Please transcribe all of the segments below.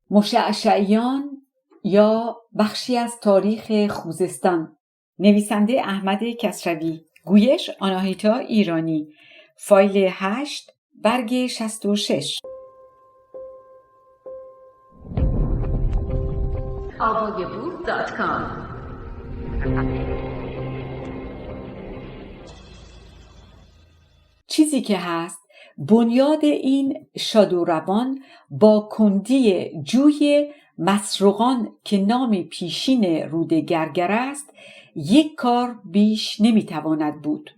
مشعشعیان یا بخشی از تاریخ خوزستان، نویسنده احمد کسروی، گویش آناهیتا ایرانی، فایل 8 برگ 66. aboyebook.com چیزی که هست، بنیاد این شادوروان با کندی جوی مسروقان که نام پیشین رود گرگر است یک کار بیش نمیتواند بود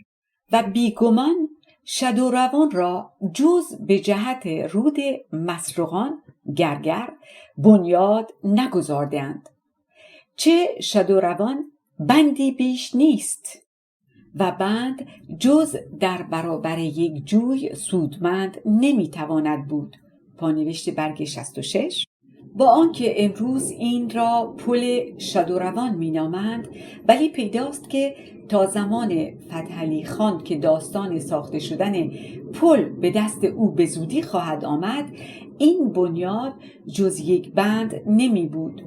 و بیگمان شادوروان را جز به جهت رود مسروقان گرگر بنیاد نگذاردند. چه شادوروان بندی بیش نیست و بند جز در برابر یک جوی سودمند نمیتواند بود. پانوشت برگ 66. با آنکه امروز این را پل شادوروان مینامند، ولی پیداست که تا زمان فتحعلی خان که داستان ساخته شدن پل به دست او به زودی خواهد آمد، این بنیاد جز یک بند نمی بود،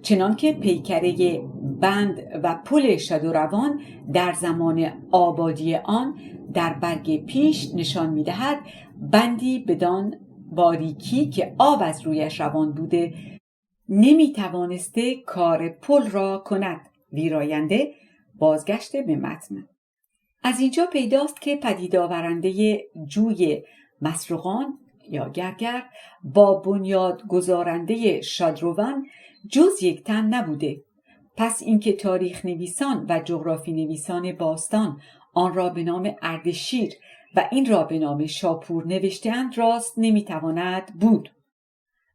چنانکه پیکره بند و پل شادوروان در زمان آبادی آن در برگ پیش نشان می‌دهد بندی بدان باریکی که آب از رویش روان بوده نمی‌توانسته کار پل را کند. ویراینده بازگشت به متن. از اینجا پیداست که پدید آورنده جوی مسروقان یا گرگر با بنیاد گذارنده شادروان جز یک تن نبوده. پس اینکه تاریخ نویسان و جغرافی نویسان باستان آن را به نام اردشیر و این را به نام شاپور نوشته‌اند راست نمیتواند بود،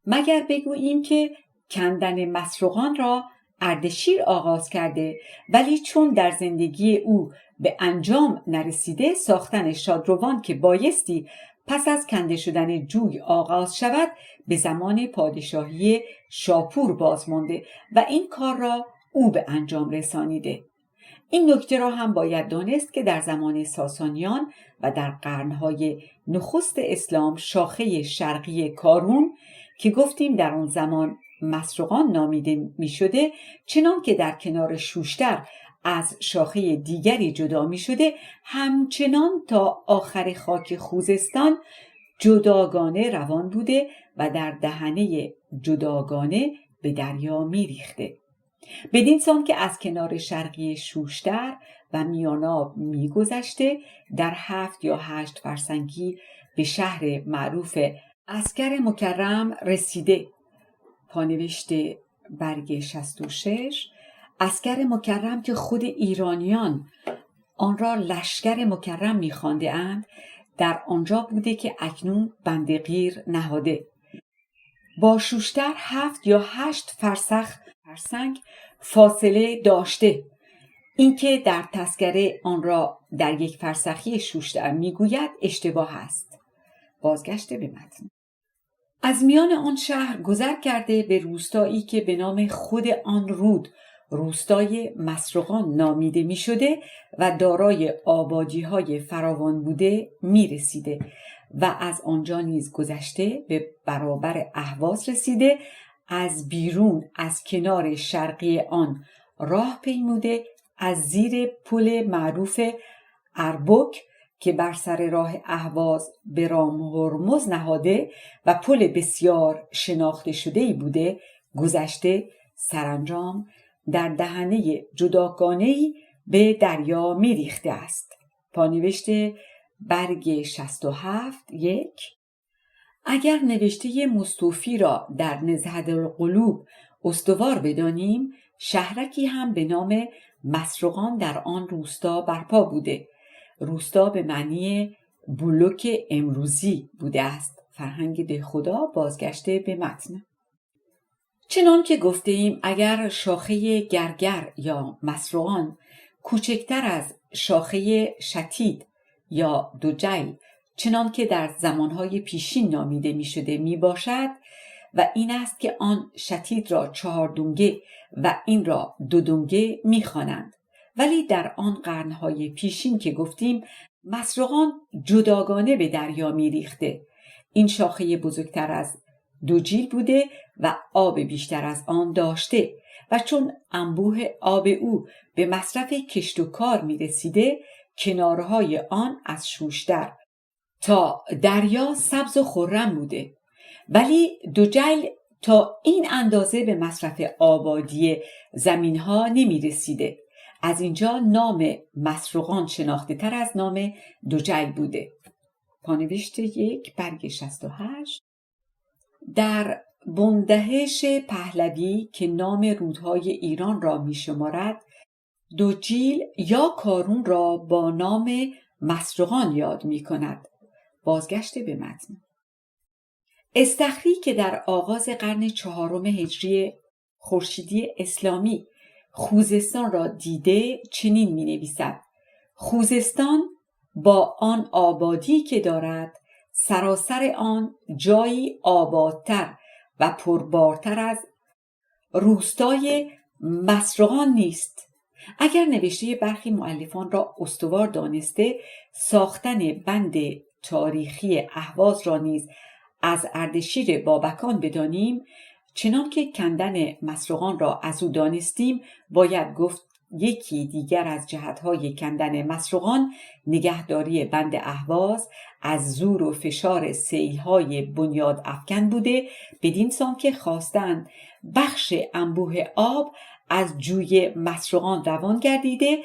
مگر بگوییم که کندن مسروقان را اردشیر آغاز کرده، ولی چون در زندگی او به انجام نرسیده ساختن شادروان که بایستی پس از کنده شدن جوی آغاز شود به زمان پادشاهی شاپور بازمانده و این کار را او به انجام رسانیده. این نکته را هم باید دانست که در زمان ساسانیان و در قرنهای نخست اسلام شاخه شرقی کارون که گفتیم در آن زمان مسروقان نامیده می شده، چنان که در کنار شوشتر از شاخه دیگری جدا می شده، همچنان تا آخر خاک خوزستان جداگانه روان بوده و در دهنه جداگانه به دریا می ریخته. بدین سان که از کنار شرقی شوشتر و میاناب می گذشته در 7 یا 8 فرسنگی به شهر معروف عسکر مکرم رسیده. پانوشت برگ 66. عسکر مکرم که خود ایرانیان آن را لشکر مکرم می خوانده اند، در آنجا بوده که اکنون بندقیر نهاده. با شوشتر 7 یا 8 فرسنگ فاصله داشته. اینکه در تذکره آن را در یک فرسخی شوشتر میگوید اشتباه است. بازگشت به متن. از میان آن شهر گذر کرده به روستایی که به نام خود آن رود روستای مسروقان نامیده می شده و دارای آبادی های فراوان بوده می رسیده و از آنجا نیز گذشته به برابر اهواز رسیده. از بیرون از کنار شرقی آن راه پیموده از زیر پل معروف اربک که بر سر راه اهواز به رام هرمز نهاده و پل بسیار شناخته شده‌ای بوده گذشته، سرانجام در دهنه جداگانه‌ای به دریا می ریخته است. پانوشت برگ 67. 1. اگر نوشته مستوفی را در نزهت القلوب استوار بدانیم، شهرکی هم به نام مسروقان در آن روستا برپا بوده. روستا به معنی بلوک امروزی بوده است. فرهنگ دهخدا. بازگشته به متن. چنان که گفته ایم اگر شاخه گرگر یا مسروقان کوچکتر از شاخه شتید یا دوجیل چنان که در زمانهای پیشین نامیده می شده می باشد و این است که آن شتید را 4 دونگه و این را 2 دونگه می خوانند، ولی در آن قرنهای پیشین که گفتیم مسروقان جداگانه به دریا می ریخته. این شاخه بزرگتر از دوجیل بوده و آب بیشتر از آن داشته و چون انبوه آب او به مصرف کشت و کار می رسیده، کنارهای آن از شوشتر تا دریا سبز و خرم بوده، ولی دوجیل تا این اندازه به مصرف آبادی زمینها نمی رسیده. از اینجا نام مسروقان شناخته تر از نام دوجیل بوده. پانوشت 1 برگ 68. در بندهش پهلوی که نام رودهای ایران را می شمارد، دوجیل یا کارون را با نام مسروقان یاد می کند. بازگشت به متن. استخری که در آغاز قرن 4 هجری خورشیدی اسلامی خوزستان را دیده چنین می نویسد: خوزستان با آن آبادی که دارد، سراسر آن جایی آبادتر و پربارتر از روستای مسروقان نیست. اگر نوشته برخی مؤلفان را استوار دانسته ساختن بند تاریخی اهواز را نیز از اردشیر بابکان بدانیم، چنان که کندن مسروقان را از او دانستیم، باید گفت یکی دیگر از جهتهای کندن مسروقان نگهداری بند اهواز از زور و فشار سیلهای بنیاد افکن بوده، بدین سان که خواستند بخش انبوه آب از جوی مسروقان روان گردیده،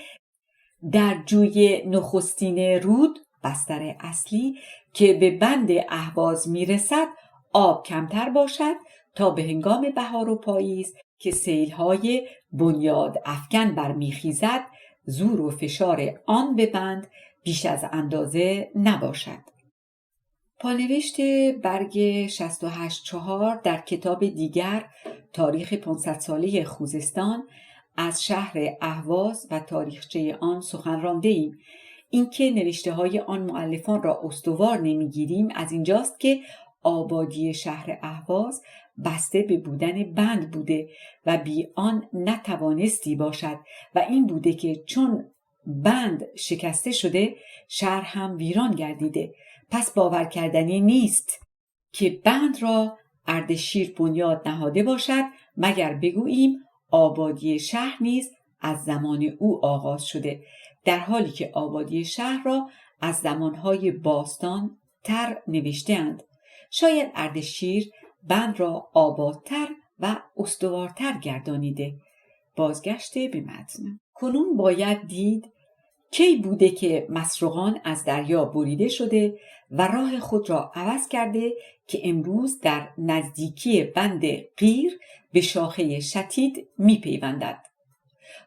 در جوی نخستین رود بستر اصلی که به بند اهواز میرسد آب کمتر باشد تا به هنگام بهار و پاییز که سیلهای بنیاد افکن برمیخیزد زور و فشار آن به بند بیش از اندازه نباشد. پانوشت برگ 68-4 در کتاب دیگر تاریخ 500 ساله خوزستان از شهر اهواز و تاریخچه آن سخن رانده ایم. اینکه نوشته های آن مؤلفان را استوار نمیگیریم از اینجاست که آبادی شهر اهواز بسته به بودن بند بوده و بی آن نتوانستی باشد و این بوده که چون بند شکسته شده شهر هم ویران گردیده. پس باور کردنی نیست که بند را اردشیر بنیاد نهاده باشد مگر بگوییم آبادی شهر نیز از زمان او آغاز شده، در حالی که آبادی شهر را از زمانهای باستان تر نوشته‌اند. شاید اردشیر بند را آبادتر و استوارتر گردانیده. بازگشت به متن. کنون باید دید کی بوده که مسروقان از دریا بریده شده و راه خود را عوض کرده که امروز در نزدیکی بند قیر به شاخه شتید می پیوندد.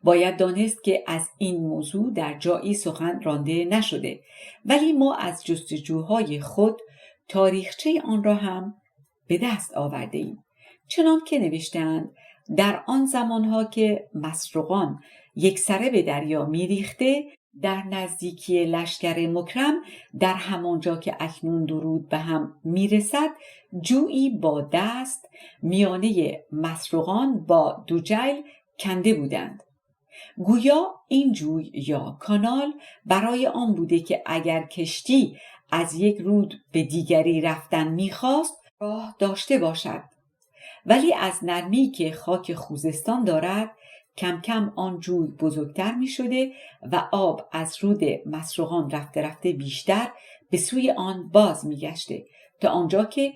باید دانست که از این موضوع در جایی سخن رانده نشده، ولی ما از جستجوهای خود تاریخچه آن را هم به دست آورده ایم. چنان که نوشتند در آن زمانها که مسروقان یکسره به دریا میریخته، در نزدیکی لشکر مکرم در همانجا که اکنون درود به هم میرسد جویی با دست میانه مسروقان با دوجیل کنده بودند. گویا این جوی یا کانال برای آن بوده که اگر کشتی از یک رود به دیگری رفتن میخواست راه داشته باشد، ولی از نرمی که خاک خوزستان دارد کم کم آن جوی بزرگتر می شده و آب از رود مسروقان رفته رفته بیشتر به سوی آن باز می گشته تا آنجا که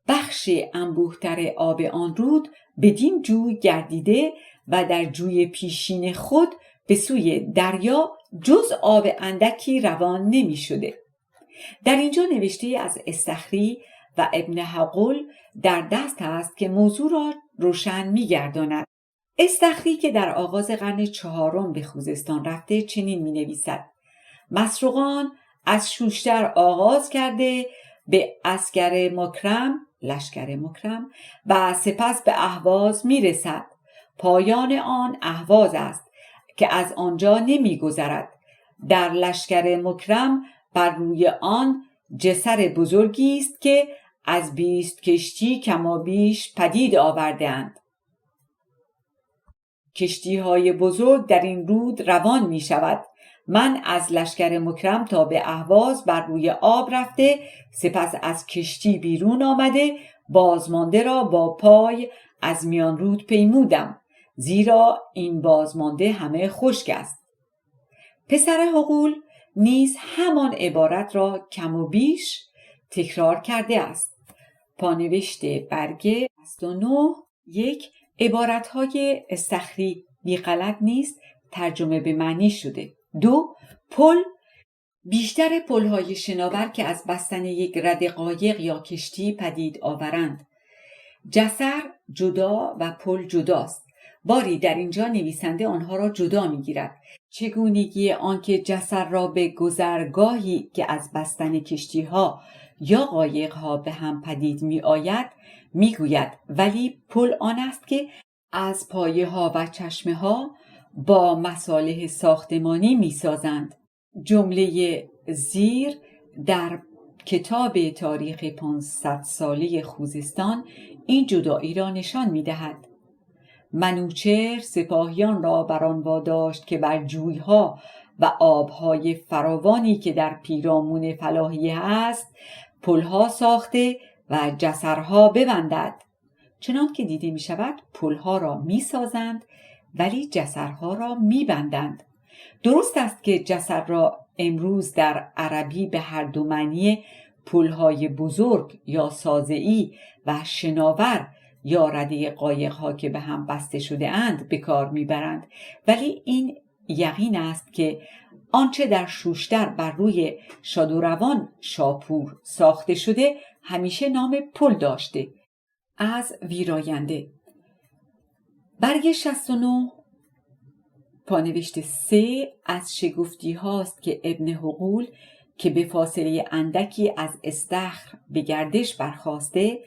بخش انبوهتر آب آن رود بدین جوی گردیده و در جوی پیشین خود به سوی دریا جز آب اندکی روان نمی شده. در اینجا نوشته از استخری و ابن حقل در دست است که موضوع را روشن می گرداند. استخری که در آغاز قرن 4 به خوزستان رفته چنین می نویسد: مسروقان از شوشتر آغاز کرده به لشکر مکرم و سپس به اهواز می رسد. پایان آن اهواز است که از آنجا نمی گذرد. در لشکر مکرم بر روی آن جسر بزرگی است که از 20 کشتی کمابیش پدید آورده‌اند. کشتی های بزرگ در این رود روان می شود. من از لشکر مکرم تا به اهواز بر روی آب رفته، سپس از کشتی بیرون آمده بازمانده را با پای از میان رود پیمودم، زیرا این بازمانده همه خشک است. پسر حقول نیز همان عبارت را کم و بیش تکرار کرده است. پانوشت برگه 69. 1. عبارتهای استخری بی غلط نیست، ترجمه به معنی شده. 2. پل بیشتر پل‌های شناور که از بستن یک رد قایق یا کشتی پدید آورند. جسر جدا و پل جداست. باری در اینجا نویسنده آنها را جدا می‌گیرد. چگونگی آنکه جسر را به گذرگاهی که از بستن کشتی‌ها یا قایق‌ها به هم پدید می‌آید می‌گوید، ولی پل آن است که از پایه‌ها و چشمه‌ها با مصالح ساختمانی می‌سازند. جمله زیر در کتاب تاریخ 500 ساله خوزستان این جدایی را نشان می‌دهد. منوچهر سپاهیان را بر آن واداشت که بر جویها و آبهای فراوانی که در پیرامون فلاحیه است پلها ساخته و جسرها ببندد. چنان که دیده می شود پلها را می سازند ولی جسرها را می بندند. درست است که جسر را امروز در عربی به هر دو معنی پلهای بزرگ یا سازه‌ای و شناور یا رده قایق‌ها که به هم بسته شده اند به کار میبرند، ولی این یقین است که آنچه در شوشتر بر روی شادوروان شاپور ساخته شده همیشه نام پل داشته. از ویراینده برگ 69 پانوشت 3 از شگفتی هاست که ابن حقول که به فاصله اندکی از استخر به گردش برخاسته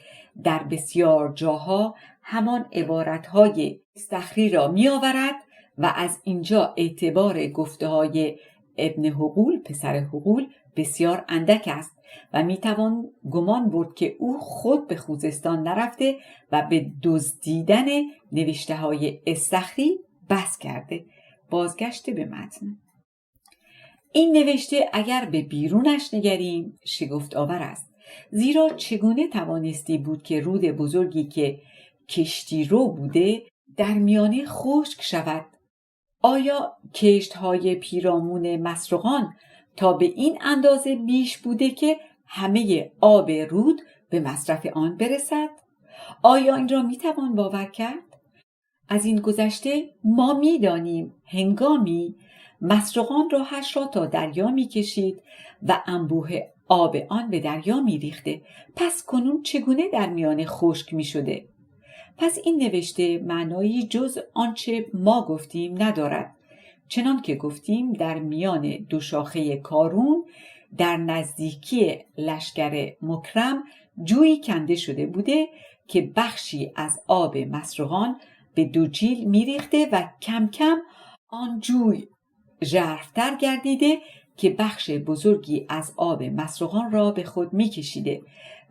در بسیار جاها همان عبارتهای استخری را می آورد و از اینجا اعتبار گفته های ابن حقول پسر حقول بسیار اندک است و می توان گمان برد که او خود به خوزستان نرفته و به دزدیدن نوشته های استخری بس کرده. بازگشت به متن. این نوشته اگر به بیرونش نگریم شگفت آور است، زیرا چگونه توانستی بود که رود بزرگی که کشتی رو بوده در میانه خشک شود؟ آیا کشت‌های پیرامون مسروقان تا به این اندازه بیش بوده که همه آب رود به مصرف آن برسد؟ آیا این را میتوان باور کرد؟ از این گذشته ما میدانیم هنگامی مسروقان راهش را تا دریا میکشید و انبوه آب آن به دریا میریخته، پس کنون چگونه در میان خشک میشده؟ پس این نوشته معنایی جز آنچه ما گفتیم ندارد. چنان که گفتیم در میان دو شاخه کارون در نزدیکی لشکر مکرم جویی کنده شده بوده که بخشی از آب مسروقان به دو جیل میریخته و کم کم آن جوی ژرف‌تر گردیده که بخش بزرگی از آب مسروقان را به خود میکشیده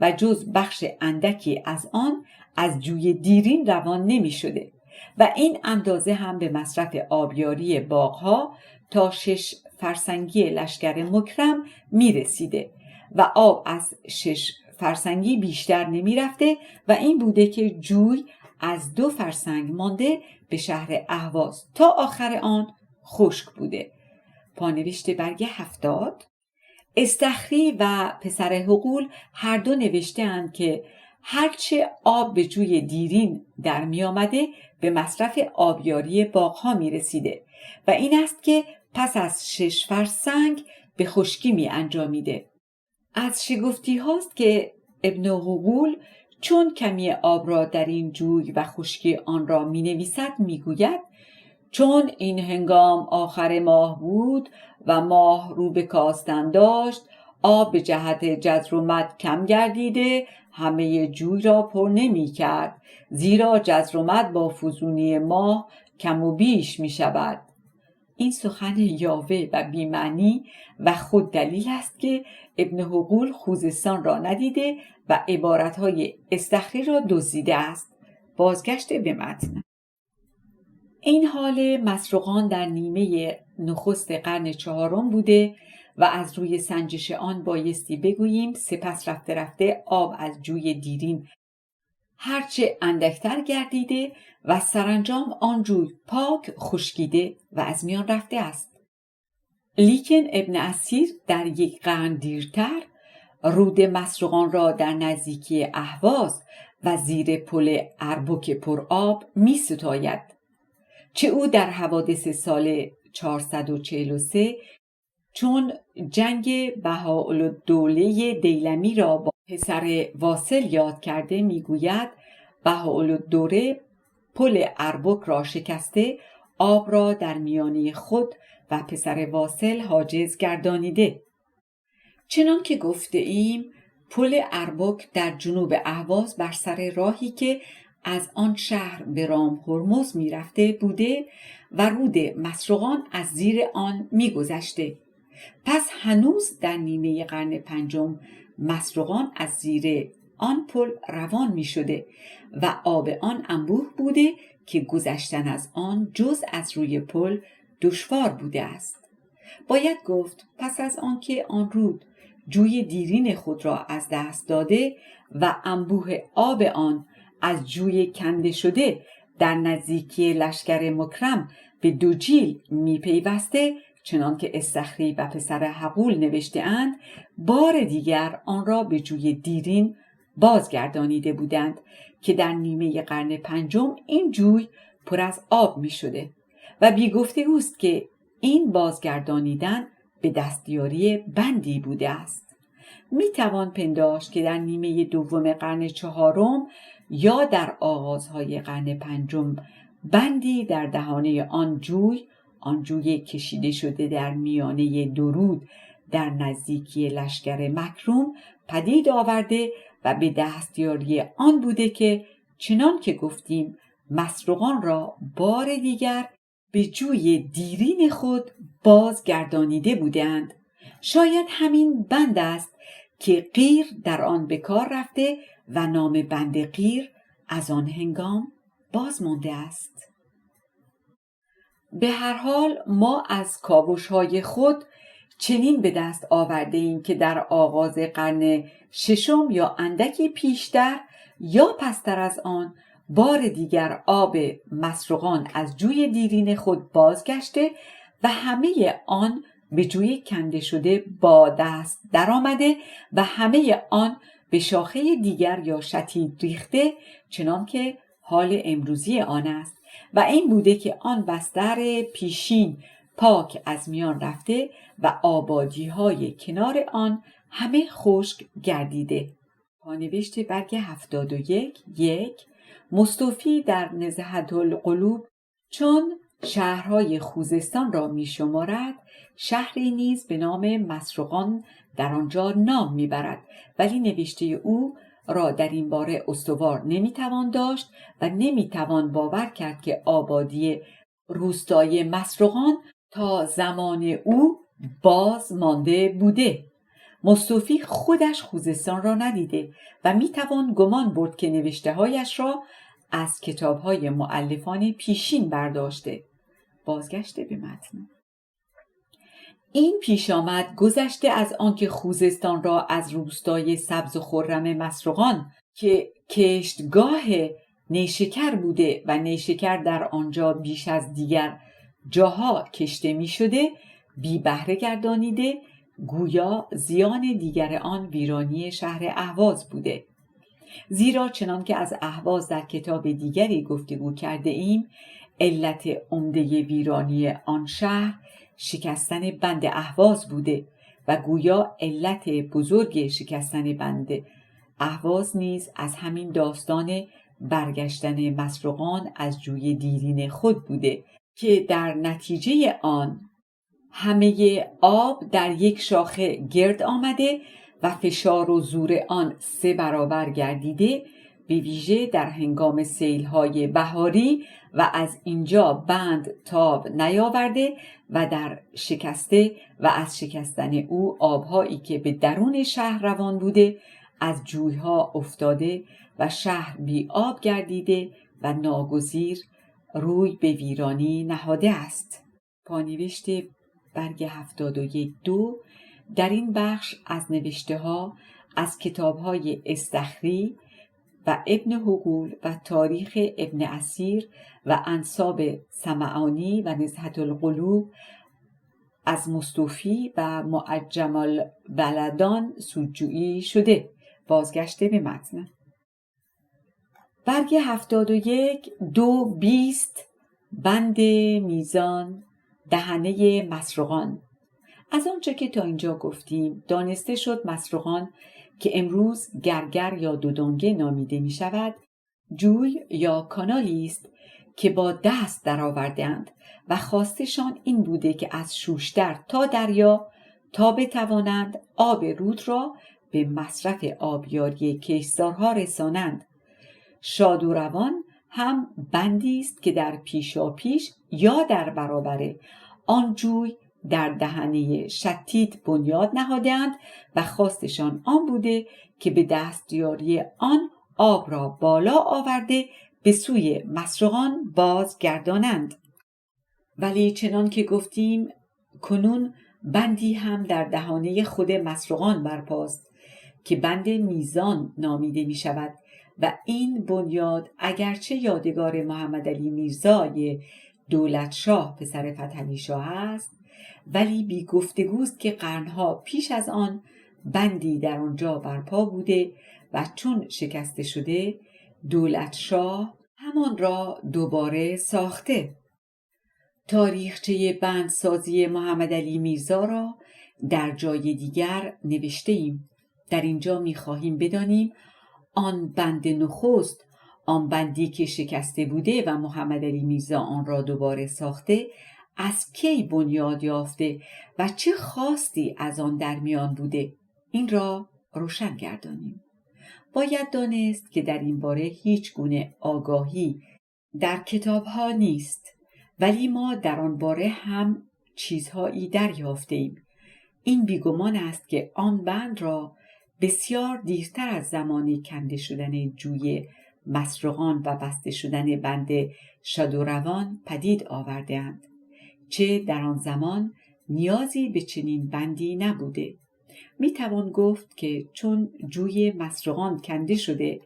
و جز بخش اندکی از آن از جوی دیرین روان نمی شده و این اندازه هم به مصرف آبیاری باغها تا 6 فرسنگی لشکر مکرم می رسیده و آب از 6 فرسنگی بیشتر نمی رفته و این بوده که جوی از 2 فرسنگ مانده به شهر اهواز تا آخر آن خشک بوده. پانوشت برگ 70 استخری و پسر حقول هر دو نوشته اند که هرچه آب به جوی دیرین در می آمده به مصرف آبیاری باغها می رسیده و این است که پس از 6 فرسنگ به خشکی می انجامیده. از شگفتی هاست که ابن حقول چون کمی آب را در این جوی و خشکی آن را می نویسد می گوید چون این هنگام آخر ماه بود و ماه رو به کاستن داشت آب به جهت جزر و مد کم گردیده همه جوی را پر نمی کرد، زیرا جزر و مد با فزونی ماه کم و بیش می شود. این سخن یاوه و بی‌معنی و خود دلیل است که ابن حقول خوزستان را ندیده و عبارتهای استخری را دزدیده است. بازگشت به متن. این حال مسروقان در نیمه نخست قرن 4 بوده و از روی سنجش آن بایستی بگوییم سپس رفته رفته آب از جوی دیرین هرچه اندکتر گردیده و سرانجام آن جوی پاک خشکیده و از میان رفته است. لیکن ابن اسیر در یک قرن دیرتر رود مسروقان را در نزدیکی اهواز و زیر پل اربک پر آب می ستاید. چه او در حوادث سال 443 چون جنگ بهاءالدوله دیلمی را با پسر واصل یاد کرده میگوید بهاءالدوله پل اربک را شکسته آب را در میانه خود و پسر واصل حاجز گردانیده. چنان که گفته ایم پل اربک در جنوب اهواز بر سر راهی که از آن شهر به رام هرمز می رفته بوده و رود مسروقان از زیر آن می گذشته. پس هنوز در نیمه قرن پنجم مسروقان از زیر آن پل روان می شده و آب آن انبوه بوده که گذشتن از آن جز از روی پل دشوار بوده است. باید گفت پس از آنکه آن رود جوی دیرین خود را از دست داده و انبوه آب آن از جوی کنده شده در نزدیکی لشکر مکرم به دوجیل می پیوسته، چنان که استخری و پسر حقول نوشته اند، بار دیگر آن را به جوی دیرین بازگردانیده بودند که در نیمه قرن پنجم این جوی پر از آب می شده و بی گفتگوست که این بازگردانیدن به دستیاری بندی بوده است. می توان پنداشت که در نیمه دوم قرن چهارم یا در آغازهای قرن پنجم بندی در دهانه آن جوی کشیده شده در میانه درود در نزدیکی لشکر مکروم پدید آورده و به دستیاری آن بوده که چنان که گفتیم مسروقان را بار دیگر به جوی دیرین خود بازگردانیده بودند. شاید همین بند است که قیر در آن به کار رفته و نام بند قیر از آن هنگام باز مانده است. به هر حال ما از کاوش‌های خود چنین به دست آورده ایم که در آغاز قرن ششم یا اندکی پیشتر یا پستر از آن بار دیگر آب مسروقان از جوی دیرین خود بازگشته و همه آن به جوی کنده شده با دست در آمده و همه آن به شاخه دیگر یا شتید ریخته، چنان که حال امروزی آن است و این بوده که آن بستر پیشین پاک از میان رفته و آبادی های کنار آن همه خشک گردیده. پانوشت برگ 71 مستوفی در نزهة القلوب چون شهرهای خوزستان را می شمارد، شهری نیز به نام مسروقان در آنجا نام می برد، ولی نوشته او را در این باره استوار نمی توان داشت و نمی توان باور کرد که آبادی روستای مسروقان تا زمان او باز مانده بوده. مستوفی خودش خوزستان را ندیده و می توان گمان برد که نوشته هایش را از کتاب های مؤلفان پیشین برداشته. بازگشته به متن. این پیش آمد گذشته از آنکه خوزستان را از روستای سبز و خرم مسروقان که کشتگاه نیشکر بوده و نیشکر در آنجا بیش از دیگر جاها کشته می شده بی بهره گردانیده، گویا زیان دیگر آن ویرانی شهر اهواز بوده. زیرا چنان که از اهواز در کتاب دیگری گفتگو کرده ایم، علت عمده ویرانی آن شهر شکستن بند اهواز بوده و گویا علت بزرگ شکستن بند اهواز نیز از همین داستان برگشتن مسروقان از جوی دیرین خود بوده که در نتیجه آن همه آب در یک شاخه گرد آمده و فشار و زور آن 3 برابر گردیده، به ویژه در هنگام سیل‌های بهاری و از اینجا بند تاب نیاورده و در شکسته و از شکستن او آبهایی که به درون شهر روان بوده از جویها افتاده و شهر بی آب گردیده و ناگزیر روی به ویرانی نهاده است. پانوشت برگ 71 در این بخش از نوشته ها از کتاب های استخری و ابن حقول و تاریخ ابن اسیر و انساب سمعانی و نزهة القلوب از مستوفی و معجم البلدان سودجویی شده. بازگشت به متن. برگ 71 2:20 بند میزان دهنه مسروقان. از آنچه که تا اینجا گفتیم دانسته شد مسروقان که امروز گرگر یا دودانگه نامیده می شود جوی یا کانالی است که با دست درآورده‌اند و خواستشان این بوده که از شوشتر تا دریا تا بتوانند آب رود را به مصرف آبیاری کشتزارها رسانند. شاد و روان هم بندی است که در پیشاپیش یا در برابر آن جوی در دهنه شتید بنیاد نهادند و خواستشان آن بوده که به دستیاری آن آب را بالا آورده به سوی مسروقان بازگردانند. ولی چنان که گفتیم کنون بندی هم در دهانه خود مسروقان برپاست که بند میزان نامیده می شود و این بنیاد اگرچه یادگار محمد علی میرزای دولت شاه پسر فتحعلی شاه است ولی بی گفتگوست که قرنها پیش از آن بندی در آنجا برپا بوده و چون شکسته شده دولت شاه همان را دوباره ساخته. تاریخچه بندسازی محمد علی میرزا را در جای دیگر نوشته ایم. در اینجا می خواهیم بدانیم آن بند نخست، آن بندی که شکسته بوده و محمد علی میرزا آن را دوباره ساخته از کی بنیاد یافته و چه خواستی از آن در میان بوده، این را روشن گردانیم. باید دانست که در این باره هیچ گونه آگاهی در کتاب‌ها نیست ولی ما در آن باره هم چیزهایی دریافته ایم. این بیگمان است که آن بند را بسیار دیرتر از زمان کنده شدن جوی مسروقان و بسته شدن بند شاد و روان پدید آورده‌اند، چه در آن زمان نیازی به چنین بندی نبوده. می توان گفت که چون جوی مسروقان کنده شده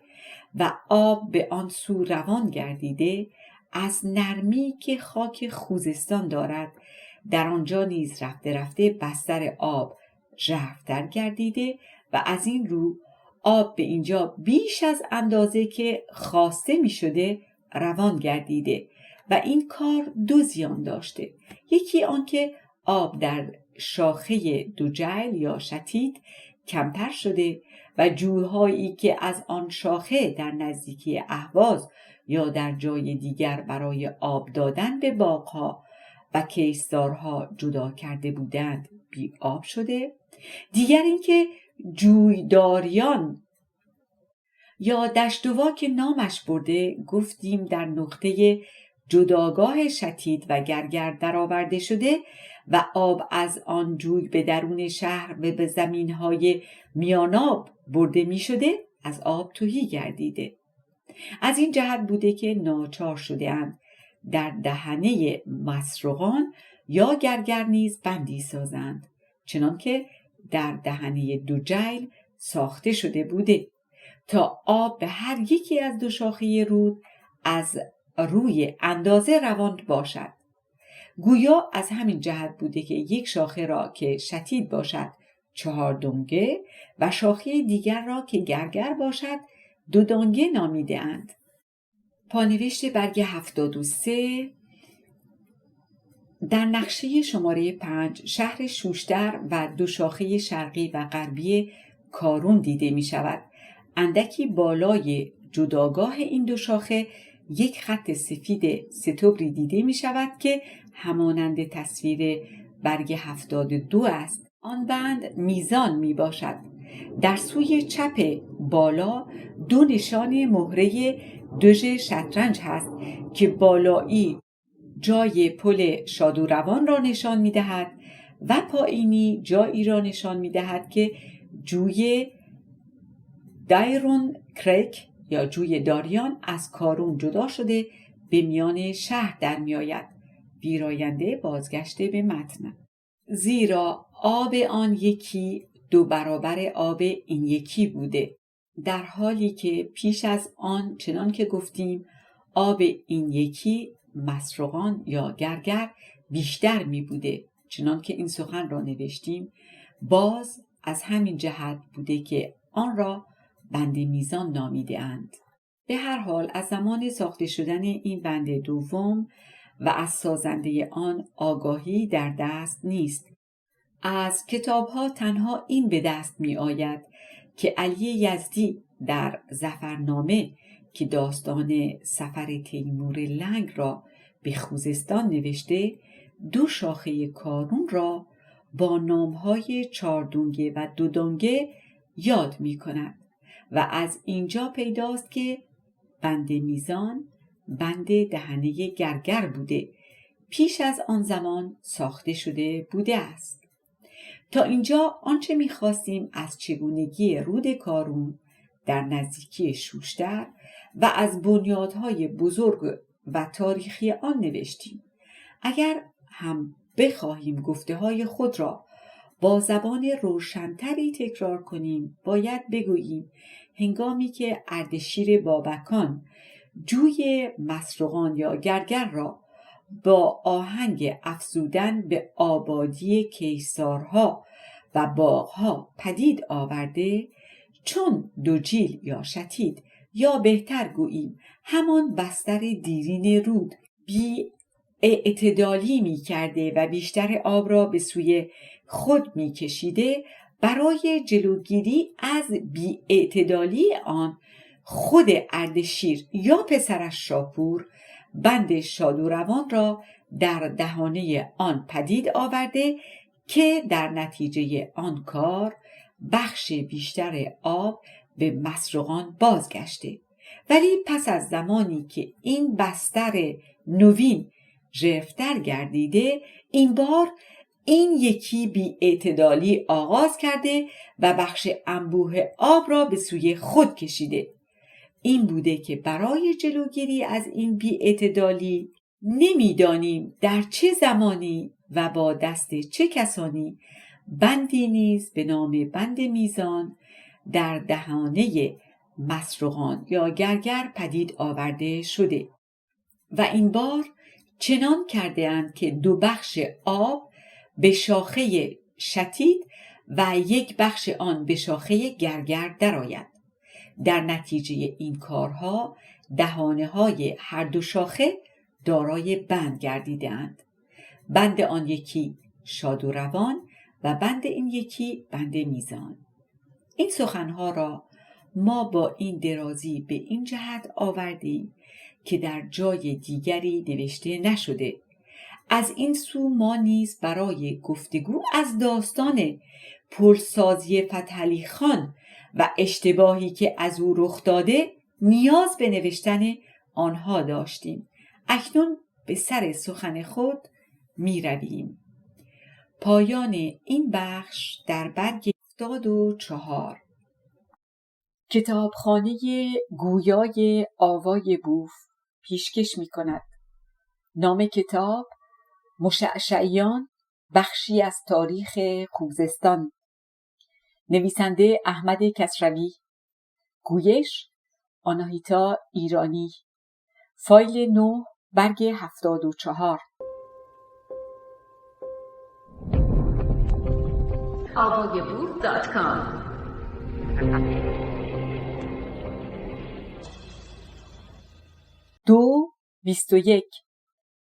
و آب به آن سو روان گردیده از نرمی که خاک خوزستان دارد در آنجا نیز رفته رفته بستر آب ژرف‌تر گردیده و از این رو آب به اینجا بیش از اندازه که خواسته می شده روان گردیده و این کار دو زیان داشته. یکی آنکه آب در شاخه دجیل یا شتید کمتر شده و جویهایی که از آن شاخه در نزدیکی اهواز یا در جای دیگر برای آب دادن به باغها و کشتزارها جدا کرده بودند بی آب شده. دیگر اینکه جویداریان یا دشتوا که نامش برده گفتیم در نقطه جداگاه شتید و گرگر درآورده شده و آب از آن جوی به درون شهر و به زمینهای میاناب برده می شده از آب تهی گردیده. از این جهت بوده که ناچار شده اند در دهنه مسروقان یا گرگر نیز بندی سازند، چنان که در دهنه دجیل ساخته شده بوده تا آب به هر یکی از دو شاخه رود از روی اندازه روان باشد. گویا از همین جهت بوده که یک شاخه را که شتید باشد 4 دانگه و شاخه دیگر را که گرگر باشد 2 دانگه نامیده اند. پانوشت برگ 73 در نقشه شماره 5 شهر شوشتر و 2 شاخه شرقی و غربی کارون دیده می شود. اندکی بالای جداگاه این 2 شاخه یک خط سفید ستبری دیده می شود که همانند تصویر برگ 72 است. آن بند میزان می باشد. در سوی چپ بالا 2 نشان مهره دژ شطرنج هست که بالایی جای پل شاد و روان را نشان می دهد و پایینی جایی را نشان می دهد که جوی دایرون کرک یا جوی داریان از کارون جدا شده به میان شهر در می آید. ویراینده بازگشته به متن. زیرا آب آن یکی 2 برابر آب این یکی بوده. در حالی که پیش از آن چنان که گفتیم آب این یکی مسروقان یا گرگر بیشتر می بوده، چنان که این سخن را نوشتیم، باز از همین جهت بوده که آن را بند میزان نامیده اند. به هر حال از زمان ساخته شدن این بند دوم و از سازنده آن آگاهی در دست نیست. از کتابها تنها این به دست می آید که علی یزدی در ظفرنامه که داستان سفر تیمور لنگ را به خوزستان نوشته، 2 شاخه کارون را با نامهای 4 دونگه و 2 دونگه یاد می کند و از اینجا پیداست که بند میزان بند دهنه گرگر بوده، پیش از آن زمان ساخته شده بوده است. تا اینجا آنچه می‌خواستیم از چگونگی رود کارون در نزدیکی شوشتر و از بنیادهای بزرگ و تاریخی آن نوشتیم. اگر هم بخواهیم گفته‌های خود را با زبان روشن‌تری تکرار کنیم، باید بگوییم هنگامی که اردشیر بابکان جوی مسروقان یا گرگر را با آهنگ افزودن به آبادی کیسارها و باغها پدید آورده، چون دوجیل یا شتید یا بهتر گوییم همان بستر دیرین رود بی اعتدالی می کرده و بیشتر آب را به سوی خود می کشیده، برای جلوگیری از بی اعتدالی آن خود اردشیر یا پسرش شاپور بند شادوروان را در دهانه آن پدید آورده که در نتیجه آن کار بخش بیشتر آب به مسروقان بازگشته. ولی پس از زمانی که این بستر نوین ژرف‌تر گردیده، این بار این یکی بی اعتدالی آغاز کرده و بخش انبوه آب را به سوی خود کشیده. این بوده که برای جلوگیری از این بی اعتدالی نمیدانیم در چه زمانی و با دست چه کسانی بندی نیز به نام بند میزان در دهانه مسروقان یا گرگر پدید آورده شده و این بار چنان کرده اند که 2 بخش آب به شاخه شتید و 1 بخش آن به شاخه گرگر درآید. در نتیجه این کارها دهانه های هر 2 شاخه دارای بند گردیدند. بند آن یکی شادوروان و بند این یکی بند میزان. این سخنها را ما با این درازی به این جهت آوردیم که در جای دیگری نوشته نشده. از این سو ما نیز برای گفتگو از داستان پلسازی فتحعلی خان و اشتباهی که از او رخ داده نیاز به نوشتن آنها داشتیم. اکنون به سر سخن خود می رویم. پایان این بخش در برگ 74. کتابخانه گویای آوای بوف پیشکش می کند. نام کتاب مشعشعیان، بخشی از تاریخ خوزستان. نویسنده احمد کسروی. گویش آناهیتا ایرانی. فایل 9 برگ 74. avayabooth.com 2:21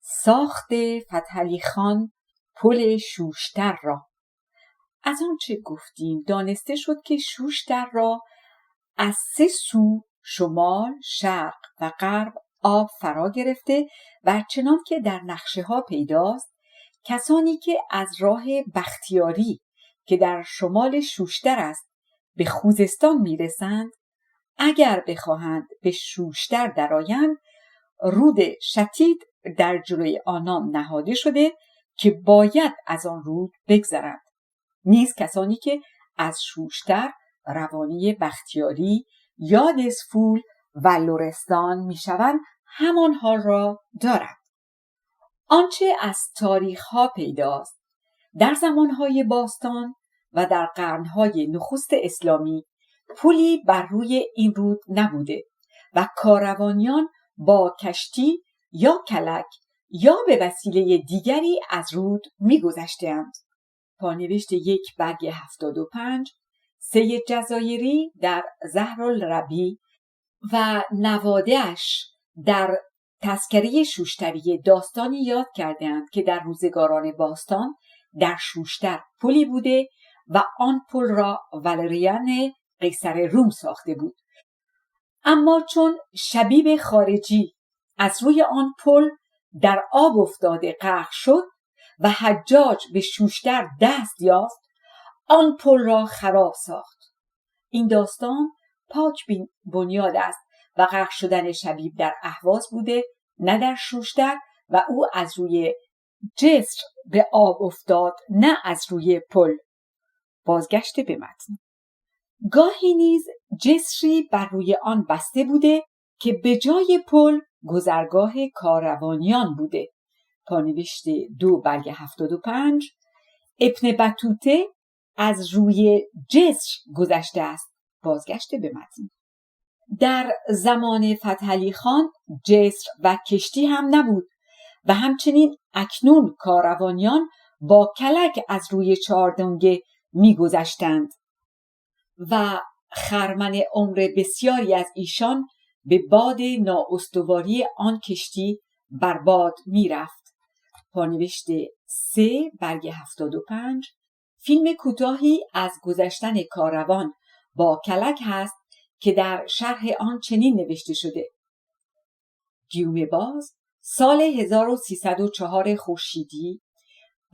ساخت فتحعلی خان پل شوشتر را. از آنچه گفتیم دانسته شد که شوشتر را از 3 سو شمال، شرق و غرب آب فرا گرفته و چنان که در نقشه ها پیداست، کسانی که از راه بختیاری که در شمال شوشتر است به خوزستان میرسند، اگر بخواهند به شوشتر درآیند، رود شتید در جلوی آنان نهاده شده که باید از آن رود بگذرند. نیز کسانی که از شوشتر روانه بختیاری یا دسفول و لرستان میشوند همان حال را دارند. آنچه از تاریخ ها پیداست، در زمانهای باستان و در قرنهای نخست اسلامی پلی بر روی این رود نبوده و کاروانیان با کشتی یا کلک یا به وسیله دیگری از رود می‌گذشتند. پانوشت 1 برگ 75 سید جزایری در زهرالربیع و نواده‌اش در تذکره شوشتری داستانی یاد کردند که در روزگاران باستان در شوشتر پلی بوده و آن پل را والریان قیصر روم ساخته بود. اما چون شبیب خارجی از روی آن پل در آب افتاده غرق شد و حجاج به شوشتر دست یافت، آن پل را خراب ساخت. این داستان پاک بنیاد است و غرق شدن شبیب در اهواز بوده، نه در شوشتر، و او از روی جسر به آب افتاد، نه از روی پل. بازگشت به متن. گاهی نیز جسری بر روی آن بسته بوده که به جای پل گذرگاه کاروانیان بوده. پانوشت 2 برگ 75 ابن بطوطه از روی جسر گذشته است. بازگشت به متن. در زمان فتحعلی خان جسر و کشتی هم نبود و همچنین اکنون کاروانیان با کلک از روی چهاردنگه می‌گذشتند و خرمن عمر بسیاری از ایشان به باد نااستواری آن کشتی بر باد می‌رفت. پانوشت 3 برگ 75 فیلم کوتاهی از گذشتن کاروان با کلک هست که در شرح آن چنین نوشته شده: گیوم باز سال 1304 خورشیدی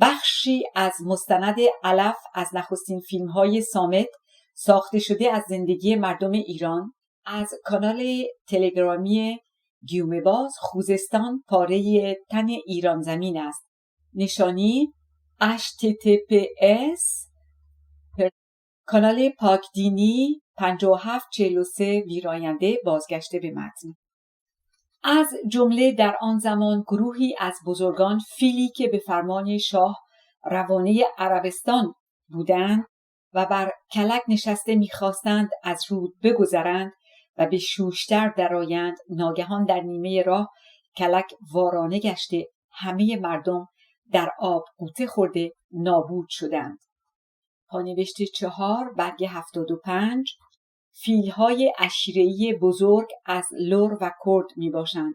بخشی از مستند علف از نخستین فیلم‌های صامت ساخته شده از زندگی مردم ایران از کانال تلگرامی گیوم باز خوزستان پاره تن ایران زمین است. نشانی https کانال پاکدینی 5743 ویراینده. بازگشته به متن. از جمله در آن زمان گروهی از بزرگان فیلی که به فرمان شاه روانه عربستان بودند و بر کلک نشسته می‌خواستند از رود بگذرند و به شوشتر درآیند، ناگهان در نیمه راه کلک وارانه گشته همه مردم در آب غوطه خورده نابود شدند. پانوشت 4 برگ 75 فیل‌های عشیره‌ای بزرگ از لر و کرد می باشند.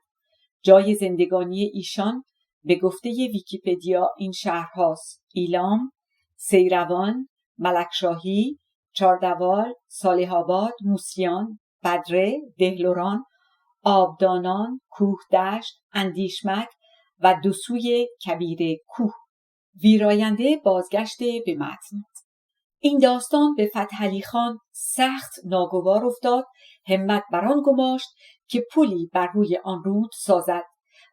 جای زندگانی ایشان به گفته ویکیپدیا این شهرهاست: ایلام، سیروان، ملکشاهی، چاردوال، صالح آباد، موسیان، بدره، دهلوران، آبدانان، کوهدشت، اندیشمک و دوسوی کبیر کوه. ویراینده. بازگشت به متن. این داستان به فتحعلی خان سخت ناگوار افتاد. همت بران گماشت که پلی بر روی آن رود سازد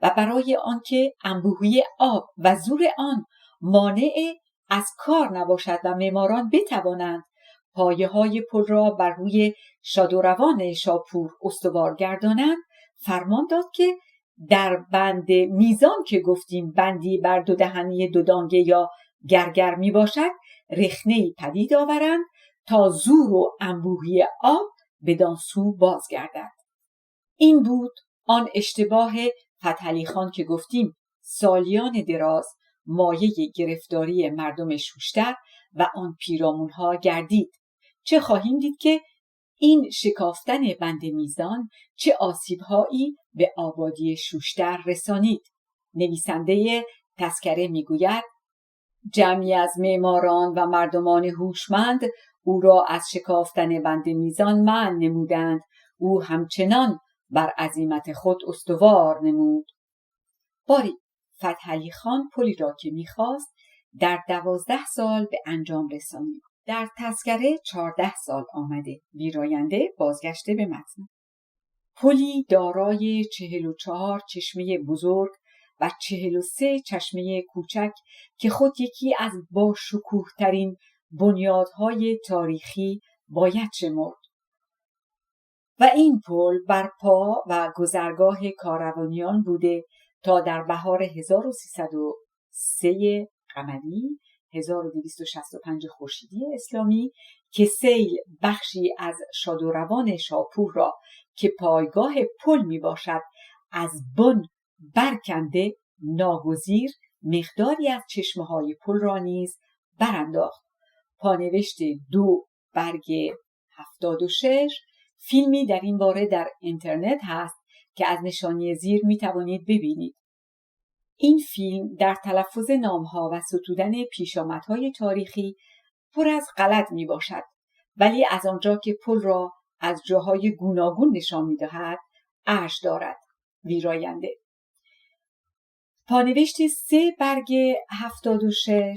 و برای آنکه انبوهی آب و زور آن مانع از کار نباشد و معماران بتوانند پایه‌های پل را بر روی شادروان شاپور استوار گردانند، فرمان داد که در بند میزان که گفتیم بندی بر دو دهنی دو دانگه یا گرگر می باشد، رخنه‌ای پدید آورند تا زور و انبوهی آب بدان سو بازگردد. این بود آن اشتباه فتحعلی خان که گفتیم سالیان دراز مایه گرفتاری مردم شوشتر و آن پیرامونها گردید. چه خواهیم دید که این شکافتن بند میزان چه آسیبهایی به آبادی شوشتر رسانید. نویسنده تذکره میگوید جمعی از معماران و مردمان هوشمند او را از شکافتن بند میزان منع نمودند. او همچنان بر عزیمت خود استوار نمود. باری فتحعلی خان پلی را که میخواست در 12 سال به انجام رسانید. در تذکره 14 سال آمده. ویراینده. بازگشته به متن. پلی دارای 44 چشمه بزرگ و 43 چشمه کوچک که خود یکی از با شکوه ترین بنیادهای تاریخی باید شمرد و این پل برپا و گذرگاه کاروانیان بوده تا در بهار 1303 قمری 1265 خورشیدی اسلامی که سیل بخشی از شادروان شاپور را که پایگاه پل می باشد از بن برکنده، ناگزیر مقداری از چشمه‌های پل را نیز برانداخت. پانوشت 2 برگ 76 فیلمی در این باره در اینترنت هست که از نشانی زیر می توانید ببینید. این فیلم در تلفظ نامها و ستودن پیشامدهای تاریخی پر از غلط می باشد، ولی از آنجا که پل را از جاهای گوناگون نشان می دهد ارج دارد. ویراینده. پانوشت 3 برگ 76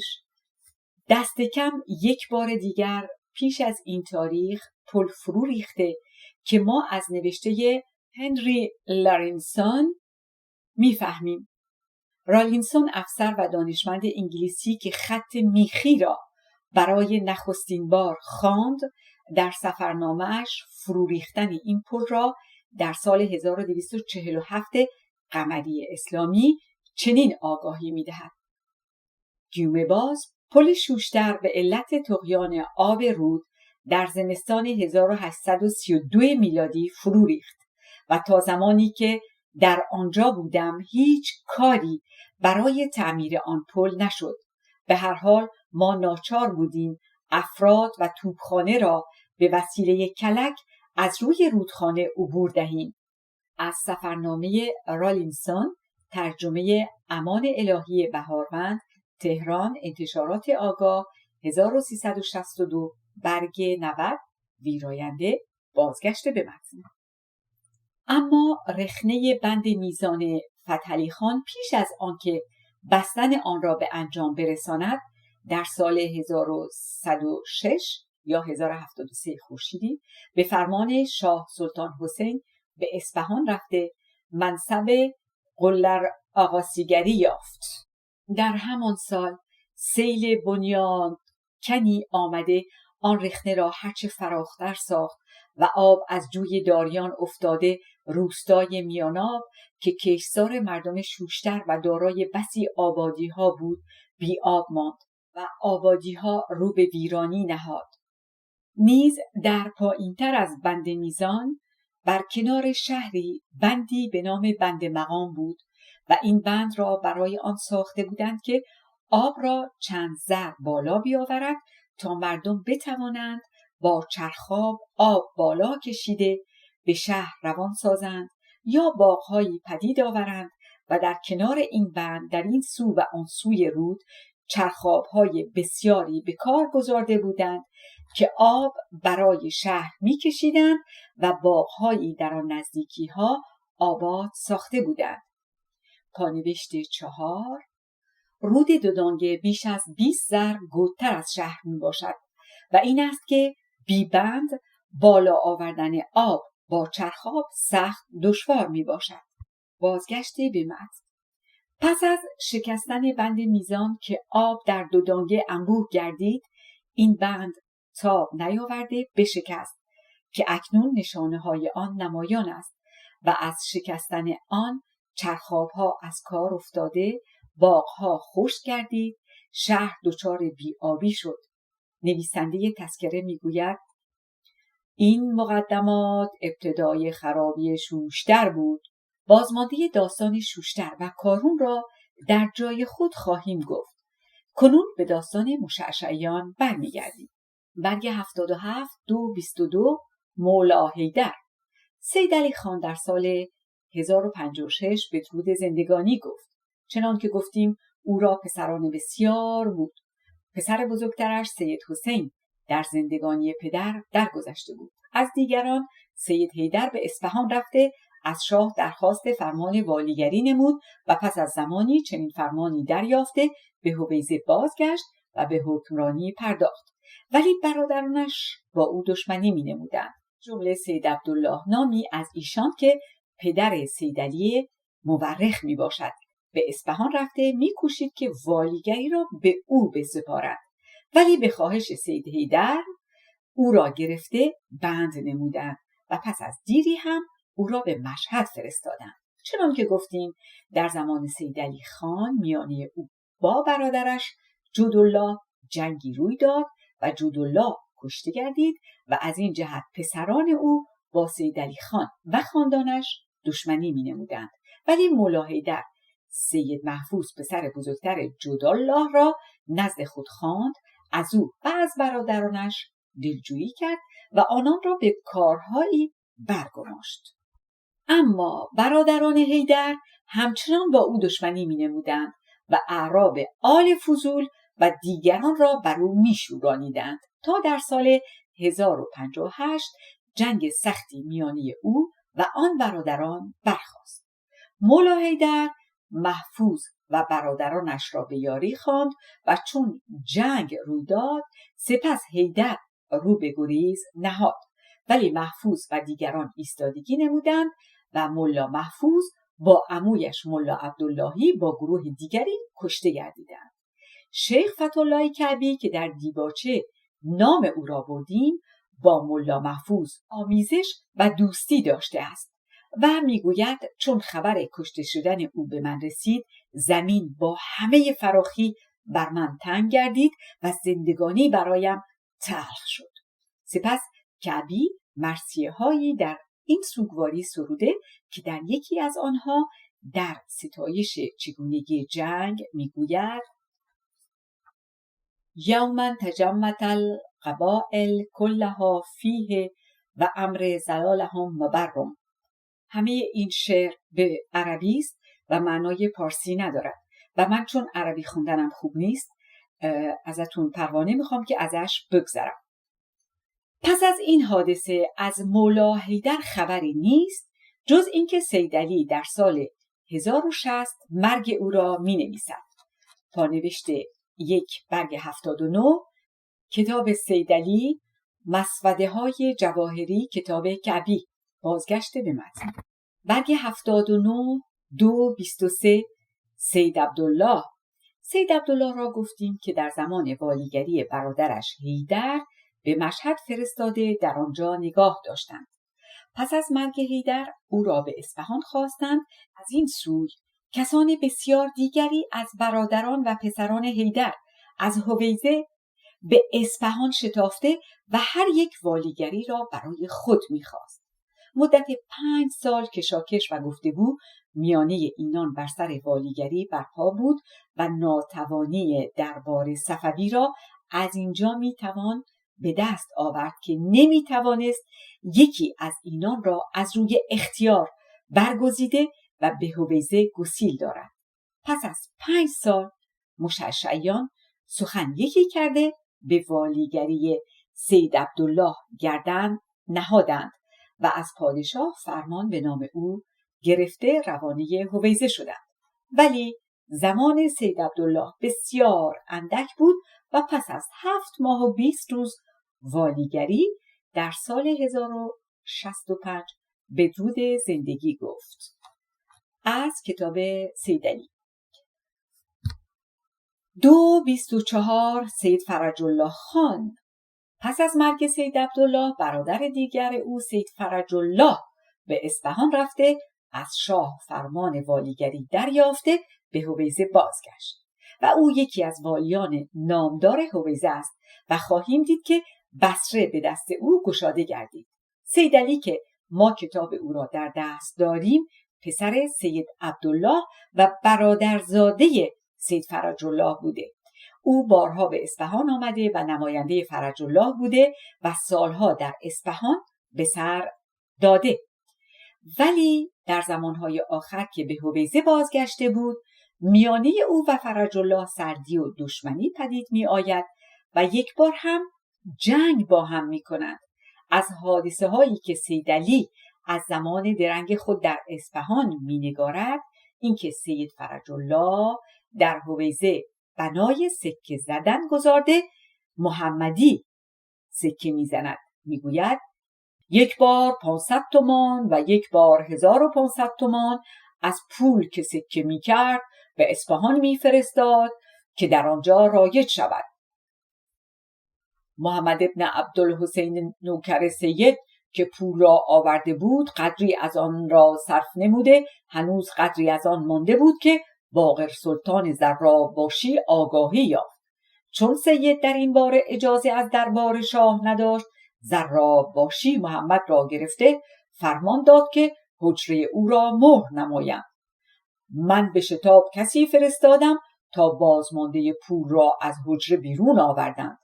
دست کم یک بار دیگر پیش از این تاریخ پل فرو ریخته که ما از نوشته هنری رالینسون میفهمیم. رالینسون افسر و دانشمند انگلیسی که خط میخی را برای نخستین بار خواند، در سفرنامه‌اش فرو ریختن این پل را در سال 1247 قمری اسلامی چنین آگاهی می‌دهد: گیومه باز پل شوشتر به علت طغیان آب رود در زمستان 1832 میلادی فرو ریخت و تا زمانی که در آنجا بودم هیچ کاری برای تعمیر آن پل نشد. به هر حال ما ناچار بودیم افراد و توپخانه را به وسیله کلک از روی رودخانه عبور دهیم. از سفرنامه رالینسون، ترجمه امان الهی بهاروند، تهران، انتشارات آگاه، 1362 برگ 90. ویراینده. بازگشت به متن. اما رخنه بند میزان فتحعلی خان پیش از آنکه بستن آن را به انجام برساند در سال 1106 یا 1073 خورشیدی به فرمان شاه سلطان حسین به اصفهان رفته منصب قلر آقاسیگری یافت. در همان سال سیل بنیان کنی آمده آن رخنه را هرچه فراختر ساخت و آب از جوی داریان افتاده روستای میاناب که کشتزار مردم شوشتر و دارای بسی آبادی ها بود بی آب ماند و آبادی ها رو به ویرانی نهاد. نیز در پایینتر از بند میزان بر کنار شهری بندی به نام بند مقام بود و این بند را برای آن ساخته بودند که آب را چند ذره بالا بیاورد تا مردم بتوانند با چرخاب آب بالا کشیده به شهر روان سازند یا باغ‌هایی پدید آورند و در کنار این بند در این سو و آن سوی رود چرخاب‌های بسیاری به کار گذارده بودند که آب برای شهر می‌کشیدند و باغ‌هایی در آن نزدیکی‌ها آباد ساخته بودند. پانوشت 4 رود دودانگه بیش از 20 ذره گودتر از شهر میباشد و این است که بی بند بالا آوردن آب با چرخاب سخت دشوار میباشد. بازگشت به متن. پس از شکستن بند میزان که آب در دودانگه انبوه گردید، این بند تاب نیاورده بشکست که اکنون نشانه های آن نمایان است و از شکستن آن چرخاب‌ها از کار افتاده، باغ‌ها خشک گردید، شهر دچار بی‌آبی شد. نویسنده تذکره میگوید این مقدمات ابتدای خرابی شوشتر بود. بازمانده داستان شوشتر و کارون را در جای خود خواهیم گفت. کنون به داستان مشعشعیان برمیگردیم. برگ 77 222 مولا حیدر. سیدعلی خان در سال 1056 به درود زندگانی گفت: چنان که گفتیم او را پسران بسیار بود. پسر بزرگترش سید حسین در زندگانی پدر درگذشته بود. از دیگران سید حیدر به اصفهان رفته از شاه درخواست فرمان والیگری نمود و پس از زمانی چنین فرمانی دریافته به هویزه بازگشت و به حکمرانی پرداخت. ولی برادرانش با او دشمنی می نمودند. جمله سید عبدالله نامی از ایشان که پدر سیدعلی مورخ می باشد به اصفهان رفته می کوشید که والیگری را به او بسپارد، ولی به خواهش سید حیدر او را گرفته بند نمودند و پس از دیری هم او را به مشهد فرستادند. چنان که گفتیم در زمان سیدعلی خان میانه او با برادرش جودالله جنگی روی داد و جودالله کشته گردید و از این جهت پسران او با سیدعلی خان و خاندانش دشمنی می نمودند. ولی مولا حیدر سید محفوظ پسر بزرگتر جودالله را نزد خود خواند، از او و از برادرانش دلجویی کرد و آنان را به کارهایی برگماشت. اما برادران حیدر همچنان با او دشمنی می نمودند و اعراب آل فضول و دیگران را بر او می شورانیدند تا در سال 1058 جنگ سختی میانی او و آن برادران برخاست. مولا حیدر محفوظ و برادرانش را به یاری خواند و چون جنگ رو داد سپس حیدر رو به گریز نهاد، ولی محفوظ و دیگران ایستادگی نمودند و ملا محفوظ با عمویش ملا عبداللهی با گروه دیگری کشته گردیدند. شیخ فتح‌الله کعبی که در دیباچه نام او را بردیم با ملا محفوظ آمیزش و دوستی داشته است و میگوید چون خبر کشته شدن او به من رسید زمین با همه فراخی بر من تنگ گردید و زندگانی برایم تلخ شد. سپس کعبی مرثیه هایی در این سوگواری سروده که در یکی از آنها در ستایش چگونگی جنگ میگوید: یوما تجمعت القبائل کلها فیه و امر زلالهم مبرم. همه این شعر به عربی است و معنای پارسی ندارد و من چون عربی خوندنم خوب نیست ازتون پروانه میخوام که ازش بگذرم. پس از این حادثه از مولا حیدر خبری نیست جز اینکه سیدعلی در سال 1060 مرگ او را می نویسد. پانوشت 1 برگ 79 کتاب سیدعلی، مسوده های جواهری کتاب کعبی، بازگشت به متن. برگ 79 223 سید عبدالله. سید عبدالله را گفتیم که در زمان والیگری برادرش حیدر به مشهد فرستاده در آنجا نگاه داشتند. پس از مرگ حیدر او را به اصفهان خواستند. از این سوی کسان بسیار دیگری از برادران و پسران حیدر از هویزه به اصفهان شتافته و هر یک والیگری را برای خود می‌خواست. مدت 5 سال کشاکش و گفتگو میانه اینان بر سر والیگری برپا بود و ناتوانی دربار صفوی را از اینجا میتوان به دست آورد که نمیتوانست یکی از اینان را از روی اختیار برگزیده و به هویزه گسیل دارد. پس از 5 سال مشعشعیان سخن یکی کرده به والیگری سید عبدالله گردن نهادند و از پادشاه فرمان به نام او گرفته روانه هویزه شدند. ولی زمان سید عبدالله بسیار اندک بود و پس از 7 ماه و 20 روز والیگری در سال 1065 بدرود زندگی گفت. از کتاب سیدعلی. 224 سید فرج الله خان. پس از مرگ سید عبدالله برادر دیگر او سید فرج الله به اصفهان رفته از شاه فرمان والیگری دریافته به هویزه بازگشت و او یکی از والیان نامدار هویزه است و خواهیم دید که بصره به دست او گشاده گردید. سیدعلی که ما کتاب او را در دست داریم پسر سید عبدالله و برادرزاده سید فرج الله بوده. او بارها به اصفهان آمده و نماینده فرج الله بوده و سالها در اصفهان به سر داده. ولی در زمانهای آخر که به هویزه بازگشته بود میانه او و فرج الله سردی و دشمنی پدید می آید و یک بار هم جنگ با هم می کنند. از حادثه هایی که سیدعلی از زمان درنگ خود در اصفهان می نگارد اینکه سید فرج الله در هویزه بنای سکه زدن گذارده محمدی سکه می زند. می گوید یک بار 500 تومان و یک بار 1500 تومان از پول که سکه می کرد به اصفهان می فرستاد که در آنجا رایج شود. محمد ابن عبدالحسین نوکر سید که پول را آورده بود قدری از آن را صرف نموده، هنوز قدری از آن مانده بود که باقر سلطان زراباشی آگاهی یافت. چون سید در این باره اجازه از دربار شاه نداشت، زراباشی محمد را گرفته فرمان داد که حجره او را مهر نمایند. من به شتاب کسی فرستادم تا بازمانده پور را از حجره بیرون آوردند.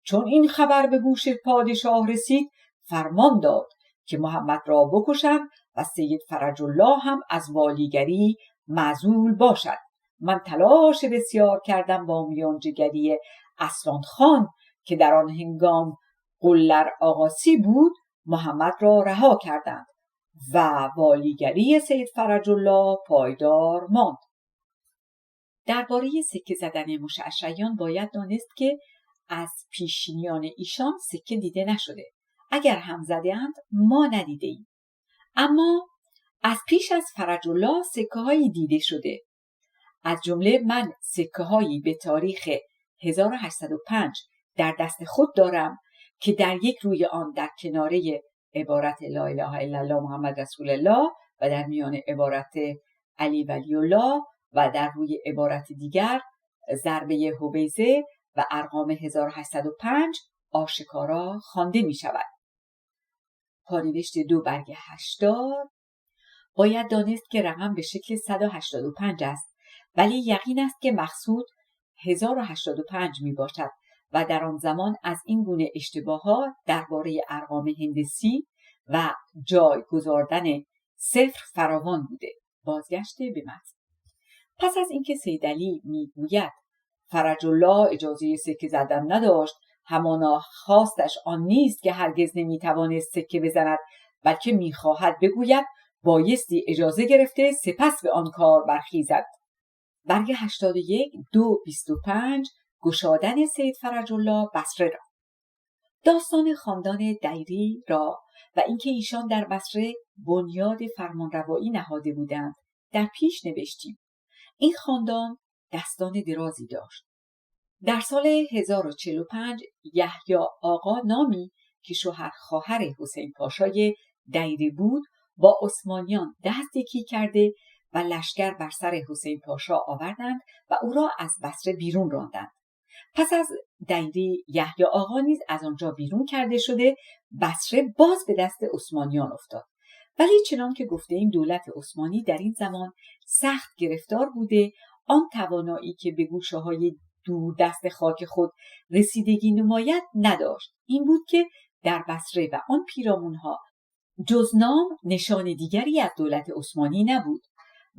چون این خبر به گوش پادشاه رسید، فرمان داد که محمد را بکشند و سید فرج الله هم از والیگری معزول باشد. من تلاش بسیار کردم با میانجیگری اصلان خان که در آن هنگام قلر آقاسی بود محمد را رها کردند و والیگری سید فرج الله پایدار ماند. درباره سکه زدن مشعشعیان باید دانست که از پیشینیان ایشان سکه دیده نشده. اگر هم زده‌اند ما ندیده ایم. اما از پیش از فرج الله سکه هایی دیده شده. از جمله من سکه هایی به تاریخ 1805 در دست خود دارم که در یک روی آن در کناره عبارت لا اله الا الله محمد رسول الله و در میان عبارت علی ولی الله و در روی عبارت دیگر ضربه هویزه و ارقام 1805 آشکارا خوانده می شود. پانوشت 2 برگ 80 باید دانست که رقم به شکل 185 است، ولی یقین است که مقصود 1085 می باشد و در آن زمان از این گونه اشتباهات درباره ارقام هندسی و جای گذاردن صفر فراوان بوده. بازگشت به متن. پس از اینکه سید علی میگوید فرج الله اجازه سکه زدن نداشت، همانا خواستش آن نیست که هرگز نمیتوانست سکه بزند، بلکه میخواهد بگوید بایستی اجازه گرفته سپس به آن کار برخیزد. برگ 81 225 گشادن سید فرج الله بصره را. داستان خاندان دیری را و اینکه ایشان در بصره بنیاد فرمانروایی نهاده بودند در پیش نوشتیم. این خاندان دستان درازی داشت. در سال 1045 یحیی آقا نامی که شوهر خواهر حسین پاشای دیری بود با عثمانیان دست یکی کرده و لشکر بر سر حسین پاشا آوردند و او را از بصره بیرون راندند. پس از دیری یحیی آقا نیز از آنجا بیرون کرده شده بصره باز به دست عثمانیان افتاد. ولی چنان که گفته ایم دولت عثمانی در این زمان سخت گرفتار بوده، آن توانایی که به گوشه‌های دور دست خاک خود رسیدگی نماید نداشت. این بود که در بصره و آن پیرامونها جز نام نشان دیگری از دولت عثمانی نبود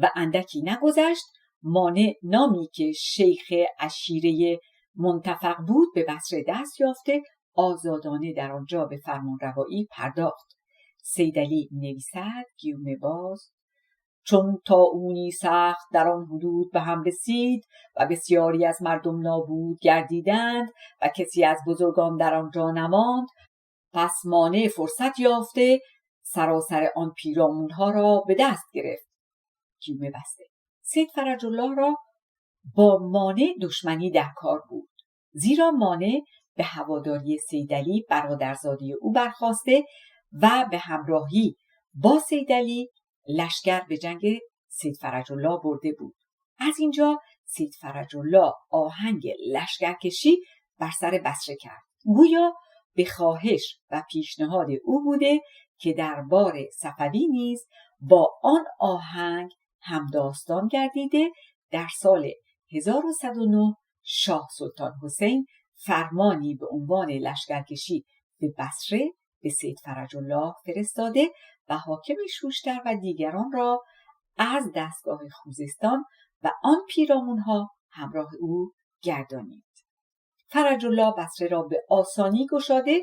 و اندکی نگذشت مانع نامی که شیخ عشیره منتفق بود به بصره دست یافته آزادانه در آنجا به فرمانروایی پرداخت. سید علی نویسد گیوم باز چون طاعونی سخت در آن حدود به هم رسید و بسیاری از مردم نابود گردیدند و کسی از بزرگان در آنجا نماند، پس مانع فرصت یافته سراسر آن پیرامونها را به دست گرفت. گیوم بسته. سید فرج الله را با مانع دشمنی در کار بود، زیرا مانع به هواداری سید علی برادرزاده او برخاسته و به همراهی با سید علی لشکر به جنگ سید فرج الله برده بود. از اینجا سید فرج الله آهنگ لشکرکشی بر سر بصره کرد. گویا به خواهش و پیشنهاد او بوده که دربار صفوی نیز با آن آهنگ همداستان گردیده. در سال 1109 شاه سلطان حسین فرمانی به عنوان لشکرکشی به بصره به سید فرج الله فرستاده و حاکم شوشتر و دیگران را از دستگاه خوزستان و آن پیرامونها همراه او گردانید. فرج الله بصره را به آسانی گشاده،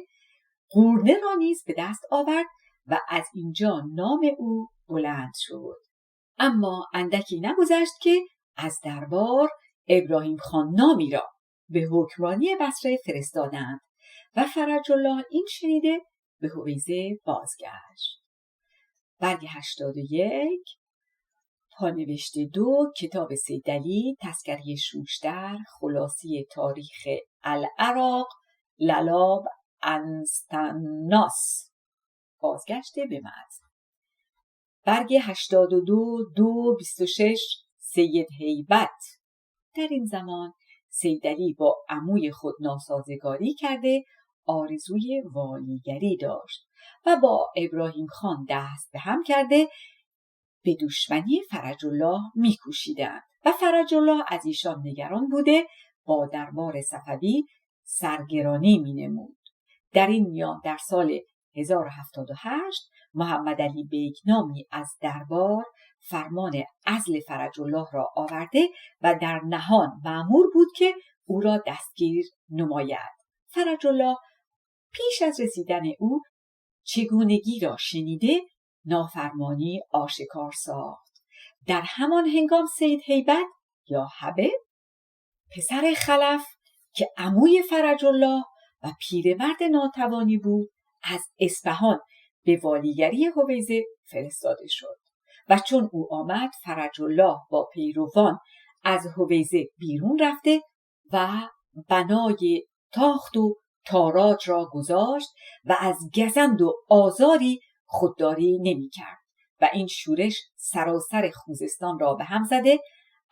قورنه را نیز به دست آورد و از اینجا نام او بلند شد. اما اندکی نگذشت که از دربار ابراهیم خان نامی را به حکمرانی بصره فرستادند و فرج الله این شنیده به هویزه بازگشت. برگ 81 پانوشت 2 کتاب سید علی تذکره شوشتر خلاصی تاریخ العراق للاب انستناس. بازگشت به متن. برگ 82 226 سید هیبت. در این زمان سیدعلی با عموی خود ناسازگاری کرده آرزوی والیگری داشت و با ابراهیم خان دست به هم کرده به دشمنی فرج الله می‌کوشیدند و فرج الله از ایشان نگران بوده با دربار صفوی سرگرانی می‌نمود. در این میان در سال 1078 محمد علی بیگ نامی از دربار فرمان عزل فرج الله را آورده و در نهان مأمور بود که او را دستگیر نماید. فرج الله پیش از رسیدن او چگونگی را شنیده نافرمانی آشکار ساخت. در همان هنگام سید هیبت یا هبه پسر خلف که عموی فرج الله و پیرمرد ناتوانی بود از اصفهان به والیگری هویزه فرستاده شد و چون او آمد فرج الله با پیروان از هویزه بیرون رفته و بنای تاخت و تاراج را گذاشت و از گزند و آزاری خودداری نمی کرد و این شورش سراسر خوزستان را به هم زده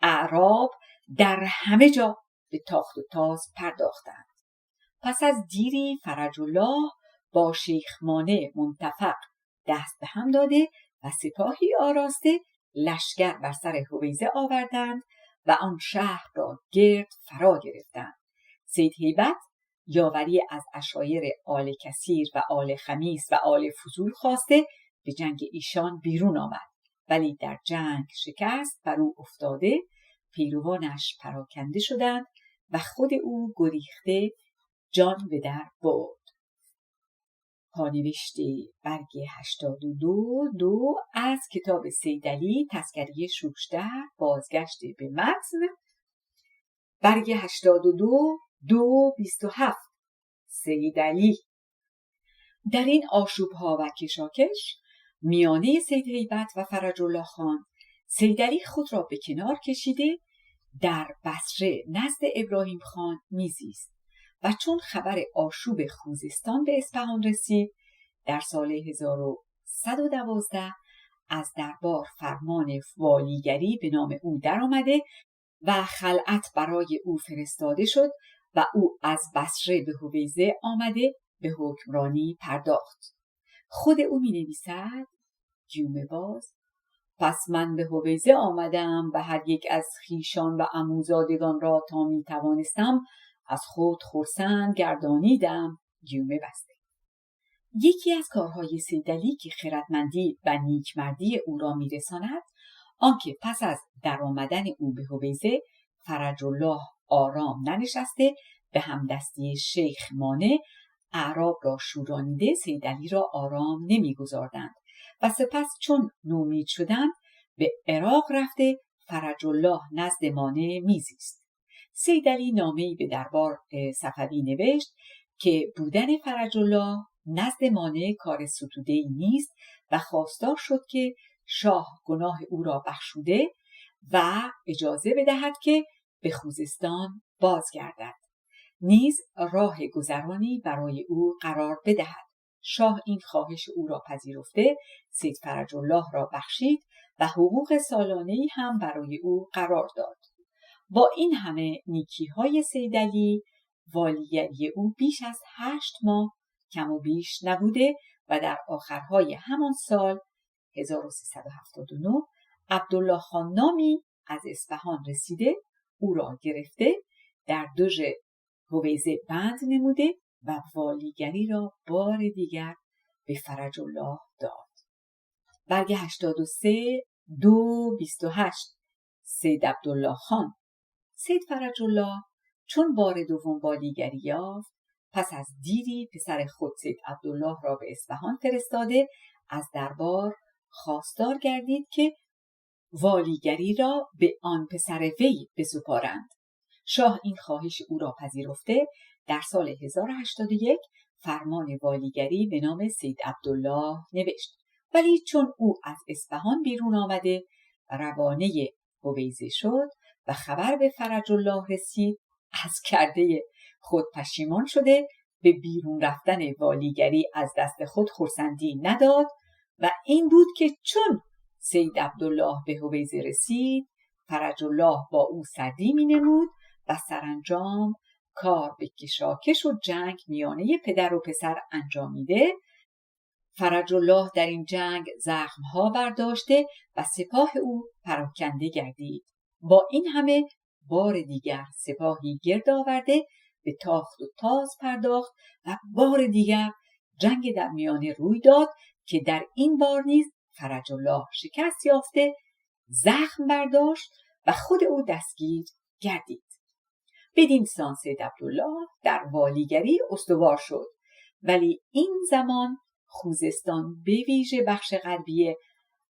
اعراب در همه جا به تاخت و تاز پرداختند. پس از دیری فرج الله با شیخ مانع منتفق دست به هم داده و سپاهی آراسته لشکر بر سر هویزه آوردند و آن شهر را گرد فرا گرفتند. سید هیبت یاوری از عشایر آل کثیر و آل خمیس و آل فضول خواسته به جنگ ایشان بیرون آمد، ولی در جنگ شکست بر او افتاده، پیروانش پراکنده شدند و خود او گریخته جان به در برد. پانوشت برگ 82 از کتاب سیدعلی تذکره شوشتر بازگشت به متن. برگ 82 سیدعلی. در این آشوب‌ها و کشاکش میانه سید هیبت و فرج الله خان، سیدعلی خود را به کنار کشیده در بصره نزد ابراهیم خان میزیست و چون خبر آشوب خوزستان به اصفهان رسید در سال 1112 از دربار فرمان والیگری به نام او در آمده و خلعت برای او فرستاده شد و او از بصره به هویزه آمده به حکمرانی پرداخت. خود او می نویسد جیومه باز: پس من به هویزه آمدم و هر یک از خیشان و عموزادگان را تا می توانستم از خود خرسند گردانیدم. جیومه بسته. یکی از کارهای سیدعلی که خردمندی و نیکمردی او را می رساند آنکه پس از در آمدن او به هویزه فرج الله آرام ننشسته به همدستی شیخ مانع اعراب را شورانیده سیدعلی را آرام نمیگذاردند و سپس چون نومید شدند به عراق رفته فرج الله نزد مانع میزیست. سیدعلی نامه‌ای به دربار صفوی نوشت که بودن فرج الله نزد مانع کار ستوده‌ای نیست و خواستار شد که شاه گناه او را بخشوده و اجازه بدهد که به خوزستان بازگردد، نیز راه گذرانی برای او قرار بدهد. شاه این خواهش او را پذیرفته سید فرج الله را بخشید و حقوق سالانه‌ای هم برای او قرار داد. با این همه نیکی‌های سیدعلی والیگری او بیش از 8 ماه کم و بیش نبوده و در آخرهای همان سال 1379 عبدالله خان نامی از اصفهان رسیده او را گرفته در دوژ هویزه بند نموده و والیگری را بار دیگر به فرج الله داد. برگ 83 سید عبدالله خان. سید فرج الله چون بار دوم والیگری یافت پس از دیری پسر خود سید عبدالله را به اصفهان فرستاده از دربار خواستار گردید که والیگری را به آن پسر وی بسپارند. شاه این خواهش او را پذیرفته در سال 1081 فرمان والیگری به نام سید عبدالله نوشت، ولی چون او از اصفهان بیرون آمده و روانه هویزه شد و خبر به فرج الله رسید از کرده خود پشیمان شده به بیرون رفتن والیگری از دست خود خرسندی نداد و این بود که چون سید عبدالله به هویزه رسید فرج الله با او سردی می نمود و سرانجام کار به کشاکش و جنگ میانه پدر و پسر انجامیده. فرج الله در این جنگ زخمها برداشته و سپاه او پراکنده گردید. با این همه بار دیگر سپاهی گرد آورده به تاخت و تاز پرداخت و بار دیگر جنگ در میانه روی داد که در این بار نیز فرج الله شکست یافته، زخم برداشت و خود او دستگیر گردید. بدین سان سید عبدالله در والیگری استوار شد، ولی این زمان خوزستان به ویژه بخش غربی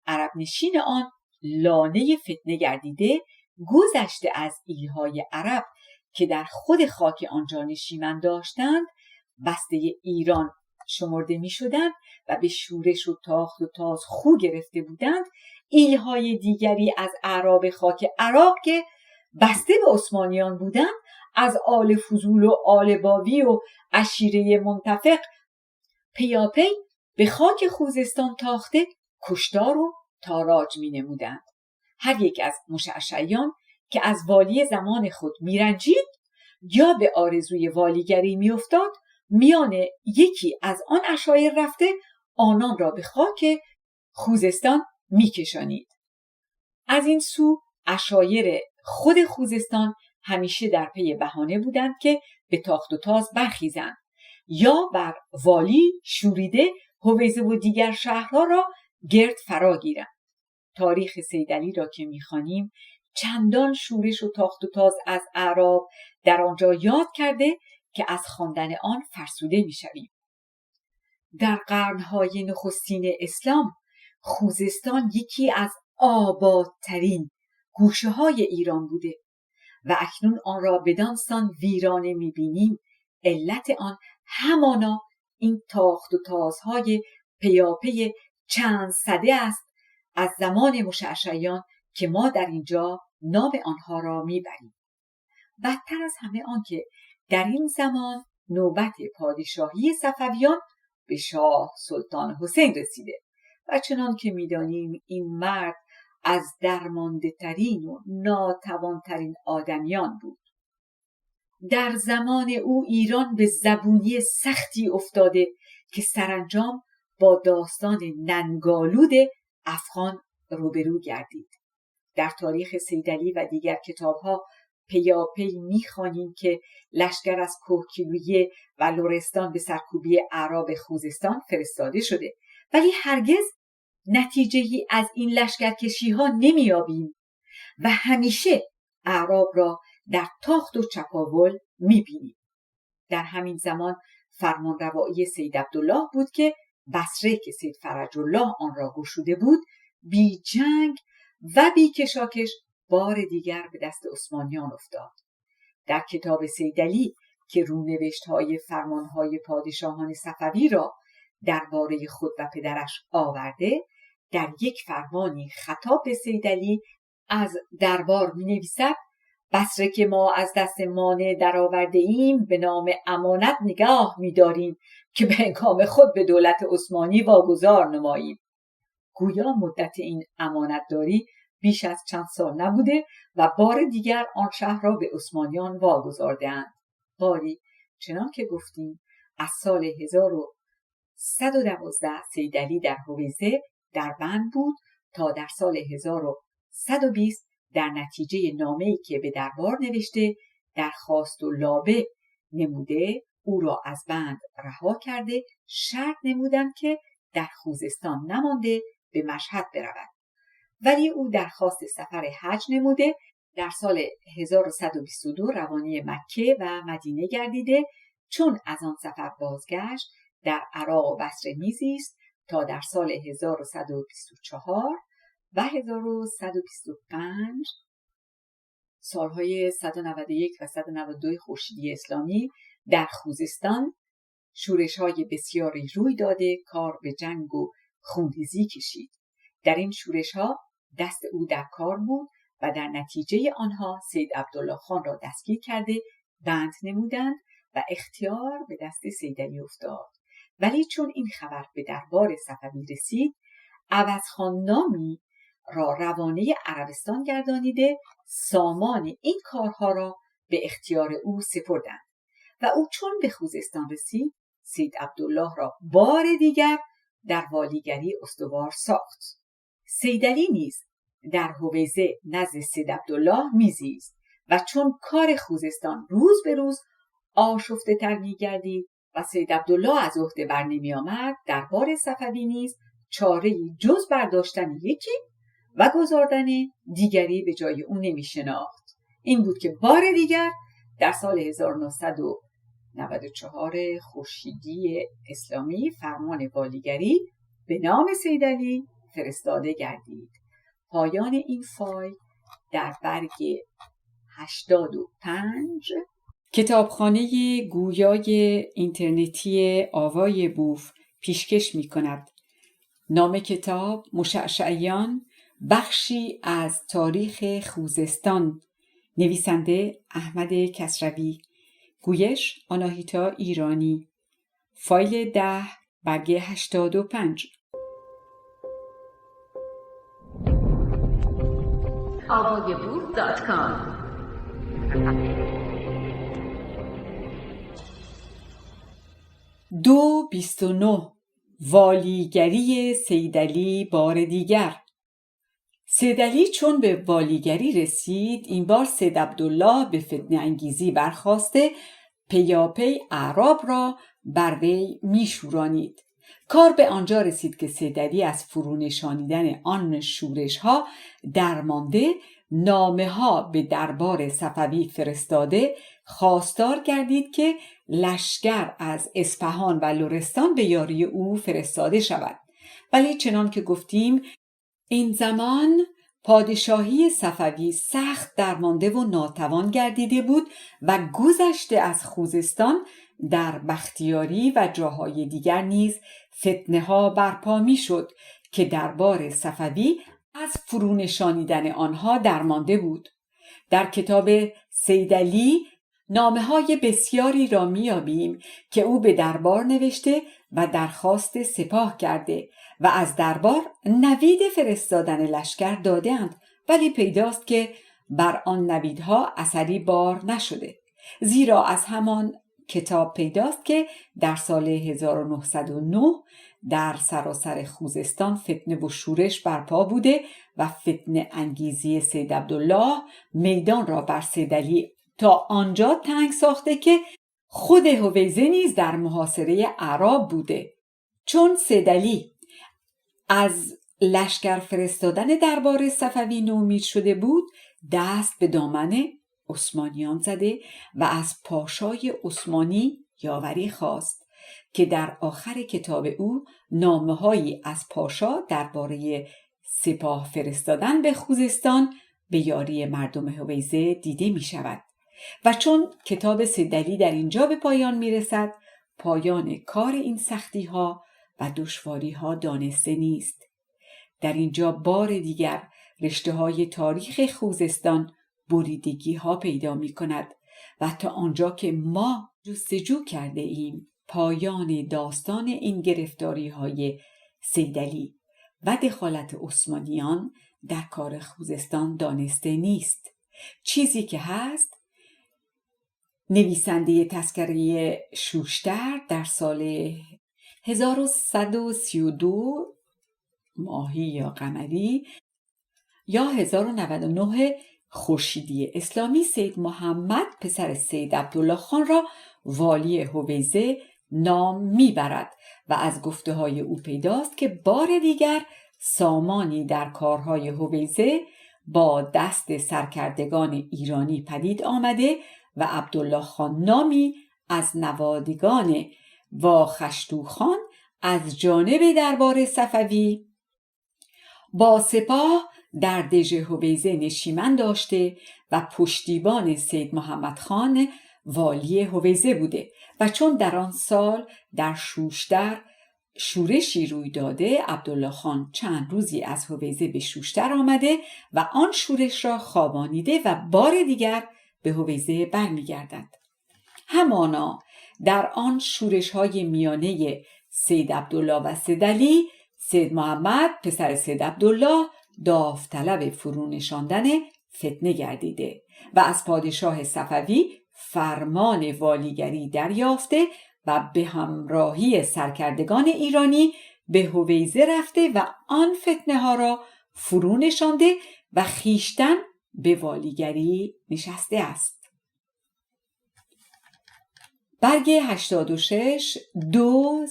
عرب نشین آن لانه فتنه گردیده، گذشته از ایلهای عرب که در خود خاک آنجا نشیمن داشتند بسته ایران شمرده می شدند و به شورش و تاخت و تاز خو گرفته بودند، ایلهای دیگری از اعراب خاک عراق که بسته به عثمانیان بودند از آل فضول و آل باوی و عشیره منتفق پیاپی به خاک خوزستان تاخته کشتار و تاراج می نمودند. هر یک از مشعشعیان که از والی زمان خود می رنجید یا به آرزوی والیگری می افتاد، میان یکی از آن عشایر رفته آنان را به خاک خوزستان می کشانید. از این سو عشایر خود خوزستان همیشه در پی بهانه بودند که به تاخت و تاز برخیزند یا بر والی شوریده هویزه و دیگر شهرها را گرد فرا گیرند. تاریخ سیدعلی را که می‌خوانیم چندان شورش و تاخت و تاز از اعراب در آنجا یاد کرده که از خواندن آن فرسوده می‌شویم. در قرن‌های نخستین اسلام خوزستان یکی از آبادترین گوشه‌های ایران بوده و اکنون آن را بدان سان ویرانه می‌بینیم. علت آن همانا این تاخت و تازهای پیاپی چند سده است از زمان مشعشعیان که ما در اینجا نام آنها را میبریم. بدتر از همه آن که در این زمان نوبت پادشاهی صفویان به شاه سلطان حسین رسیده و چنان که میدانیم این مرد از درمانده ترین و ناتوانترین آدمیان بود. در زمان او ایران به زبونی سختی افتاده که سرانجام با داستان ننگالود افغان روبرو گردید. در تاریخ سیدعلی و دیگر کتابها پیاپی می‌خوانیم که لشکر از کوهگیلویه و لرستان به سرکوبی اعراب خوزستان فرستاده شده، ولی هرگز نتیجه‌ای از این لشکرکشی‌ها نمی‌یابیم و همیشه اعراب را در تاخت و چپاول می‌بینیم. در همین زمان فرمانروایی سید عبدالله بود که بصره که سید فرج الله آن را گشوده بود بی جنگ و بی کشاکش بار دیگر به دست عثمانیان افتاد. در کتاب سیدعلی که رونوشت‌های فرمانهای پادشاهان صفوی را درباره خود و پدرش آورده، در یک فرمانی خطاب به سیدعلی از دربار می‌نویسد: بصره که ما از دست مانع در آورده ایم به نام امانت نگاه می‌داریم که به هنگام خود به دولت عثمانی واگذار نماییم. گویا مدت این امانتداری بیش از چند سال نبوده و بار دیگر آن شهر را به عثمانیان واگذارده‌اند. باری چنان که گفتیم از سال 1112 سیدعلی در هویزه در بند بود تا در سال 1120 در نتیجه نامه‌ای که به دربار نوشته درخواست و لابه نموده او را از بند رها کرده شرط نمودند که در خوزستان نمانده به مشهد برود. ولی او درخواست سفر حج نموده در سال 1122 روانه مکه و مدینه گردیده. چون از آن سفر بازگشت در عراق و بصره میزیست تا در سال 1124 و 1125 سالهای 191 و 192 خورشیدی اسلامی در خوزستان شورش‌های بسیاری روی داده کار به جنگ و خونریزی کشید. در این شورش‌ها دست او در کار بود و در نتیجه آنها سید عبدالله خان را دستگیر کرده بند نمودند و اختیار به دست سیدعلی افتاد. ولی چون این خبر به دربار صفوی رسید، عوضخان نامی را روانه عربستان گردانیده سامان این کارها را به اختیار او سپردند و او چون به خوزستان رسید سید عبدالله را بار دیگر در والیگری استوار ساخت. سیدعلی نیز در هویزه نزد سید عبدالله میزیست و چون کار خوزستان روز به روز آشفته تر می‌گردید و سید عبدالله از عهده بر نمی آمد، دربار صفوی نیز چاره‌ای جز برداشتن یکی و گذاردن دیگری به جای او نمی شناخت. این بود که بار دیگر در سال 1994 خورشیدی اسلامی فرمان والیگری به نام سیدعلی فرستاده گردید. پایان این فایل در برگ 85 کتابخانه گویای اینترنتی آوای بوف پیشکش می کند. نام کتاب مشعشعیان، بخشی از تاریخ خوزستان، نویسنده احمد کسروی، گویش آناهیتا ایرانی، فایل 10 برگ 85. avayaboof.com 2:29 والیگری سیدعلی بار دیگر. سیدعلی چون به والیگری رسید، این بار سید عبدالله به فتنه انگیزی برخاسته پیاپی اعراب را بر وی میشورانید. کار به آنجا رسید که سیدعلی از فرونشانیدن آن شورش ها درمانده نامه ها به دربار صفوی فرستاده خواستار گردید که لشکر از اصفهان و لرستان به یاری او فرستاده شود. ولی چنان که گفتیم این زمان پادشاهی صفوی سخت درمانده و ناتوان گردیده بود و گذشته از خوزستان در بختیاری و جاهای دیگر نیز فتنه ها برپا می شد که دربار صفوی از فرونشانیدن آنها درمانده بود. در کتاب سیدعلی نامه های بسیاری را میابیم که او به دربار نوشته و درخواست سپاه کرده و از دربار نوید فرستادن لشکر داده‌اند، ولی پیداست که بر آن نویدها اثری بار نشده. زیرا از همان کتاب پیداست که در سال 1909 در سراسر خوزستان فتنه و شورش برپا بوده و فتنه انگیزی سید عبدالله میدان را بر سیدعلی تا آنجا تنگ ساخته که خود هویزه نیز در محاصره اعراب بوده. چون سیدعلی از لشکر فرستادن دربار صفوی نومید شده بود، دست به دامن عثمانیان زده و از پاشای عثمانی یاوری خواست که در آخر کتاب او نامه‌هایی از پاشا درباره سپاه فرستادن به خوزستان به یاری مردم هویزه دیده می شود. و چون کتاب سیدعلی در اینجا به پایان می رسد، پایان کار این سختی ها و دشواری ها دانسته نیست. در اینجا بار دیگر رشته های تاریخ خوزستان بریدگی ها پیدا می کند و تا آنجا که ما جستجو کرده ایم پایان داستان این گرفتاری های سیدعلی و دخالت عثمانیان در کار خوزستان دانسته نیست. چیزی که هست، نویسنده تذکره شوشتر در سال 1132 ماهی یا قمری یا 1099 خورشیدی اسلامی سید محمد پسر سید عبدالله خان را والی هویزه نام میبرد و از گفته های او پیداست که بار دیگر سامانی در کارهای هویزه با دست سرکردگان ایرانی پدید آمده و عبدالله خان نامی از نوادگان و خشتوخان از جانب دربار صفوی با سپاه در دژ هویزه نشیمن داشته و پشتیبان سید محمد خان والی هویزه بوده و چون در آن سال در شوشتر شورشی روی داده، عبدالله خان چند روزی از هویزه به شوشتر آمده و آن شورش را خوابانیده و بار دیگر به هویزه برمیگردد. همانا در آن شورش های میانه سید عبدالله و سیدعلی، سید محمد پسر سید عبدالله داوطلب فرونشاندن فتنه گردیده و از پادشاه صفوی فرمان والیگری دریافته و به همراهی سرکردگان ایرانی به هویزه رفته و آن فتنه ها را فرو نشانده و خیشتن به والیگری نشسته است. برگ 86 2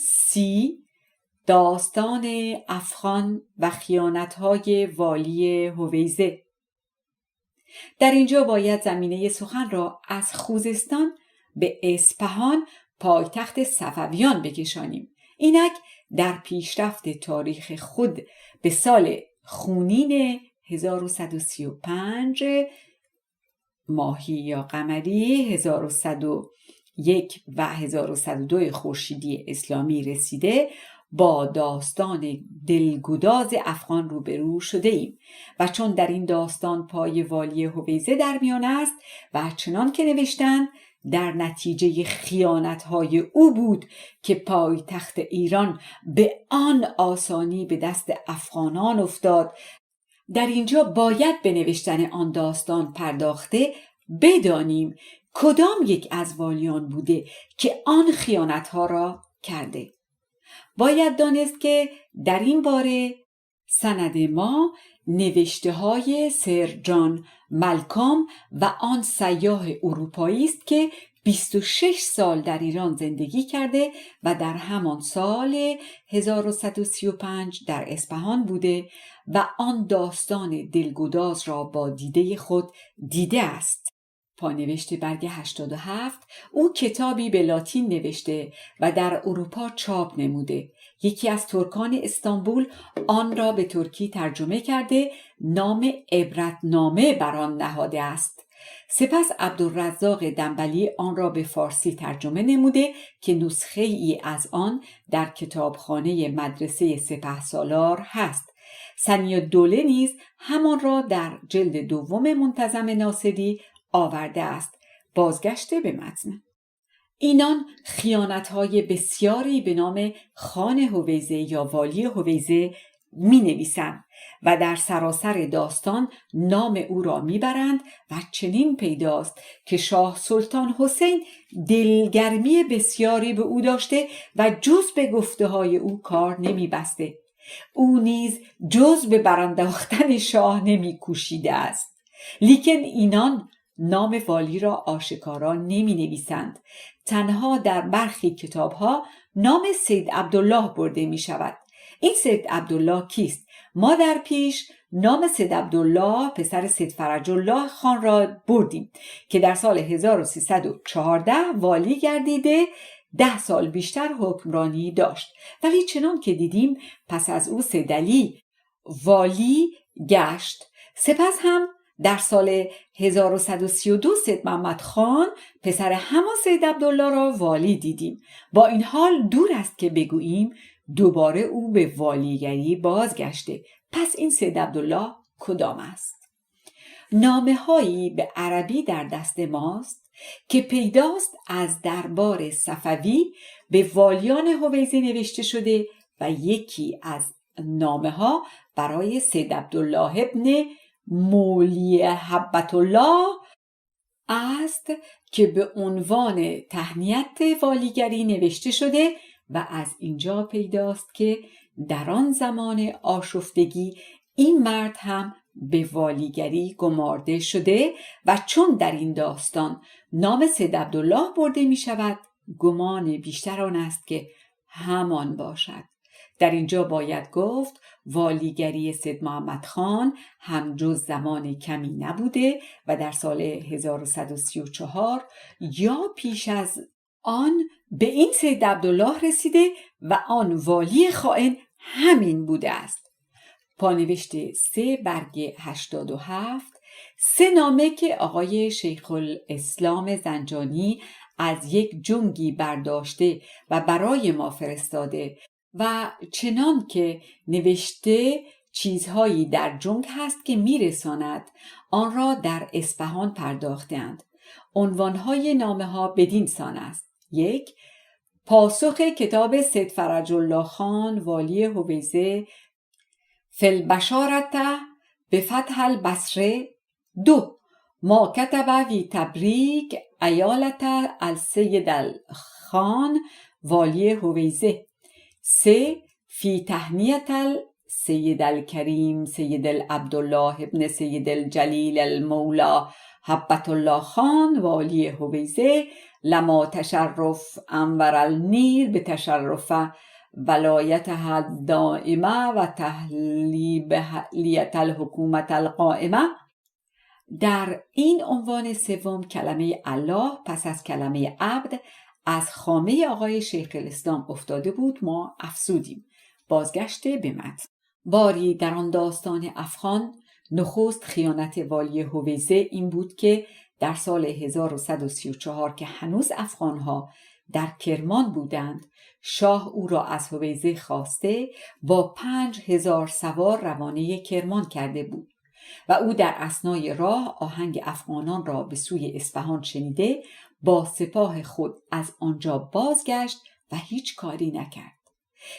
داستان افغان و خیانت‌های والی هویزه. در اینجا باید زمینه سخن را از خوزستان به اصفهان پایتخت صفویان بکشانیم. اینک در پیشرفت تاریخ خود به سال خونین 1135 ماهی یا قمری 1101 و 1102 خورشیدی اسلامی رسیده با داستان دلگداز افغان روبرو شده ایم و چون در این داستان پای والی هویزه در میان است و چنان که نوشتند در نتیجه خیانت‌های او بود که پایتخت ایران به آن آسانی به دست افغانان افتاد، در اینجا باید به نوشتن آن داستان پرداخته بدانیم کدام یک از والیان بوده که آن خیانت‌ها را کرده. باید دانست که در این باره سند ما نوشته های سر جان مالکام و آن سیاح اروپایی است که 26 سال در ایران زندگی کرده و در همان سال 1135 در اصفهان بوده و آن داستان دلگداز را با دیده خود دیده است. پانوشت برگ 87 او کتابی به لاتین نوشته و در اروپا چاپ نموده. یکی از ترکان استانبول آن را به ترکی ترجمه کرده، نام عبرتنامه بر آن نهاده است. سپس عبدالرزاق دنبلی آن را به فارسی ترجمه نموده که نسخه ای از آن در کتابخانه مدرسه سپهسالار هست. سنی‌الدوله نیز همان را در جلد دوم منتظم ناصری آورده است. بازگشته به متن. اینان خیانت‌های بسیاری به نام خان هویزه یا والی هویزه می نویسند و در سراسر داستان نام او را می برند و چنین پیداست که شاه سلطان حسین دلگرمی بسیاری به او داشته و جز به گفته های او کار نمی بسته. او نیز جز به برانداختن شاه نمی کوشیده است. لیکن اینان نام والی را آشکارا نمی نویسند. تنها در برخی کتابها نام سید عبدالله برده می شود. این سید عبدالله کیست؟ ما در پیش نام سید عبدالله پسر سید فرج الله خان را بردیم که در سال 1314 والی گردیده 10 سال بیشتر حکمرانی داشت، ولی چنان که دیدیم پس از او سید علی والی گشت. سپس هم در سال 1132 سید محمد خان پسر همان سید عبدالله را والی دیدیم. با این حال دور است که بگوییم دوباره او به والیگری بازگشته. پس این سید عبدالله کدام است؟ نامه هایی به عربی در دست ماست که پیداست از دربار صفوی به والیان هویزه نوشته شده و یکی از نامه ها برای سید عبدالله ابن مولی حبت الله است که به عنوان تهنیت والیگری نوشته شده و از اینجا پیداست که در آن زمان آشفتگی این مرد هم به والیگری گمارده شده و چون در این داستان نام سید عبدالله برده می شود، گمان بیشتر آن است که همان باشد. در اینجا باید گفت والیگری سید محمد خان هم جز زمان کمی نبوده و در سال 1134 یا پیش از آن به این سید عبدالله رسیده و آن والی خائن همین بوده است. پانوشت 3 برگ 87 3 نامه که آقای شیخ الاسلام زنجانی از یک جنگی برداشته و برای ما فرستاده و چنان که نوشته چیزهایی در جنگ هست که میرساند آن را در اصفهان پرداختند. عنوانهای نامه ها بدین سان است: 1. پاسخ کتاب سید فرج الله خان والی هویزه فی البشارة به فتح البصره 2. ما كتب في تبریک ایالة السید الخان والی هویزه. 3. في تهنیة السید الکریم سید عبدالله ابن سید الجلیل المولا حبت الله خان والی هویزه لما تشرف انور النیر به تشرف ولایتها الدائمه و تحلیت الحکومت القائمه. در این عنوان سوم کلمه الله پس از کلمه عبد از خامه آقای شیخ الاسلام افتاده بود، ما افزودیم. بازگشت به متن. باری در آن داستان افغان نخست خیانت والی هویزه این بود که در سال 1134 که هنوز افغانها در کرمان بودند، شاه او را از هویزه خواسته با 5000 سوار روانه کرمان کرده بود و او در اثنای راه آهنگ افغانان را به سوی اصفهان شنیده با سپاه خود از آنجا بازگشت و هیچ کاری نکرد.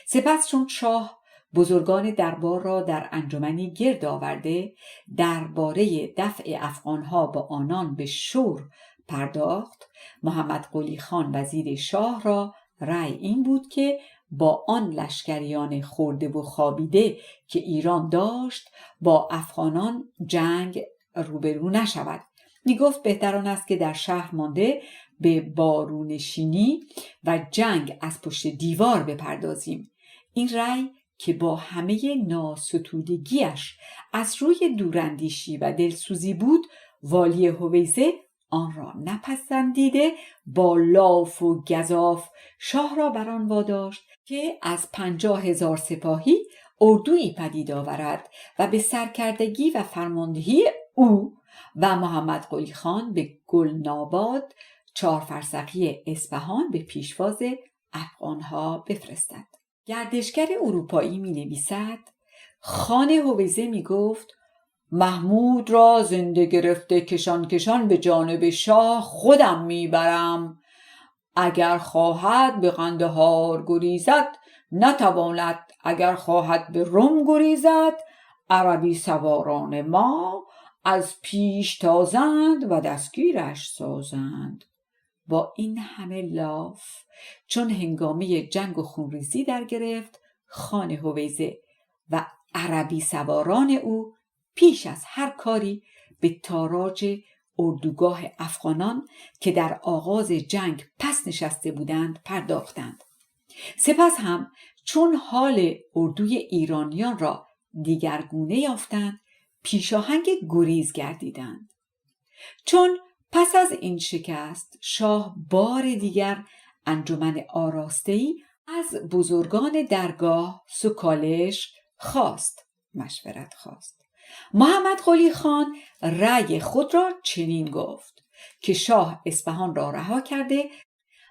سپس چون شاه بزرگان دربار را در انجمنی گرد آورده درباره دفع افغانها با آنان به شور پرداخت، محمد قلی خان وزیر شاه را رأی این بود که با آن لشکریان خورده و خوابیده که ایران داشت با افغانان جنگ روبرو نشود. می گفت بهتر آن است که در شهر مانده به بارونشینی و جنگ از پشت دیوار بپردازیم. این رأی که با همه ناستودگیش از روی دوراندیشی و دلسوزی بود، والی هویزه آن را نپسندیده با لاف و گزاف شاه را بر آن واداشت که از 50,000 سپاهی اردویی پدید آورد و به سرکردگی و فرماندهی او و محمد قلی خان به گلناباد 4 فرسخی اصفهان به پیشواز افغانها بفرستد. گردشگر اروپایی می نویسد خان هویزه می گفت محمود را زنده گرفته کشان کشان به جانب شاه خودم می برم. اگر خواهد به قندهار گریزد نتواند، اگر خواهد به روم گریزد عربی سواران ما از پیش تازند و دستگیرش سازند. با این همه لاف چون هنگامی جنگ و خونریزی در گرفت، خان هویزه و عربی سواران او پیش از هر کاری به تاراج اردوگاه افغانان که در آغاز جنگ پس نشسته بودند پرداختند. سپس هم چون حال اردوی ایرانیان را دیگرگونه یافتند، پیشاهنگ گریز گردیدند. چون پس از این شکست شاه بار دیگر انجمن آراسته‌ای از بزرگان درگاه سکالش مشورت خواست. محمد قلی خان رأی خود را چنین گفت که شاه اصفهان را رها کرده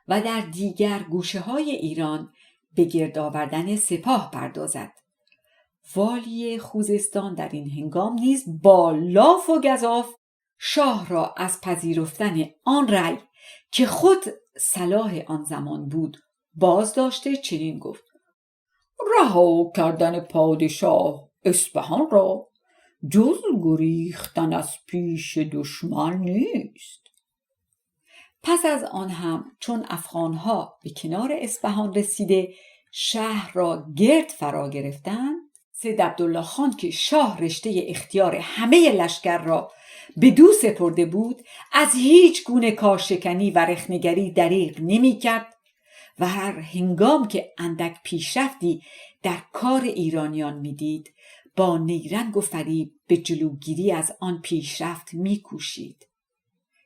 و در دیگر گوشه‌های ایران به گرد آوردن سپاه پردازد. والی خوزستان در این هنگام نیز با لاف و گزاف شاه را از پذیرفتن آن رأی که خود صلاح آن زمان بود باز داشته چنین گفت رها کردن پادشاه اصفهان را جز گریختن از پیش دشمن نیست. پس از آن هم چون افغانها به کنار اصفهان رسیده شهر را گرد فرا گرفتند، سید عبدالله خان که شاه رشته اختیار همه لشکر را به دو سپرده بود از هیچ گونه کارشکنی و رخنگری دریغ نمی کرد و هر هنگام که اندک پیشرفتی در کار ایرانیان می دید با نیرنگ و فریب به جلوگیری از آن پیشرفت می کوشید.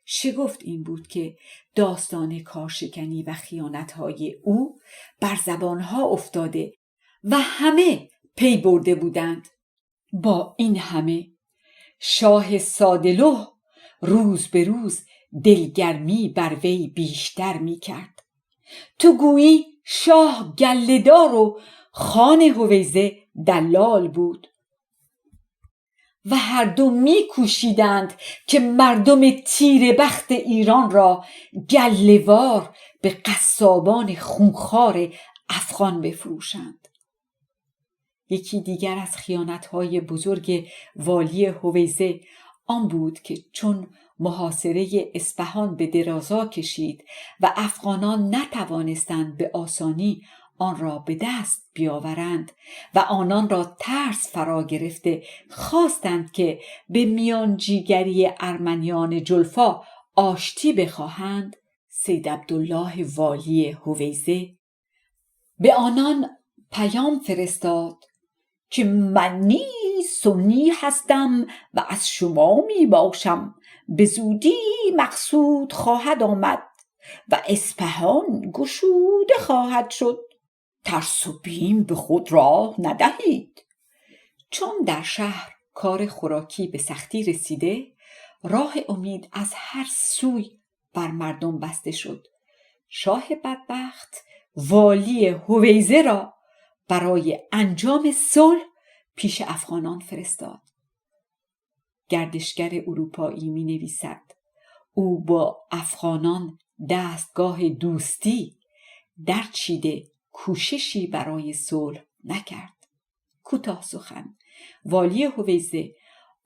شگفت این بود که داستان کارشکنی و خیانتهای او بر زبانها افتاده و همه پی برده بودند. با این همه شاه سادلوح روز به روز دلگرمی بر وی بیشتر می کرد. تو گویی شاه گله‌دار و خان هویزه دلال بود و هر دو می کوشیدند که مردم تیره بخت ایران را گله‌وار به قصابان خونخوار افغان بفروشند. یکی دیگر از خیانت‌های بزرگ والی هویزه آن بود که چون محاصره اصفهان به درازا کشید و افغانان نتوانستند به آسانی آن را به دست بیاورند و آنان را ترس فرا گرفته خواستند که به میانجیگری ارمنیان جلفا آشتی بخواهند، سید عبدالله والی هویزه به آنان پیام فرستاد که من نیز سنی هستم و از شما می باشم، به زودی مقصود خواهد آمد و اصفهان گشوده خواهد شد، ترس و بیم به خود راه ندهید. چون در شهر کار خوراکی به سختی رسیده، راه امید از هر سوی بر مردم بسته شد. شاه بدبخت والی هویزه را برای انجام صلح پیش افغانان فرستاد. گردشگر اروپایی می نویسد او با افغانان دستگاه دوستی در چیده کوششی برای صلح نکرد. کوتاه سخن، والی هویزه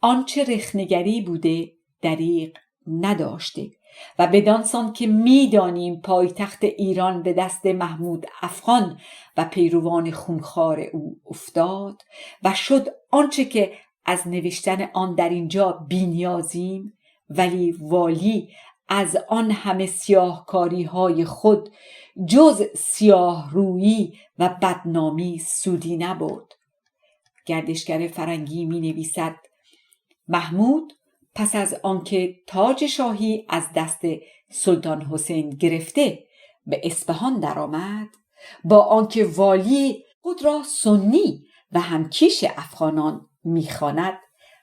آنچه رخنگری بوده دریغ نداشته و بدانسان که میدانیم پایتخت ایران به دست محمود افغان و پیروان خونخوار او افتاد و شد آنچه که از نوشتن آن در اینجا بی‌نیازیم، ولی والی از آن همه سیاهکاری های خود جز سیاه رویی و بدنامی سودی نبرد. گردشگر فرنگی می نویسد محمود پس از آنکه تاج شاهی از دست سلطان حسین گرفته به اصفهان درآمد، با آنکه والی خود را سنی و همکیش افغانان می‌خواند،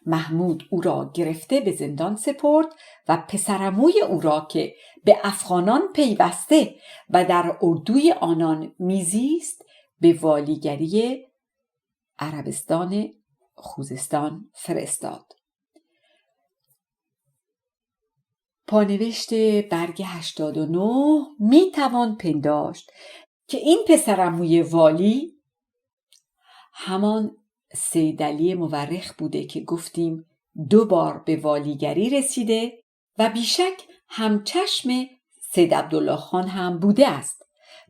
محمود او را گرفته به زندان سپرد و پسرعموی او را که به افغانان پیوسته و در اردوی آنان میزیست به والیگری عربستان خوزستان فرستاد. پانوشت برگ 89 می توان پنداشت که این پسرعموی والی همان سید علی مورخ بوده که گفتیم 2 بار به والیگری رسیده و بیشک همچشم سید عبدالله خان هم بوده است.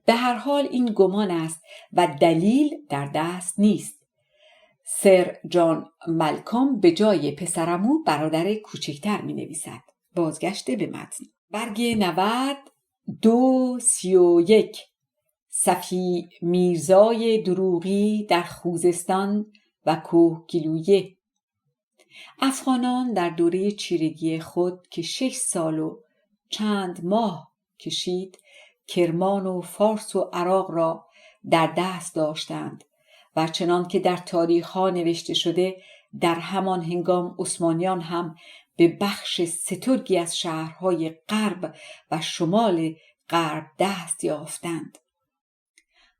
به هر حال این گمان است و دلیل در دست نیست. سر جان مالکوم به جای پسرعمو برادر کوچکتر می نویسد. بازگشته به متن. برگ 90 231 صفی میرزای دروغی در خوزستان و کوهگیلویه. افغانان در دوره چیرگی خود که 6 سال و چند ماه کشید، کرمان و فارس و عراق را در دست داشتند و چنان که در تاریخ ها نوشته شده در همان هنگام عثمانیان هم به بخش سترگی از شهرهای غرب و شمال غرب دست یافتند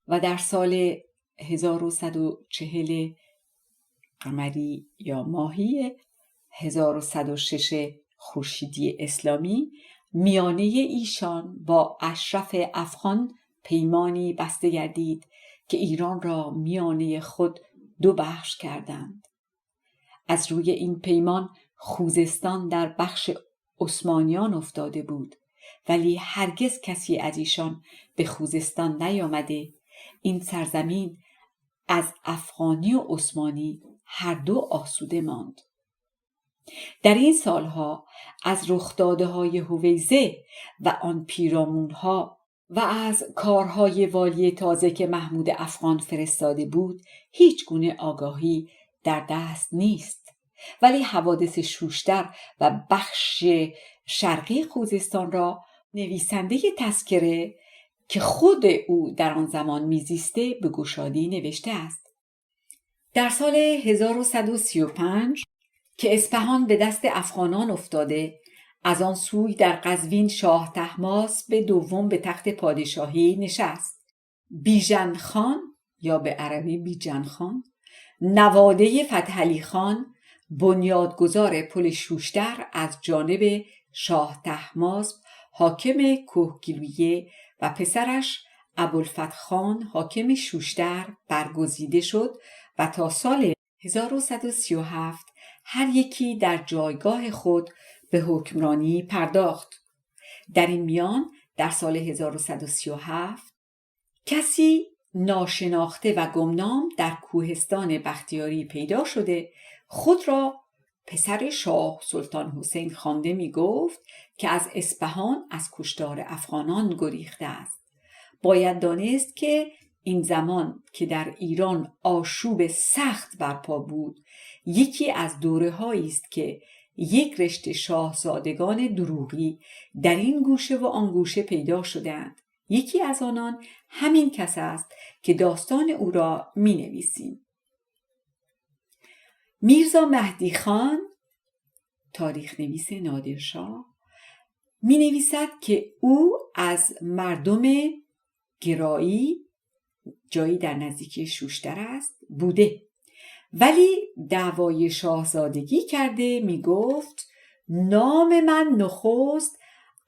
و در سال 1140 قمری یا ماهی 1106 خورشیدی اسلامی میانه ایشان با اشرف افغان پیمانی بسته گردید که ایران را میانه خود 2 بخش کردند. از روی این پیمان خوزستان در بخش عثمانیان افتاده بود، ولی هرگز کسی از ایشان به خوزستان نیامده. این سرزمین از افغانی و عثمانی هر 2 آسوده ماند. در این سالها از رخدادهای هویزه و آن پیرامونها و از کارهای والی تازه که محمود افغان فرستاده بود هیچ گونه آگاهی در دست نیست، ولی حوادث شوشتر و بخش شرقی خوزستان را نویسنده تذکره که خود او در آن زمان میزیسته به گشادی نوشته است. در سال 1135 که اصفهان به دست افغانان افتاده، از آن سوی در قزوین شاه طهماسب دوم به تخت پادشاهی نشست. بیژن خان یا به عربی بیجن خان، نواده فتحعلی خان، بنیادگذار پل شوشتر، از جانب شاه طهماسب حاکم کوهگیلویه و پسرش ابوالفتح خان حاکم شوشتر برگزیده شد و تا سال 1137 هر یکی در جایگاه خود به حکمرانی پرداخت. در این میان در سال 1137 کسی ناشناخته و گمنام در کوهستان بختیاری پیدا شده خود را پسر شاه سلطان حسین خوانده می گفت که از اصفهان از کشتار افغانان گریخته است. باید دانست که این زمان که در ایران آشوب سخت برپا بود، یکی از دوره‌هایی است که یک رشته شاهزادگان دروغی در این گوشه و آن گوشه پیدا شدند. یکی از آنان همین کس است که داستان او را می نویسیم. میرزا مهدی خان، تاریخ نویس نادرشاه، می نویسد که او از مردم گرایی، جایی در نزدیکی شوشتر است، بوده، ولی دعوای شاهزادگی کرده. می گفت نام من نخست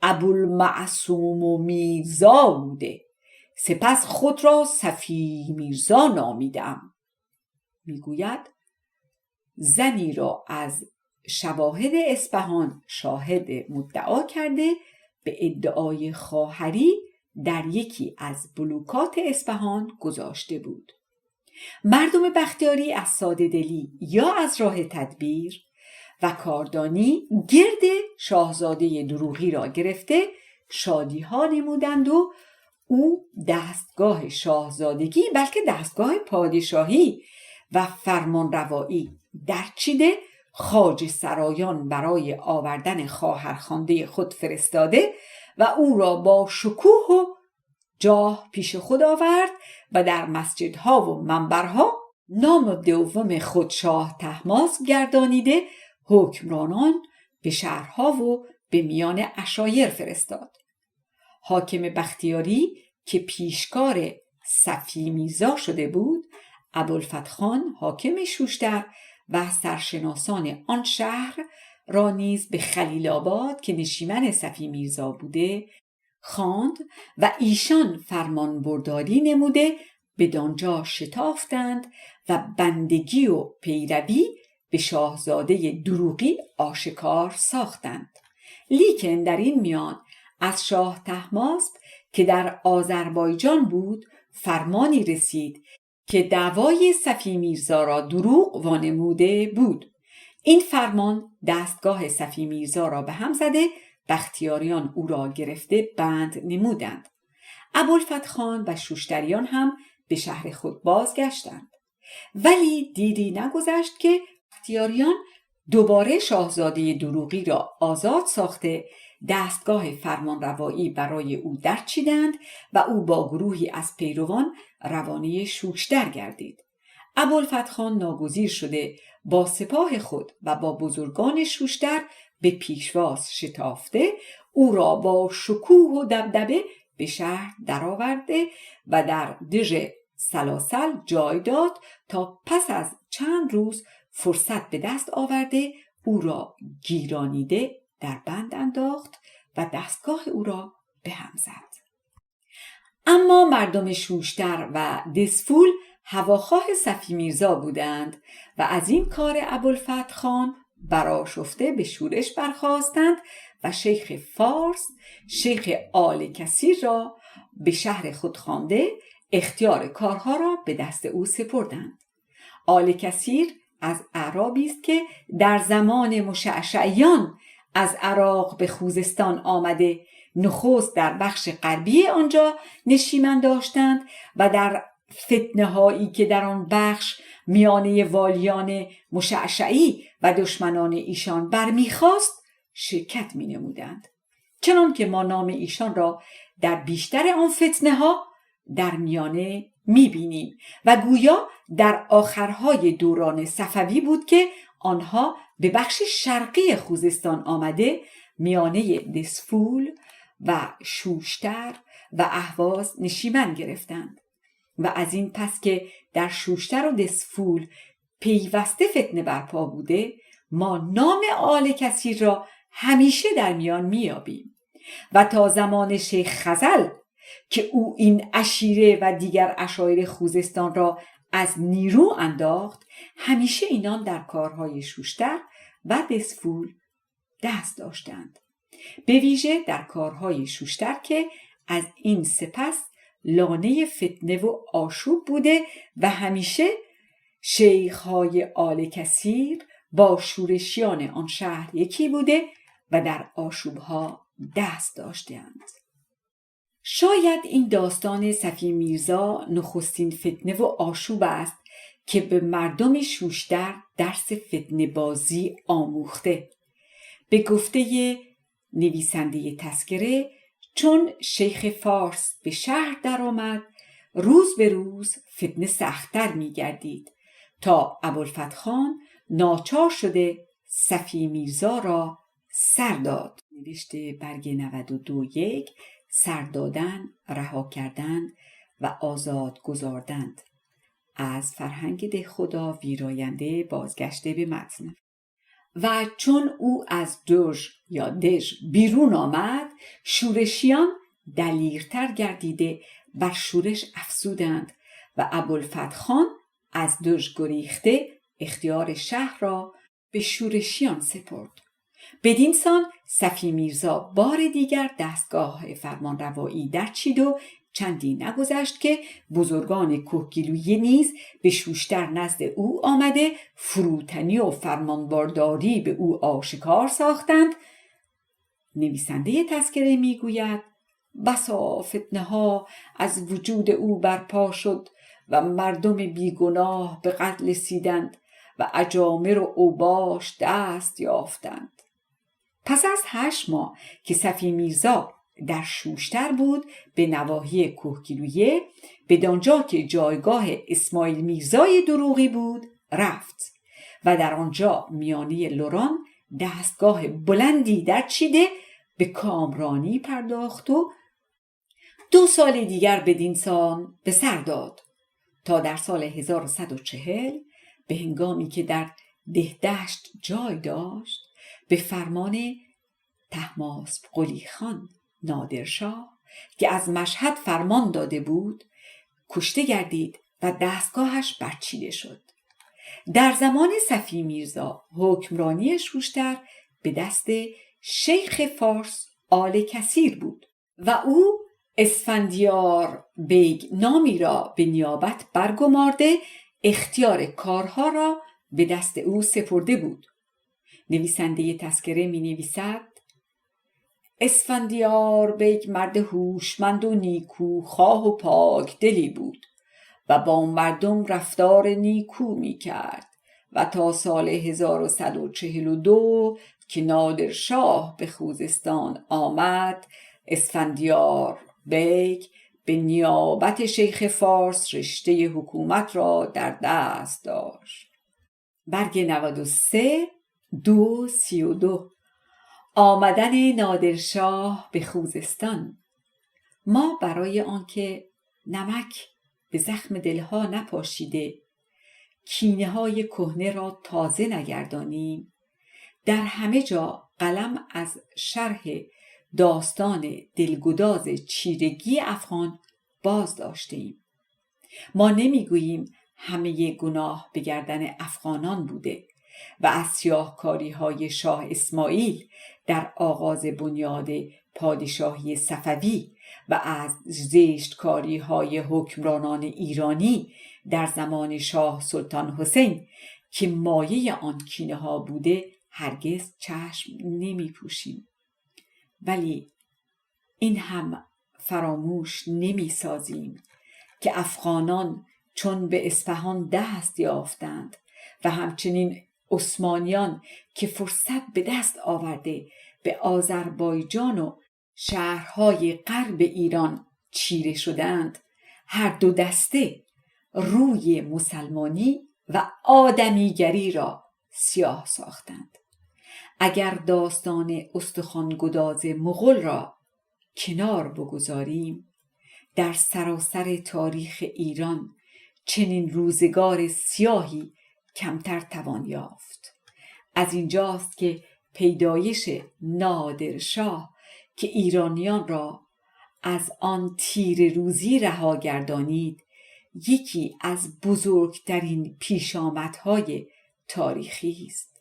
ابوالمعصوم و میرزا بوده، سپس خود را صفی میرزا نامیدم. میگوید زنی را از شواهد اصفهان شاهد مدعا کرده به ادعای خواهری در یکی از بلوکات اصفهان گذاشته بود. مردم بختیاری از ساده دلی یا از راه تدبیر و کاردانی گرد شاهزاده دروغی را گرفته شادی ها نمودند و او دستگاه شاهزادگی بلکه دستگاه پادشاهی و فرمانروایی درچیده خواجه سرایان برای آوردن خواهرخوانده خود فرستاده و او را با شکوه و جاه پیش خود آورد و در مسجدها و منبرها نام دوم خود شاه طهماسب گردانیده حکمرانان به شهرها و به میان عشایر فرستاد. حاکم بختیاری که پیشکار صفی میرزا شده بود، ابوالفتح خان حاکم شوشتر و سرشناسان آن شهر را نیز به خلیل آباد که نشیمن صفی میرزا بوده خواند و ایشان فرمان برداری نموده بدانجا شتافتند و بندگی و پیروی به شاهزاده دروغی آشکار ساختند. لیکن در این میان از شاه طهماسب که در آذربایجان بود فرمانی رسید که دعوای صفی میرزا را دروغ وانموده بود. این فرمان دستگاه صفی میرزا را به هم زده بختیاریان او را گرفته بند نمودند. ابوالفتح خان و شوشتریان هم به شهر خود بازگشتند، ولی دیری نگذشت که بختیاریان دوباره شاهزاده دروغی را آزاد ساخته دستگاه فرمانروایی برای او درچیدند و او با گروهی از پیروان روانه شوشتر گردید. ابوالفتح خان ناگزیر شده با سپاه خود و با بزرگان شوشتر به پیشواز شتافته او را با شکوه و دبدبه به شهر درآورده و در دژ سلاسل جای داد تا پس از چند روز فرصت به دست آورده او را گیرانیده در بند انداخت و دستگاه او را به هم زد. اما مردم شوشتر و دسفول هواخواه صفی میرزا بودند و از این کار ابوالفتح خان برآشفته به شورش برخاستند و شیخ فارس شیخ آل کثیر را به شهر خود خوانده اختیار کارها را به دست او سپردند. آل کثیر از اعرابی است که در زمان مشعشعیان از عراق به خوزستان آمده نخست در بخش غربی آنجا نشیمن داشتند و در فتنه هایی که در آن بخش میانه والیان مشعشعی و دشمنان ایشان برمیخواست شرکت می نمودند، چنان که ما نام ایشان را در بیشتر آن فتنه ها در میانه می بینیم و گویا در آخرهای دوران صفوی بود که آنها به بخش شرقی خوزستان آمده میانه دسفول و شوشتر و اهواز نشیمن گرفتند و از این پس که در شوشتر و دسفول پیوسته فتنه برپا بوده ما نام آل کثیر را همیشه در میان میابیم و تا زمان شیخ خزل که او این عشیره و دیگر عشایر خوزستان را از نیرو انداخت همیشه اینان در کارهای شوشتر و دسفول دست داشتند، به ویژه در کارهای شوشتر که از این سپس لانه فتنه و آشوب بوده و همیشه شیخهای آل کثیر با شورشیان آن شهر یکی بوده و در آشوبها دست داشتند. شاید این داستان صفی میرزا نخستین فتنه و آشوب است که به مردم شوشتر درس فتنه بازی آموخته. به گفته نویسنده تذکره، چون شیخ فارس به شهر درآمد، روز به روز فتنه سخت‌تر می‌گردید تا ابوالفتح خان ناچار شده صفی میرزا را سر داد. نوشته برگ 92.1 سر دادن، رها کردند و آزاد گذاردند. از فرهنگ دهخدا ویراینده بازگشته به متن. و چون او از دژ یا دژ بیرون آمد، شورشیان دلیرتر گردیده بر شورش افزودند و ابوالفتح خان از دژ گریخته اختیار شهر را به شورشیان سپرد. بدین سان صفی میرزا بار دیگر دستگاه فرمانروایی درچید و چندی نگذشت که بزرگان کهگیلویه نیز به شوشتر نزد او آمده فروتنی و فرمانبرداری به او آشکار ساختند. نویسنده تذکره میگوید بسا فتنه ها از وجود او برپا شد و مردم بیگناه به قتل رسیدند و اجامر و اوباش دست یافتند. پس از 8 ماه که صفی میرزا در شوشتر بود، به نواحی کهگیلویه بدانجا که جایگاه اسماعیل میرزای دروغی بود رفت و در آنجا میانه لران دستگاه بلندی درچیده به کامرانی پرداخت و 2 سال دیگر بدین سان به سر داد تا در سال 1140 به هنگامی که در دهدشت جای داشت، به فرمان طهماسب قلی خان نادرشاه که از مشهد فرمان داده بود کشته گردید و دستگاهش برچیده شد. در زمان صفی میرزا حکمرانی شوشتر به دست شیخ فارس آل کثیر بود و او اسفندیار بیگ نامی را به نیابت برگمارده اختیار کارها را به دست او سپرده بود. نویسنده تذکره می نویسد اسفندیار بیگ مرد هوشمند و نیکو خواه و پاک دلی بود و با مردم رفتار نیکو می کرد و تا سال 1142 که نادرشاه به خوزستان آمد، اسفندیار بیگ به نیابت شیخ فارس رشته حکومت را در دست داشت. برگ 93 232 آمدن نادرشاه به خوزستان. ما برای آنکه نمک به زخم دلها نپاشیده، کینه های کهنه را تازه نگردانیم، در همه جا قلم از شرح داستان دلگداز چیرگی افغان باز داشتیم. ما نمیگوییم همه گناه به گردن افغانان بوده و از سیاهکاری های شاه اسماعیل در آغاز بنیاد پادشاهی صفوی و از زشتکاری های حکمرانان ایرانی در زمان شاه سلطان حسین که مایه آن کینه ها بوده هرگز چشم نمی پوشیم. ولی این هم فراموش نمی سازیم که افغانان چون به اصفهان دست یافتند و همچنین عثمانیان که فرصت به دست آورده به آذربایجان و شهرهای غرب ایران چیره شدند، هر دو دسته روی مسلمانی و آدمیگری را سیاه ساختند. اگر داستان استخوان‌گداز مغول را کنار بگذاریم، در سراسر تاریخ ایران چنین روزگار سیاهی کمتر توان یافت. از اینجاست که پیدایش نادرشاه که ایرانیان را از آن تیر روزی رها گردانید یکی از بزرگترین پیشامدهای تاریخی است.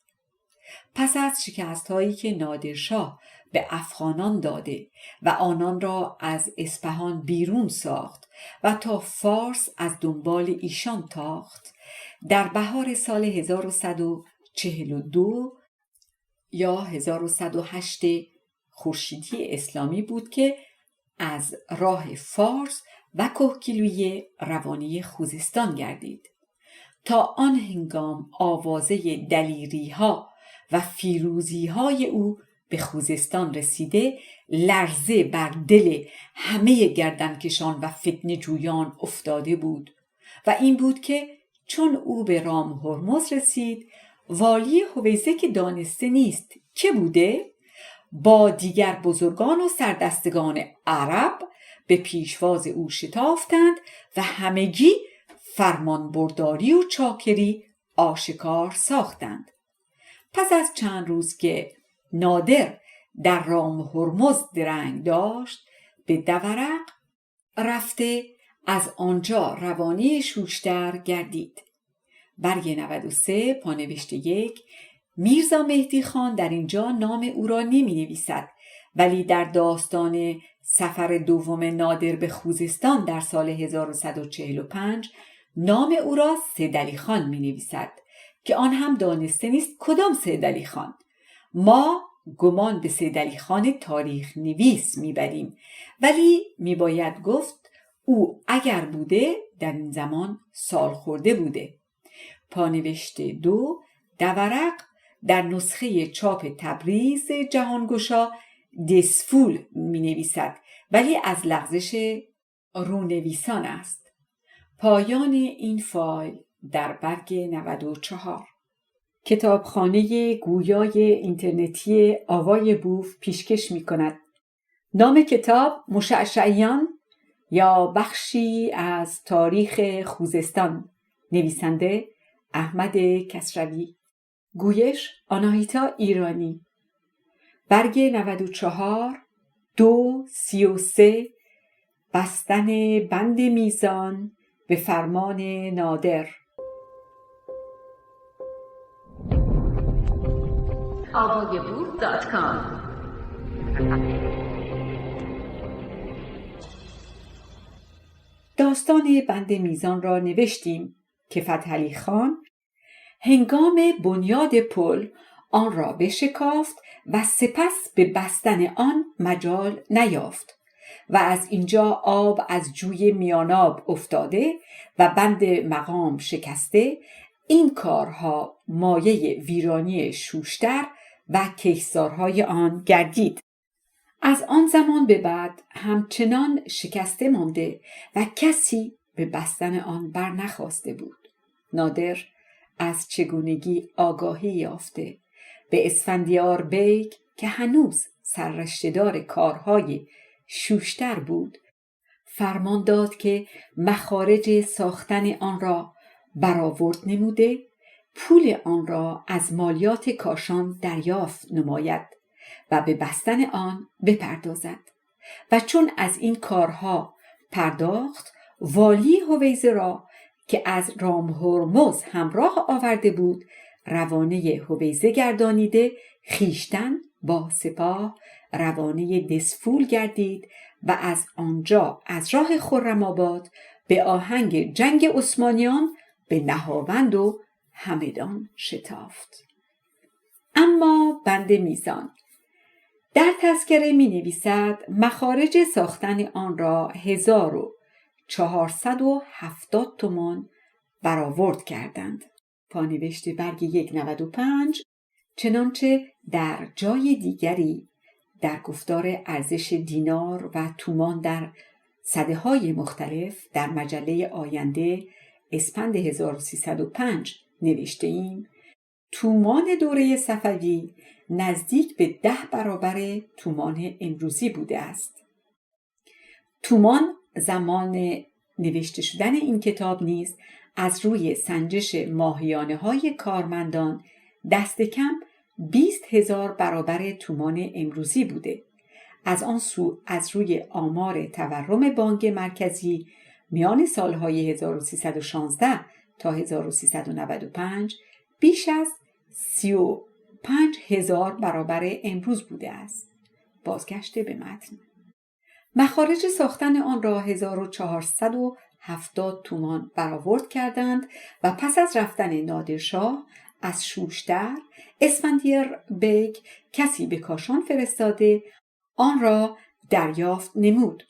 پس از شکست‌هایی که نادرشاه به افغانان داده و آنان را از اصفهان بیرون ساخت و تا فارس از دنبال ایشان تاخت، در بهار سال 1142 یا 1108 خورشیدی اسلامی بود که از راه فارس و کهگیلویه روانه خوزستان گردید. تا آن هنگام آوازه دلیری‌ها و فیروزی‌های او به خوزستان رسیده لرزه بر دل همه گردنکشان و فتنه جویان افتاده بود و این بود که چون او به رام هرمز رسید، والی هویزه که دانسته نیست که بوده، با دیگر بزرگان و سردستگان عرب به پیشواز او شتافتند و همگی فرمان برداری و چاکری آشکار ساختند. پس از چند روز که نادر در رام هرمز درنگ داشت، به دورق رفته از آنجا روانه شوشتر گردید. برگ 93 پانوشت 1 میرزا مهدی خان در اینجا نام او را نمی نویسد، ولی در داستان سفر دوم نادر به خوزستان در سال 1145 نام او را سیدعلی خان می نویسد که آن هم دانسته نیست کدام سیدعلی خان. ما گمان به سیدعلی خان تاریخ نویس می بریم، ولی می باید گفت او اگر بوده در این زمان سال خورده بوده. پانوشت 2 دورق در نسخه چاپ تبریز جهانگشا دسفول می نویسد، ولی از لغزش رونویسان است. پایان این فایل در برگ 94. کتابخانه گویای اینترنتی آوای بوف پیشکش می کند. نام کتاب مشعشعیان یا بخشی از تاریخ خوزستان. نویسنده احمد کسروی. گویش آناهیتا ایرانی. برگ 94 233 بستن بند میزان به فرمان نادر. avayabooth.com داستان بند میزان را نوشتیم که فتحعلی خان هنگام بنیاد پل آن را بشکافت و سپس به بستن آن مجال نیافت و از اینجا آب از جوی میاناب افتاده و بند مقام شکسته. این کارها مایه ویرانی شوشتر و کهسارهای آن گردید. از آن زمان به بعد همچنان شکسته مانده و کسی به بستن آن بر نخواسته بود. نادر از چگونگی آگاهی یافته به اسفندیار بیگ که هنوز سررشته‌دار کارهای شوشتر بود فرمان داد که مخارج ساختن آن را برآورد نموده، پول آن را از مالیات کاشان دریافت نماید و به بستن آن بپردازد. و چون از این کارها پرداخت، والی هویزه را که از رام هرمز همراه آورده بود روانه هویزه گردانیده، خیشتن با سپاه روانه دسفول گردید و از آنجا از راه خرم‌آباد به آهنگ جنگ عثمانیان به نهاوند و همدان شتافت. اما بند میزان در تذکره می نویسد مخارج ساختن آن را 1470 تومان برآورد کردند. پانوشت برگ 195 چنانچه در جای دیگری در گفتار ارزش دینار و تومان در سده‌های مختلف در مجله آینده اسفند 1305 نوشته ایم تومان دوره صفوی نزدیک به 10 برابر تومان امروزی بوده است. تومان زمان نوشته شدن این کتاب نیز از روی سنجش ماهیانه‌های کارمندان دست کم 20,000 برابر تومان امروزی بوده. از آن سو از روی آمار تورم بانک مرکزی میان سالهای 1316 تا 1395 بیش از 5000 برابر امروز بوده است. بازگشت به متن. مخارج ساختن آن را 1470 تومان برآورد کردند و پس از رفتن نادرشاه از شوشتر، اسفندیار بیگ کسی به کاشان فرستاده آن را دریافت نمود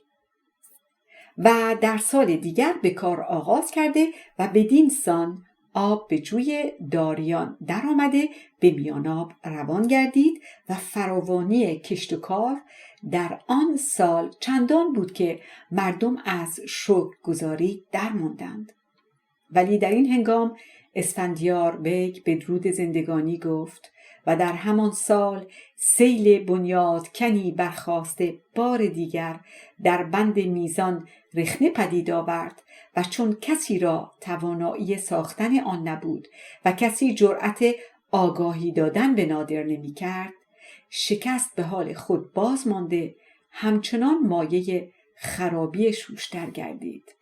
و در سال دیگر به کار آغاز کرده و بدین سان آب به جوی داریان در آمده به میاناب روان گردید و فراوانی کشت و کار در آن سال چندان بود که مردم از شکرگزاری در ماندند. ولی در این هنگام اسفندیار بیگ به درود زندگانی گفت و در همان سال سیل بنیاد کنی برخاسته بار دیگر در بند میزان رخنه پدید آورد و چون کسی را توانایی ساختن آن نبود و کسی جرأت آگاهی دادن به نادر نمی کرد، شکست به حال خود باز مانده همچنان مایه خرابی شوشتر گردید.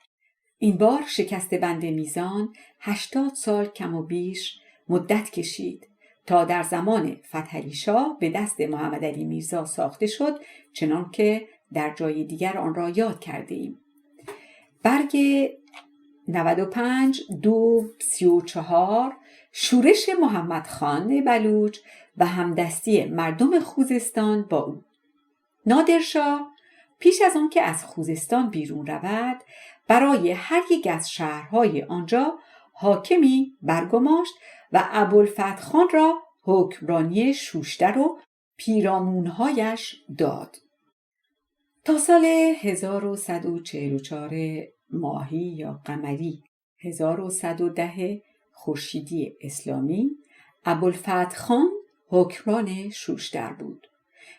این بار شکست بند میزان 80 سال کم و بیش مدت کشید تا در زمان فتحعلی شاه به دست محمد علی میرزا ساخته شد، چنان که در جای دیگر آن را یاد کرده ایم. برگ 95 234 شورش محمد خان بلوچ و همدستی مردم خوزستان با او. نادرشاه پیش از آن که از خوزستان بیرون رود برای هر یک از شهرهای آنجا حاکمی برگماشت و ابوالفتح خان را حکمرانی شوشتر و پیرامونهایش داد. تا سال 1144 ماهی یا قمری 1110 خورشیدی اسلامی ابوالفتح خان حکمران شوشتر بود.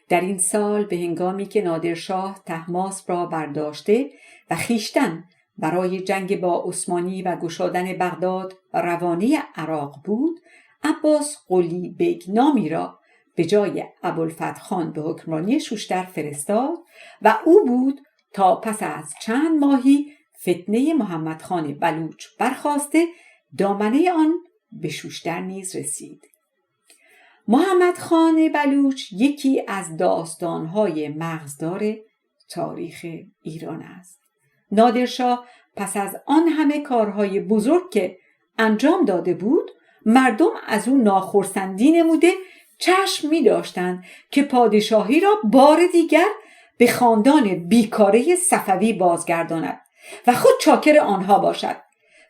در این سال به هنگامی که نادرشاه طهماسب را برداشته و خویشتن برای جنگ با عثمانی و گشادن بغداد روانه عراق بود، عباس قلی بیگ نامی را به جای ابوالفتح خان به حکمرانی شوشتر فرستاد و او بود تا پس از چند ماهی فتنه محمد خان بلوچ برخاسته دامنه آن به شوشتر نیز رسید. محمد خان بلوچ یکی از داستانهای مغزدار تاریخ ایران است. نادرشاه پس از آن همه کارهای بزرگ که انجام داده بود، مردم از او ناخرسندی نموده چشم می داشتند که پادشاهی را بار دیگر به خاندان بیکاره صفوی بازگرداند و خود چاکر آنها باشد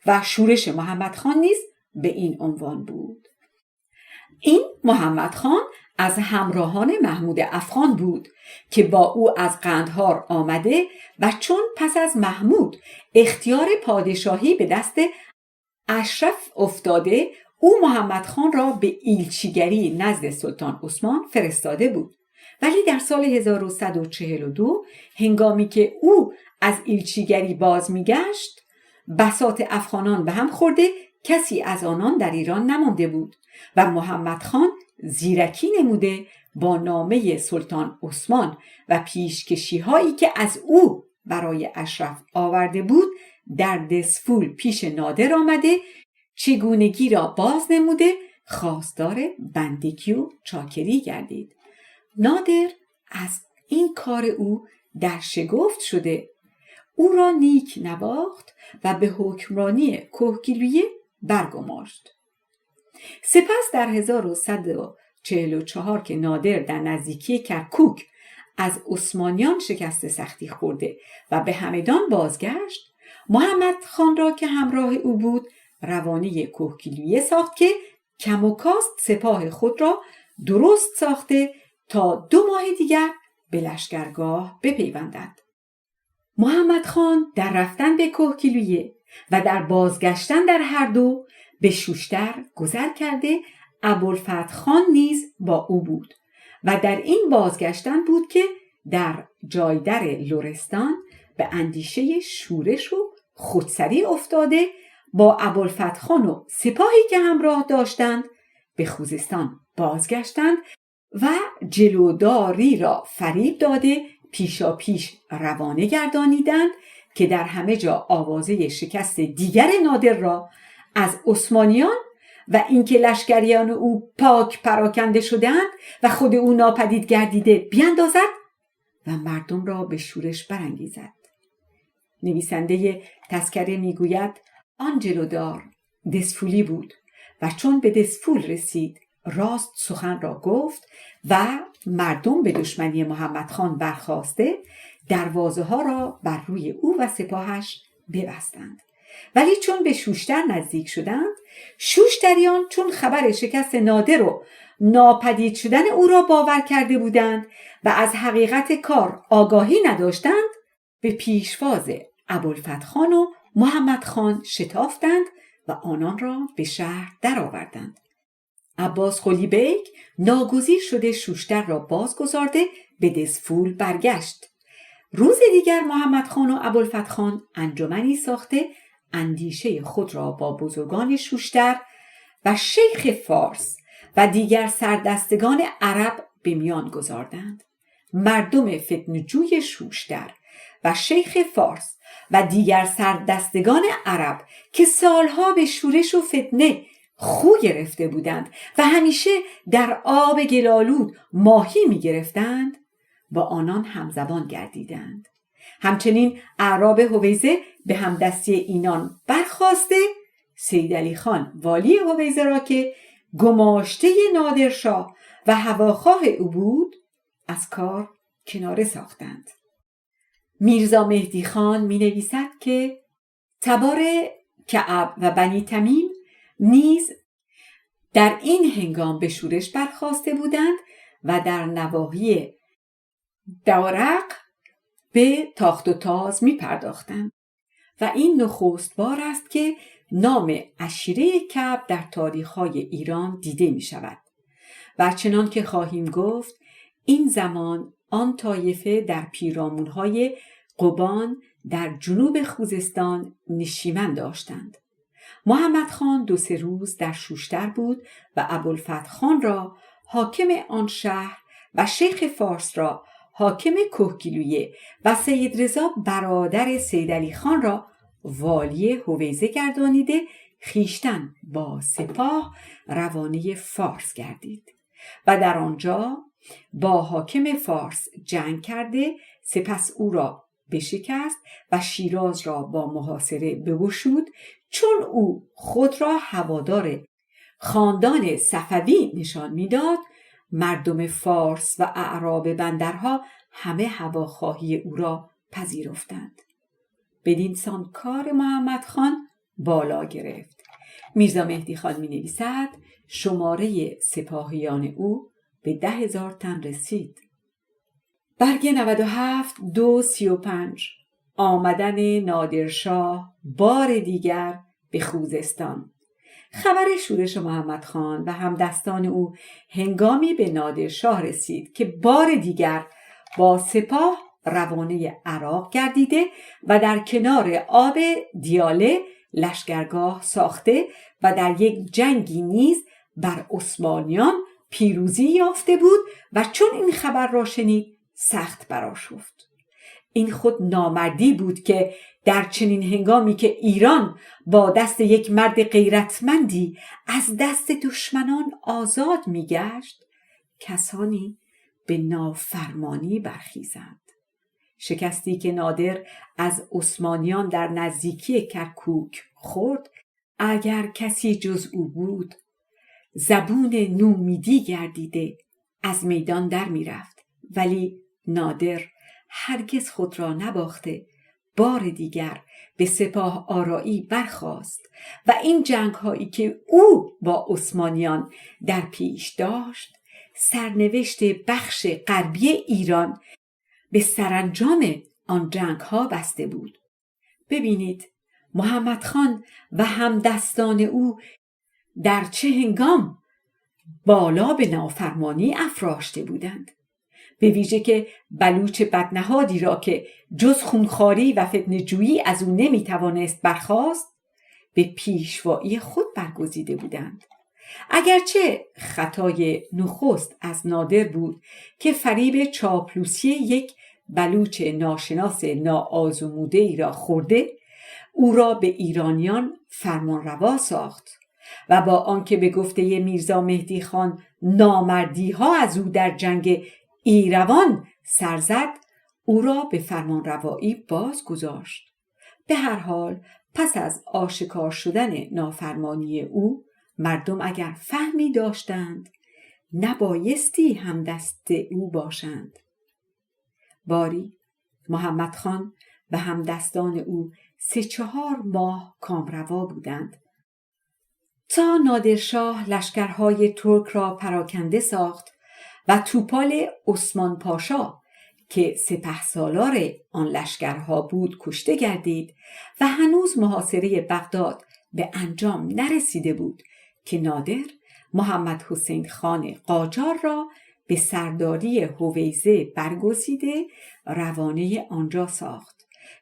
و شورش محمد خان نیز به این عنوان بود. این محمد خان از همراهان محمود افغان بود که با او از قندهار آمده و چون پس از محمود اختیار پادشاهی به دست اشرف افتاده، او محمد خان را به ایلچیگری نزد سلطان عثمان فرستاده بود. ولی در سال 1142 هنگامی که او از ایلچیگری باز میگشت، بساط افغانان به هم خورده کسی از آنان در ایران نمانده بود و محمد خان زیرکی نموده با نامه سلطان عثمان و پیشکشی هایی که از او برای اشرف آورده بود در دسفول پیش نادر آمده چگونگی را باز نموده خواستار بندگی و چاکری گردید. نادر از این کار او در شگفت شده او را نیک نواخت و به حکمرانی کهگیلویه برگماشت. سپس در 1144 که نادر در نزدیکی کرکوک از عثمانیان شکست سختی خورده و به همدان بازگشت، محمد خان را که همراه او بود روانه کهگیلویه ساخت که کم و کاست سپاه خود را درست ساخته تا 2 ماه دیگر به لشکرگاه بپیوندد. محمد خان در رفتن به کهگیلویه و در بازگشتن در هر دو به شوشتر گذر کرده ابوالفتح خان نیز با او بود و در این بازگشتن بود که در جایدر لرستان به اندیشه شورش و خودسری افتاده با ابوالفتح خان و سپاهی که همراه داشتند به خوزستان بازگشتند و جلوداری را فریب داده پیشا پیش روانه گردانیدند که در همه جا آوازه شکست دیگر نادر را از عثمانیان و اینکه لشکریان او پاک پراکنده شدند و خود او ناپدید گردیده بیندازد و مردم را به شورش برانگیزد. نویسنده تذکره میگوید آنجلو دار دسفولی بود و چون به دسفول رسید راست سخن را گفت و مردم به دشمنی محمد خان برخاسته دروازه ها را بر روی او و سپاهش ببستند. ولی چون به شوشتر نزدیک شدند، شوشتریان چون خبر شکست نادر و ناپدید شدن او را باور کرده بودند و از حقیقت کار آگاهی نداشتند، به پیشواز ابوالفتح خان و محمد خان شتافتند و آنان را به شهر درآوردند. عباس قلی بیگ ناگزیر شده شوشتر را بازگذارده به دسفول برگشت. روز دیگر محمد خان و ابوالفتح خان انجمنی ساخته اندیشه خود را با بزرگان شوشتر و شیخ فارس و دیگر سردستگان عرب به میان گذاردند. مردم فتنه‌جوی شوشتر و شیخ فارس و دیگر سردستگان عرب که سالها به شورش و فتنه خو گرفته بودند و همیشه در آب گلالود ماهی می گرفتند، با آنان همزبان گردیدند. همچنین اعراب هویزه به همدستی اینان برخاسته سیدعلی خان والی هویزه را که گماشته نادرشاه و هواخواه او بود از کار کناره ساختند. میرزا مهدی خان می نویسد که تبار کعب و بنی تمیم نیز در این هنگام به شورش برخاسته بودند و در نواحی دورق به تاخت و تاز می پرداختند و این نخست بار است که نام عشیره کعب در تاریخ‌های ایران دیده می شود و چنان که خواهیم گفت این زمان آن طایفه در پیرامون‌های قبان در جنوب خوزستان نشیمن داشتند. محمد خان 2-3 روز در شوشتر بود و ابوالفتح خان را حاکم آن شهر و شیخ فارس را حاکم کهگیلویه و سید رضا برادر سیدعلی خان را والی هویزه گردانیده خیشتن با سپاه روانه فارس گردید و در آنجا با حاکم فارس جنگ کرده سپس او را بشکست و شیراز را با محاصره بگشود. چون او خود را هوادار خاندان صفوی نشان میداد، مردم فارس و اعراب بندرها همه هواخواهی او را پذیرفتند. بدین سان کار محمد خان بالا گرفت. میرزا مهدی خان می نویسد شماره سپاهیان او به 10,000 تن رسید. برگ 97 235 آمدن نادرشاه بار دیگر به خوزستان. خبر شورش محمد خان و همدستان او هنگامی به نادرشاه رسید که بار دیگر با سپاه روانه عراق گردیده و در کنار آب دیاله لشکرگاه ساخته و در یک جنگی نیز بر عثمانیان پیروزی یافته بود و چون این خبر را شنید سخت برآشفت. این خود نامردی بود که در چنین هنگامی که ایران با دست یک مرد غیرتمندی از دست دشمنان آزاد می‌گشت، کسانی به نافرمانی برخیزند. شکستی که نادر از عثمانیان در نزدیکی کرکوک خورد، اگر کسی جز او بود زبون نومیدی گردیده از میدان در می‌رفت، ولی نادر هرگز خود را نباخته بار دیگر به سپاه آرایی برخاست و این جنگ هایی که او با عثمانیان در پیش داشت سرنوشت بخش غربی ایران به سرانجام آن جنگ ها بسته بود. ببینید محمد خان و همدستان او در چه هنگام بالا به نافرمانی افراشته بودند، به ویژه که بلوچ بدنهادی را که جز خونخواری و فتنه‌جویی از او نمیتوانست برخاست به پیشوایی خود برگزیده بودند. اگرچه خطای نخست از نادر بود که فریب چاپلوسی یک بلوچ ناشناس ناآزموده ای را خورده او را به ایرانیان فرمانروا ساخت و با آنکه به گفته میرزا مهدی خان نامردی ها از او در جنگ ایروان سر زد، او را به فرمانروایی باز گذاشت. به هر حال پس از آشکار شدن نافرمانی او، مردم اگر فهمی داشتند نبایستی همدست او باشند. باری محمد خان و همدستان او 3-4 ماه کامروا بودند تا نادرشاه لشکرهای ترک را پراکنده ساخت و توپال عثمان پاشا که سپهسالار آن لشکرها بود کشته گردید و هنوز محاصره بغداد به انجام نرسیده بود که نادر محمد حسین خان قاجار را به سرداری هویزه برگزیده روانه آنجا ساخت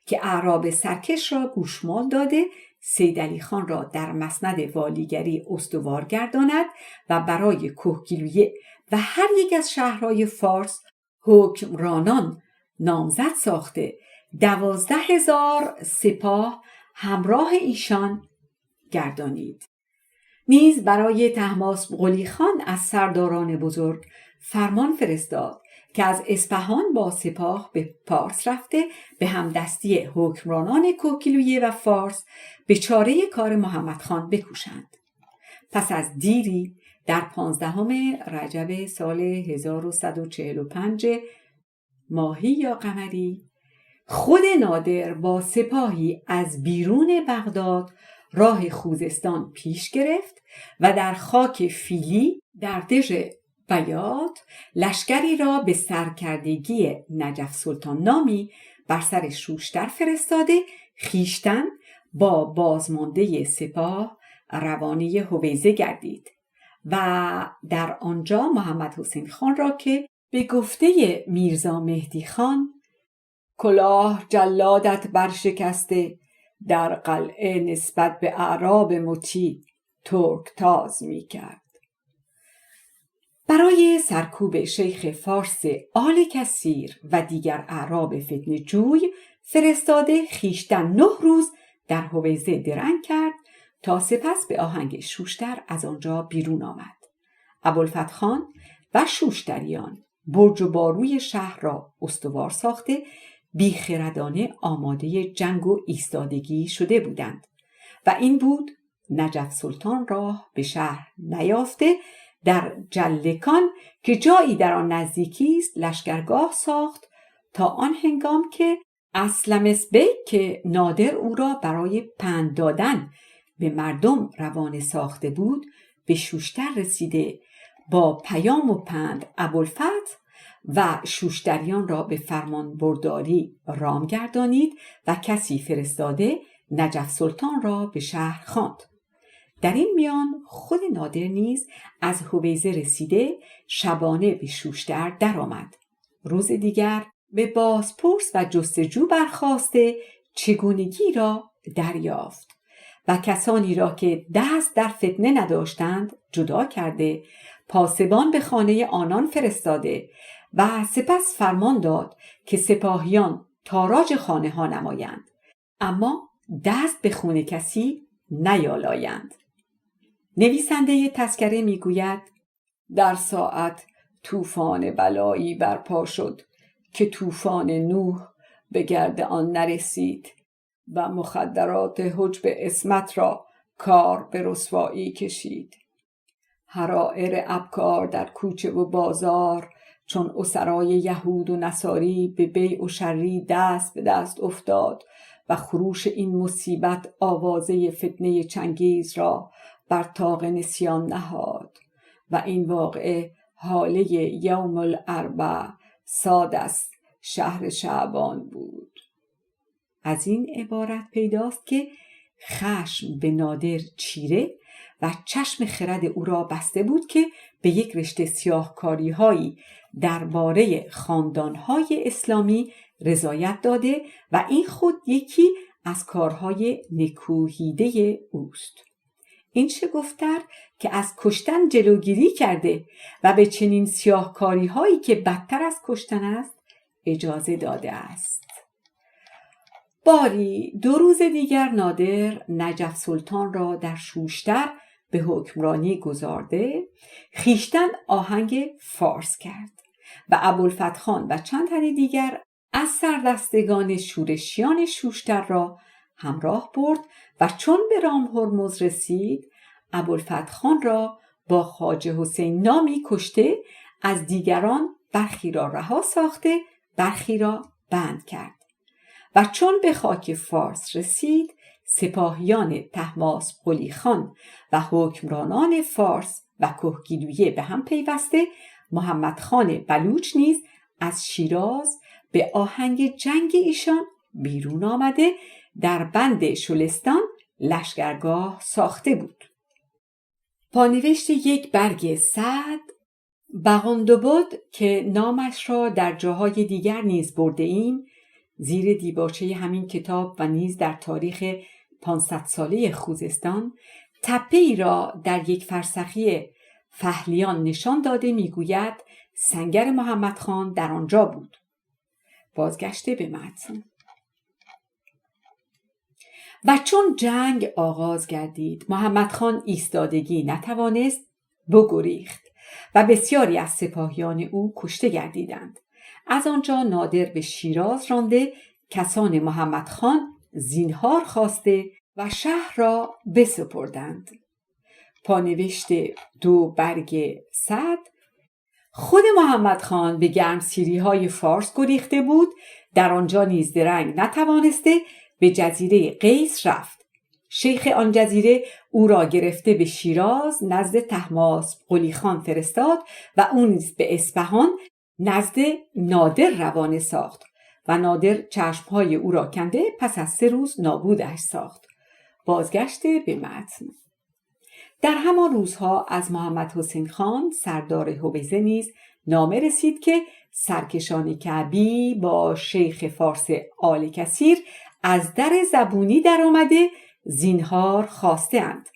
که اعراب سرکش را گوشمال داده سیدعلی خان را در مسند والیگری استوار گرداند و برای کهگیلویه و هر یک از شهرهای فارس حکمرانان نامزد ساخته 12,000 سپاه همراه ایشان گردانید. نیز برای طهماسب قلی خان از سرداران بزرگ فرمان فرستاد که از اصفهان با سپاه به پارس رفته به همدستی حکمرانان کهگیلویه و فارس به چاره کار محمد خان بکوشند. پس از دیری در 15 رجب سال 1145 ماهی یا قمری، خود نادر با سپاهی از بیرون بغداد راه خوزستان پیش گرفت و در خاک فیلی در دژ بیات لشکری را به سرکردگی نجف سلطان نامی بر سر شوشتر فرستاده خویشتن با بازمانده سپاه روانه هویزه گردید و در آنجا محمد حسین خان را که به گفته میرزا مهدی خان کلاه جلادت برشکسته در قلعه نسبت به اعراب مطیع ترک تاز می کرد، برای سرکوب شیخ فارس آل کثیر و دیگر اعراب فتنه جوی فرستاده خویشتن 9 روز در هویزه درنگ کرد تا سپس به آهنگ شوشتر از آنجا بیرون آمد. ابوالفتح خان و شوشتریان برج و باروی شهر را استوار ساخته بیخردانه آماده جنگ و ایستادگی شده بودند و این بود نجف سلطان راه به شهر نیافته در جلکان که جایی در آن نزدیکی است لشکرگاه ساخت تا آن هنگام که اسلمس بیگ که نادر او را برای پند دادن به مردم روانه ساخته بود به شوشتر رسیده با پیام و پند ابوالفتح و شوشتریان را به فرمان برداری رام گردانید و کسی فرستاده نجف سلطان را به شهر خواند. در این میان خود نادر نیز از هویزه رسیده شبانه به شوشتر درآمد. روز دیگر به بازپرس و جستجو برخاسته چگونگی را دریافت و کسانی را که دست در فتنه نداشتند جدا کرده پاسبان به خانه آنان فرستاده و سپس فرمان داد که سپاهیان تاراج خانه ها نمایند اما دست به خون کسی نیالایند. نویسنده تذکره میگوید در ساعت طوفان بلایی برپا شد که طوفان نوح به گرد آن نرسید و مخدرات حجب عصمت را کار به رسوایی کشید. حرائر ابکار در کوچه و بازار چون اسرای یهود و نصاری به بیع و شری دست به دست افتاد و خروش این مصیبت آوازه فتنه چنگیز را بر طاق نسیان نهاد و این واقعه حاله یوم الاربع سادس شهر شعبان بود. از این عبارت پیداست که خشم به نادر چیره و چشم خرد او را بسته بود که به یک رشته سیاهکاری هایی درباره خاندانهای اسلامی رضایت داده و این خود یکی از کارهای نکوهیده اوست. این شگفت‌تر که از کشتن جلوگیری کرده و به چنین سیاهکاری هایی که بدتر از کشتن است اجازه داده است. باری 2 روز دیگر نادر نجف سلطان را در شوشتر به حکمرانی گذارده، خیشتن آهنگ فارس کرد و ابوالفتح خان و چند تن دیگر از سردستگان شورشیان شوشتر را همراه برد و چون به رام هرمز رسید، ابوالفتح خان را با خواجه حسین نامی کشته، از دیگران برخی را رها ساخته، برخی را بند کرد و چون به خاک فارس رسید، سپاهیان طهماسب قلی خان و حکمرانان فارس و کهگیلویه به هم پیوسته، محمد خان بلوچ نیز از شیراز به آهنگ جنگ ایشان بیرون آمده در بند شلستان لشکرگاه ساخته بود. پانوشت یک برگ سعد بغندبد که نامش را در جاهای دیگر نیز برده ایم، زیر دیباچه همین کتاب و نیز در تاریخ 500 ساله خوزستان تپه‌ای را در یک فرسخی فهلیان نشان داده، میگوید سنگر محمد خان در آنجا بود. بازگشته به متن. و چون جنگ آغاز گردید، محمد خان ایستادگی نتوانست، بگریخت و بسیاری از سپاهیان او کشته گردیدند. از آنجا نادر به شیراز رانده، کسان محمد خان زینهار خواسته و شهر را بسپردند. پانوشت دو برگ سعد. خود محمد خان به گرمسیری های فارس گریخته بود، در آنجا نیز درنگ نتوانسته به جزیره قیس رفت. شیخ آن جزیره او را گرفته به شیراز نزد طهماسب قلی خان فرستاد و او نیز به اصفهان نزد نادر روانه ساخت و نادر چشمهای او را کنده پس از 3 روز نابودش ساخت. بازگشته به متن. در همان روزها از محمد حسین خان سردار هویزه نیز نامه رسید که سرکشان کعبی با شیخ فارس آل کثیر از در زبونی در آمده زینهار خواسته اند.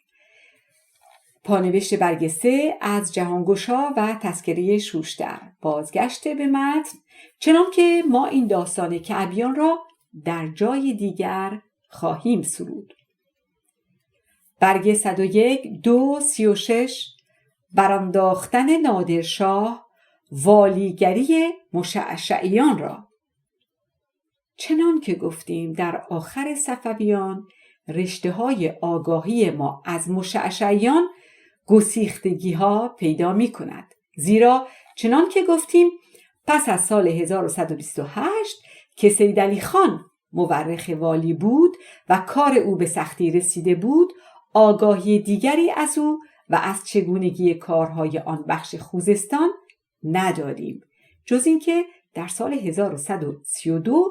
پانوشت برگ 3 از جهانگشا و تذکره شوشتر. بازگشته به متن. چنان که ما این داستان کعبیان را در جای دیگر خواهیم سرود. برگ 101 2 36 برانداختن نادرشاه والیگری مشعشعیان را. چنان که گفتیم در آخر صفویان رشته های آگاهی ما از مشعشعیان گسیختگی ها پیدا می کند. زیرا چنان که گفتیم پس از سال 1128 که سید علی خان مورخ والی بود و کار او به سختی رسیده بود، آگاهی دیگری از او و از چگونگی کارهای آن بخش خوزستان نداریم، جز این که در سال 1132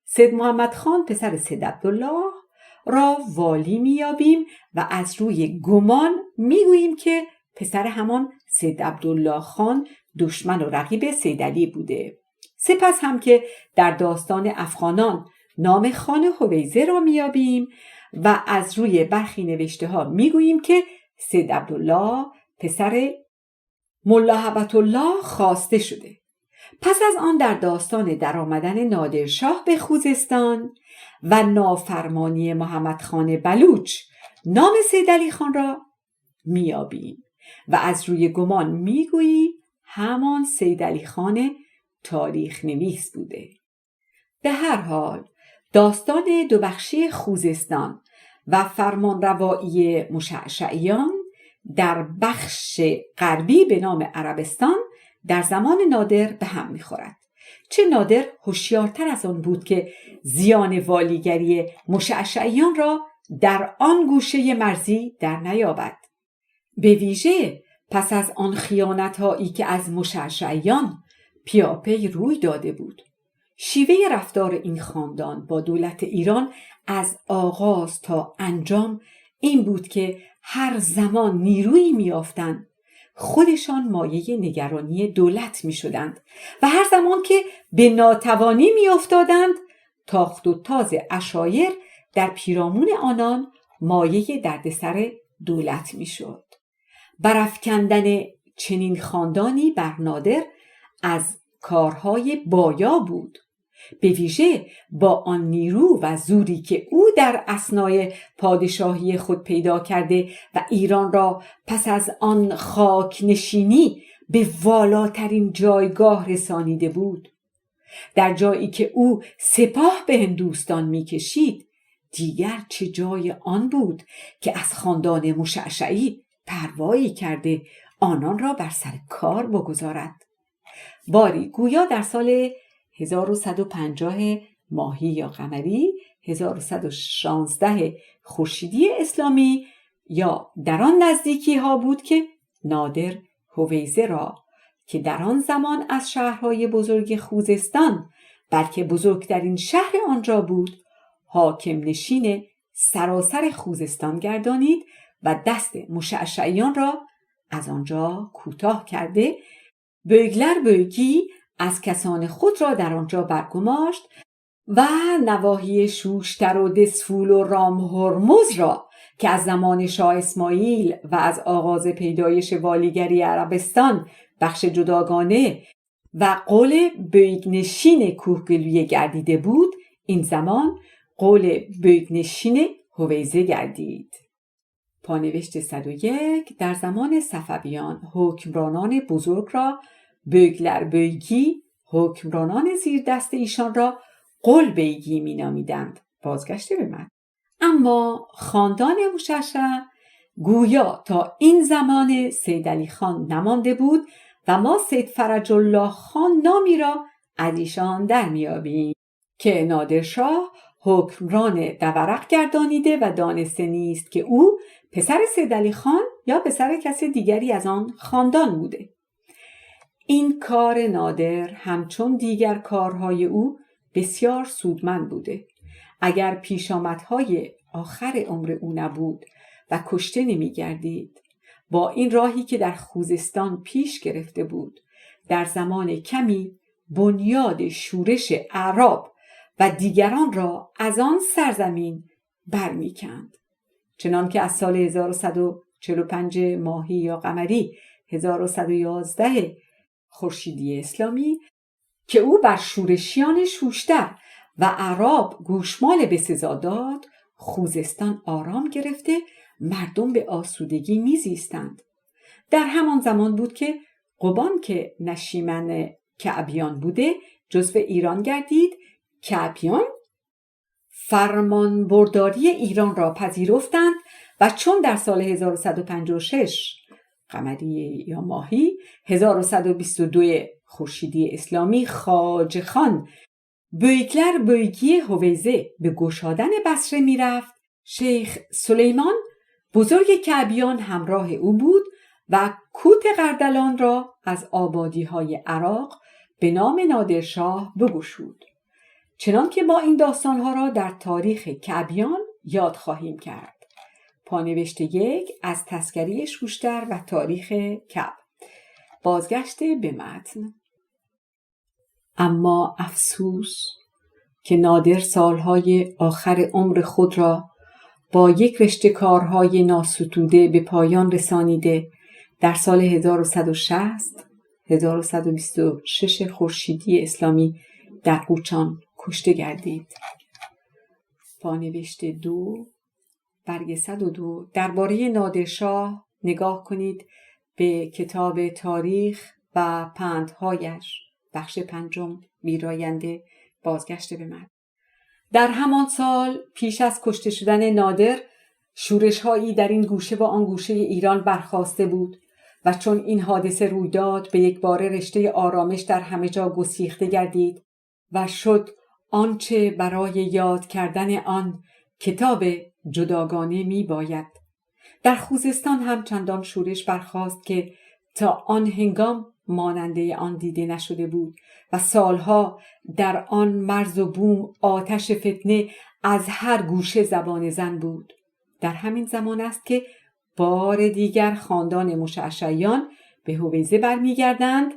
سید محمد خان پسر سید عبدالله را والی میابیم و از روی گمان میگوییم که پسر همان سید عبدالله خان دشمن و رقیب سید علی بوده. سپس هم که در داستان افغانان نام خان هویزه را میابیم و از روی برخی نوشته ها میگوییم که سید عبدالله پسر ملا هبت الله خواسته شده. پس از آن در داستان درآمدن نادرشاه به خوزستان و نافرمانی محمد خان بلوچ نام سید علی خان را میابیم و از روی گمان میگویی همان سید علی خان تاریخ نویس بوده. به هر حال داستان دو بخشی خوزستان و فرمانروایی مشعشعیان در بخش غربی به نام عربستان در زمان نادر به هم میخورد. چه نادر هوشیارتر از آن بود که زیان والیگری مشعشعیان را در آن گوشه مرزی در نیابد. به ویژه پس از آن خیانت‌هایی که از مشعشعیان پیاپی روی داده بود. شیوه رفتار این خاندان با دولت ایران از آغاز تا انجام این بود که هر زمان نیرویی می‌یافتند خودشان مایه نگرانی دولت می‌شدند و هر زمان که به ناتوانی می‌افتادند تاخت و تاز عشایر در پیرامون آنان مایه دردسر دولت می‌شد. برافکندن چنین خاندانی بر نادر از کارهای بایا بود. به ویژه با آن نیرو و زوری که او در اثنای پادشاهی خود پیدا کرده و ایران را پس از آن خاک نشینی به والاترین جایگاه رسانیده بود. در جایی که او سپاه به هندوستان می‌کشید، دیگر چه جای آن بود که از خاندان مشعشعی پروایی کرده آنان را بر سر کار بگذارد. باری گویا در سال 1150 ماهی یا قمری 1116 خورشیدی اسلامی یا در آن نزدیکی ها بود که نادر هویزه را که در آن زمان از شهرهای بزرگ خوزستان بلکه بزرگترین شهر آنجا بود حاکم نشین سراسر خوزستان گردانید و دست مشعشعیان را از آنجا کوتاه کرده بögler bögi از کسان خود را در آنجا برگماشت و نواحی شوشتر و دسفول و رام هرمز را که از زمان شاه اسماعیل و از آغاز پیدایش والیگری عربستان بخش جداگانه و قول بöگنشین کوهگلویه گردیده بود، این زمان قول بöگنشین هویزه گردید. پانوشت 101 در زمان صفویان حکمرانان بزرگ را bögler bögi، حکمرانان زیر دست ایشان را قل بیگی می نامیدند. بازگشته به متن. اما خاندان مشعشع گویا تا این زمان سید علی خان نمانده بود و ما سید فرج الله خان نامی را از ایشان در میابیم که نادرشاه حکمران دورق گردانیده و دانسته نیست که او پسر سید علی خان یا پسر کسی دیگری از آن خاندان بوده. این کار نادر همچون دیگر کارهای او بسیار سودمند بوده. اگر پیشامدهای آخر عمر او نبود و کشته نمی گردید، با این راهی که در خوزستان پیش گرفته بود در زمان کمی بنیاد شورش اعراب و دیگران را از آن سرزمین برمی کند. چنان که از سال 1145 ماهی یا قمری 1111 خورشیدی اسلامی که او بر شورشیان شوشتر و اعراب گوشمال بسزا داد، خوزستان آرام گرفته مردم به آسودگی میزیستند. در همان زمان بود که قبان که نشیمن کعبیان بوده جزو ایران گردید. کعبیان فرمان برداری ایران را پذیرفتند و چون در سال 1156 قمری یا ماهی 1122 خورشیدی اسلامی خواجه خان bögler bögi هویزه به گشادن بصره می رفت، شیخ سلیمان بزرگ کعبیان همراه او بود و کوت قردلان را از آبادی های عراق به نام نادرشاه بگشود. چنان که ما این داستانها را در تاریخ کعبیان یاد خواهیم کرد. پانوشت 1 از تذکره شوشتر و تاریخ کعب. بازگشت به متن. اما افسوس که نادر سالهای آخر عمر خود را با یک رشته کارهای ناستوده به پایان رسانیده در سال 1160 1126 خورشیدی اسلامی در قوچان کشته گردید. پانوشت 2 برگ 102 درباره نادرشاه نگاه کنید به کتاب تاریخ و پندهایش بخش 5 میراینده. بازگشت به متن. در همان سال پیش از کشته شدن نادر شورش‌هایی در این گوشه و آن گوشه ایران برخاسته بود و چون این حادثه روی داد به یک باره رشته آرامش در همه جا گسیخته گردید و شد آنچه برای یاد کردن آن کتاب جداگانه می باید. در خوزستان هم چندان شورش برخاست که تا آن هنگام ماننده آن دیده نشده بود و سالها در آن مرز و بوم آتش فتنه از هر گوشه زبان زن بود. در همین زمان است که بار دیگر خاندان مشعشعیان به هویزه برمیگردند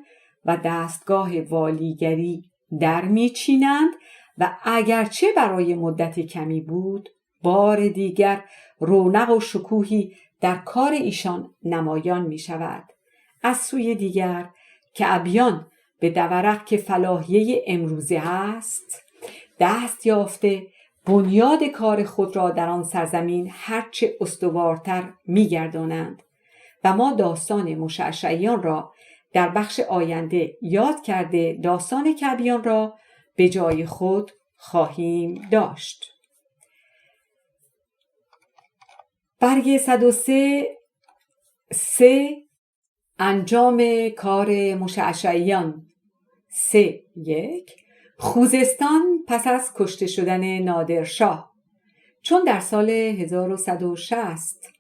و دستگاه والیگری در میچینند و اگرچه برای مدت کمی بود، بار دیگر رونق و شکوهی در کار ایشان نمایان می شود. از سوی دیگر کعبیان به دورق که فلاحیه امروزه است دست یافته بنیاد کار خود را در آن سرزمین هرچه استوارتر می‌گردانند و ما داستان مشعشعیان را در بخش آینده یاد کرده داستان کعبیان را به جای خود خواهیم داشت. برگ 103 انجام کار مشعشعیان 3:1 خوزستان پس از کشته شدن نادرشاه. چون در سال 1160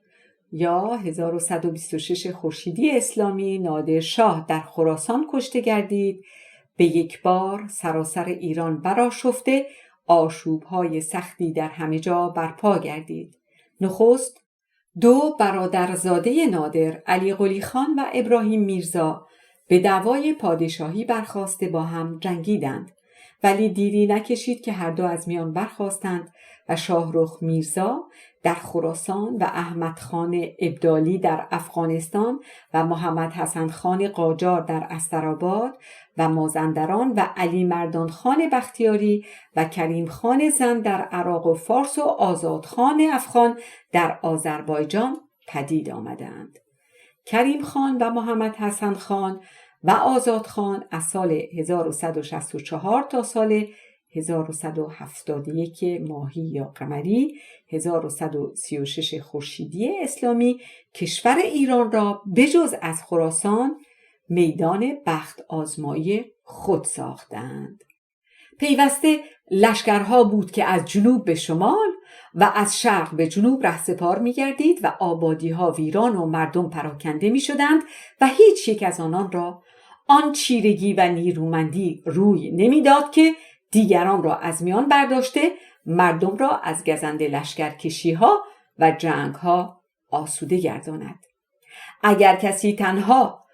یا 1126 خورشیدی اسلامی نادرشاه در خراسان کشته گردید، به یک بار سراسر ایران برآشفته آشوب‌های سختی در همه جا برپا گردید. نخست 2 برادرزاده نادر، علی قلی خان و ابراهیم میرزا، به دعوای پادشاهی برخاسته با هم جنگیدند، ولی دیری نکشید که هر دو از میان برخاستند و شاهرخ میرزا در خراسان و احمد خان ابدالی در افغانستان و محمد حسن خان قاجار در استرآباد و مازندران و علی مردان خان بختیاری و کریم خان زند در عراق و فارس و آزاد خان افغان در آذربایجان پدید آمدند. کریم خان و محمد حسن خان و آزاد خان از سال 1164 تا سال 1171 ماهی یا قمری 1136 خورشیدی اسلامی کشور ایران را بجز از خراسان میدان بخت آزمایی خود ساختند. پیوسته لشکرها بود که از جنوب به شمال و از شرق به جنوب رهسپار می گردید و آبادی ها ویران و مردم پراکنده می شدند و هیچ یک از آنان را آن چیرگی و نیرومندی روی نمی داد که دیگران را از میان برداشته مردم را از گزنده لشکرکشی ها و جنگ ها آسوده گرداند. اگر کسی تنها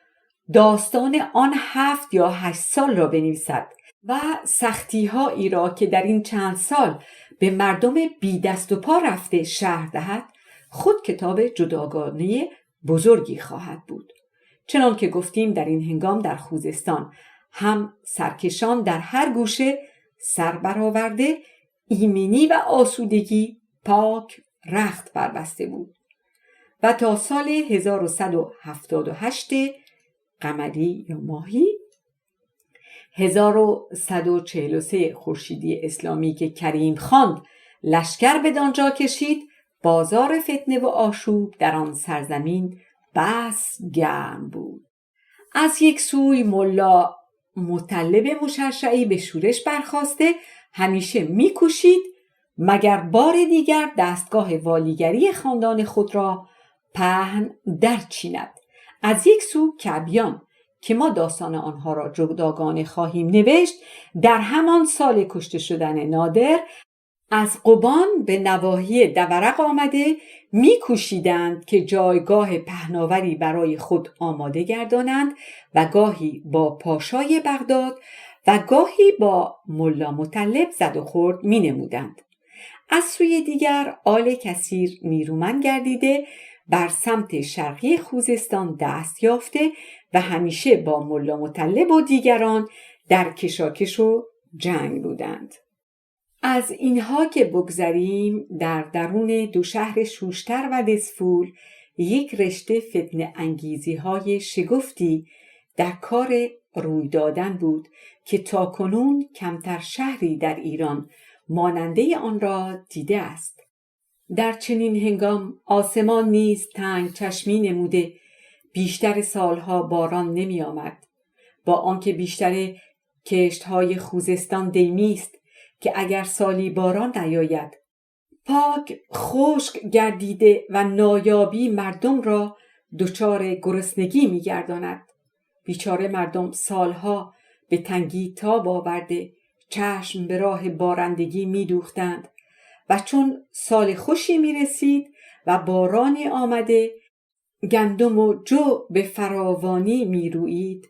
داستان آن 7 یا 8 سال را بنویسد و سختی هایی را که در این چند سال به مردم بی دست و پا رفته شرح دهد، خود کتاب جداگانه بزرگی خواهد بود. چنان که گفتیم در این هنگام در خوزستان هم سرکشان در هر گوشه سر برآورده ایمنی و آسودگی پاک رخت بربسته بود و تا سال 1178 قمری یا ماهی 1143 خورشیدی اسلامی که کریم خان لشکر بدانجا کشید، بازار فتنه و آشوب در آن سرزمین بس گرم بود. از یک سوی ملا مطلب مشعشعی به شورش برخاسته همیشه می‌کوشید مگر بار دیگر دستگاه والیگری خاندان خود را پهن درچیند. از یک سو کعبیان که ما داستان آنها را جداگانه خواهیم نوشت، در همان سال کشته شدن نادر از قبان به نواحی دورق آمده می‌کوشیدند که جایگاه پهناوری برای خود آماده گردانند و گاهی با پاشای بغداد و گاهی با ملا مطلب زد و خورد می‌نمودند. از سوی دیگر آل کثیر نیرومند گردیده بر سمت شرقی خوزستان دست یافته و همیشه با ملا مطلب و دیگران در کشاکش و جنگ بودند. از اینها که بگذریم، در درون دو شهر شوشتر و دسفول یک رشته فتنه انگیزی های شگفتی در کار روی دادن بود که تاکنون کمتر شهری در ایران ماننده آن را دیده است. در چنین هنگام آسمان نیز تنگ چشمی نموده، بیشتر سالها باران نمی آمد، با آنکه بیشتر کشت‌های خوزستان دیمی است که اگر سالی باران نیاید پاک خشک گردیده و نایابی مردم را دچار گرسنگی می گرداند. بیچاره مردم سالها به تنگی تاب آورده چشم به راه بارندگی می دوختند و چون سال خوشی می رسید و بارانی آمده گندم و جو به فراوانی می رویید،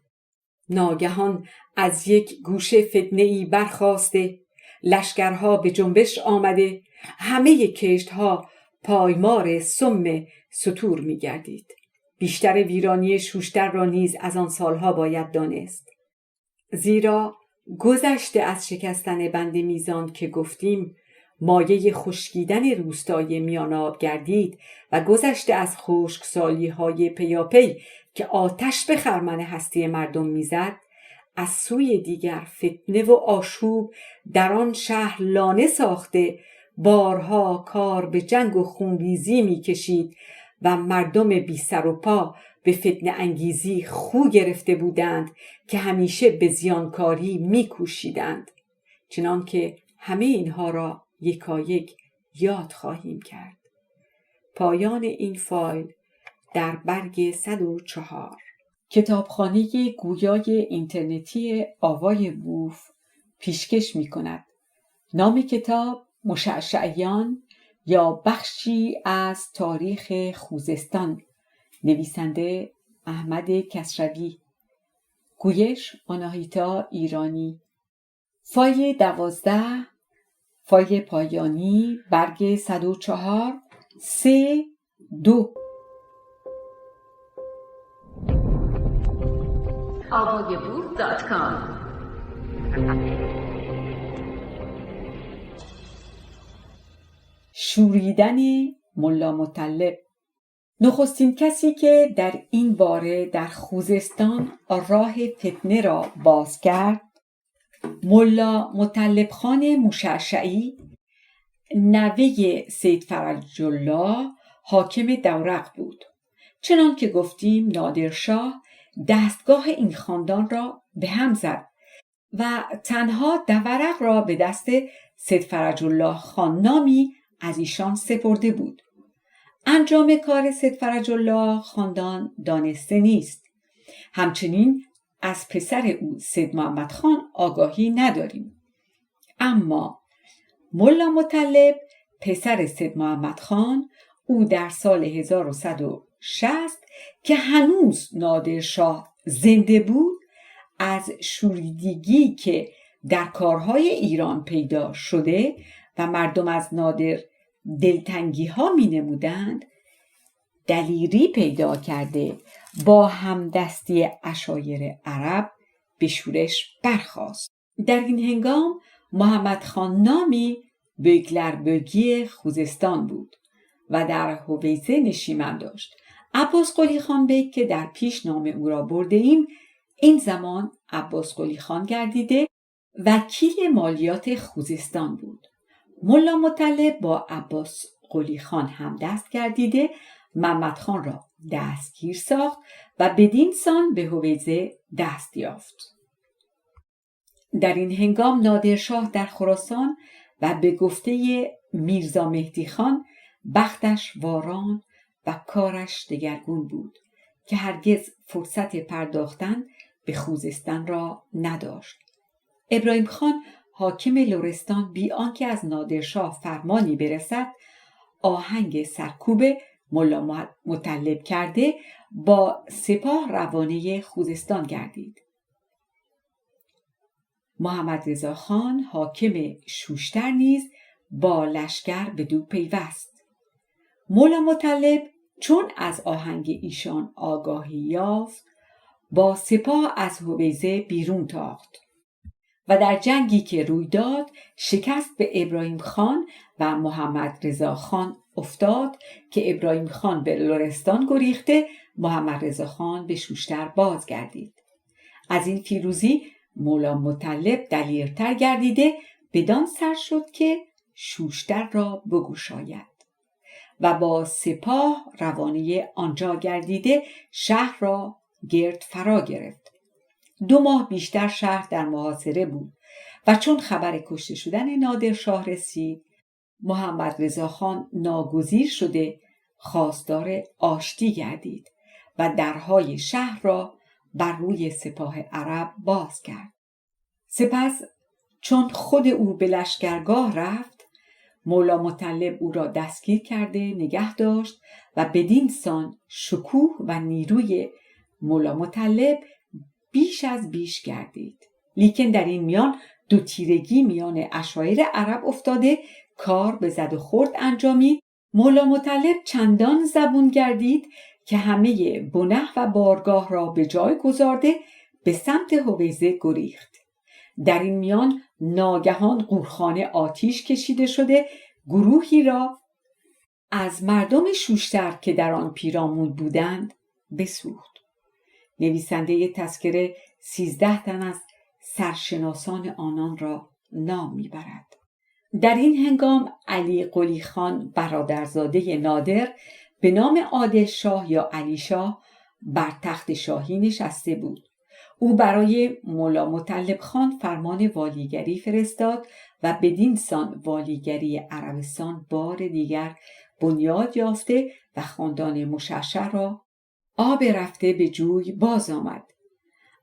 ناگهان از یک گوشه فتنه‌ای برخاسته، لشکرها به جنبش آمده، همه کشتها پایمار سم ستور می گردید. بیشتر ویرانی شوشتر را نیز از آن سالها باید دانست. زیرا گذشته از شکستن بند میزان که گفتیم مایه خشکیدن روستای میان آب گردید و گذشته از خشکسالی های پیاپی که آتش به خرمن هستی مردم میزد، از سوی دیگر فتنه و آشوب در آن شهر لانه ساخته بارها کار به جنگ و خونریزی میکشید و مردم بی سر و پا به فتنه انگیزی خو گرفته بودند که همیشه به زیانکاری میکوشیدند، چنان که همه اینها را یکایک یاد خواهیم کرد. پایان این فایل در برگ 104. کتابخانه گویای اینترنتی آوای بوف پیشکش می کند. نام کتاب مشعشعیان یا بخشی از تاریخ خوزستان، نویسنده احمد کسروی، گویش آناهیتا ایرانی. فایل 12، فایل پایانی، برگ 104، 3-2. avayaboof.com شوریدن ملا مطلب. نخستین کسی که در این باره در خوزستان راه فتنه را باز کرد ملا مطلب خان مشعشعی، نوه سید فرج الله حاکم دورق بود. چنان که گفتیم نادرشاه دستگاه این خاندان را به هم زد و تنها دورق را به دست سید فرج الله خان نامی از ایشان سپرده بود. انجام کار سید فرج الله خاندان دانسته نیست. همچنین از پسر او سید محمد خان آگاهی نداریم. اما ملا مطلب پسر سید محمد خان، او در سال 1160 که هنوز نادرشاه زنده بود، از شوریدگی که در کارهای ایران پیدا شده و مردم از نادر دلتنگی ها می نمودند دلیری پیدا کرده با همدستی عشایر عرب به شورش برخاست. در این هنگام محمد خان نامی بگلربگی خوزستان بود و در هویزه نشیمن داشت. عباس قلی خان بیگ که در پیش نام او را برده ایم، این زمان عباس قلی خان گردیده وکیل مالیات خوزستان بود. ملا مطلب با عباس قلی خان هم دست گردیده محمد خان را دستگیر ساخت و بدین سان به هویزه دست یافت. در این هنگام نادرشاه در خراسان و به گفته میرزا مهدی خان بختش واران و کارش دگرگون بود که هرگز فرصت پرداختن به خوزستان را نداشت. ابراهیم خان حاکم لرستان بی آنکه از نادرشاه فرمانی برسد آهنگ سرکوب ملا مطلب کرده با سپاه روانه خوزستان گردید. محمد رضا خان حاکم شوشتر نیز با لشکر بدو پیوست. ملا مطلب چون از آهنگ ایشان آگاهی یافت با سپاه از هویزه بیرون تاخت و در جنگی که روی داد شکست به ابراهیم خان و محمد رضا خان افتاد که ابراهیم خان به لرستان گریخته، محمد رضا خان به شوشتر بازگردید. از این پیروزی ملا مطلب دلیرتر گردیده بدان سر شد که شوشتر را بگشاید و با سپاه روانه آنجا گردیده شهر را گرد فرا گرفت. 2 ماه بیشتر شهر در محاصره بود و چون خبر کشته شدن نادرشاه رسید، محمد رضا خان ناگزیر شده خواستار آشتی گردید و درهای شهر را بر روی سپاه عرب باز کرد. سپس چون خود او به لشکرگاه رفت، ملا مطلب او را دستگیر کرده نگه داشت و بدین سان شکوه و نیروی ملا مطلب بیش از بیش گردید. لیکن در این میان 2 تیرگی میان عشایر عرب افتاده کار به زد و خورد انجامید. ملا مطلب چندان زبون گردید که همه بنه و بارگاه را به جای گذارده به سمت هویزه گریخت. در این میان ناگهان قورخانه آتیش کشیده شده گروهی را از مردم شوشتر که در آن پیرامون بودند بسوخت. نویسنده تذکره 13 تن از سرشناسان آنان را نام میبرد. در این هنگام علی قلی خان برادرزاده نادر به نام عادل شاه یا علی شاه بر تخت شاهی نشسته بود. او برای مولا مطلب خان فرمان والیگری فرستاد و بدین سان والیگری عربستان بار دیگر بنیاد یافته و خاندان مشعشع را آب رفته به جوی باز آمد.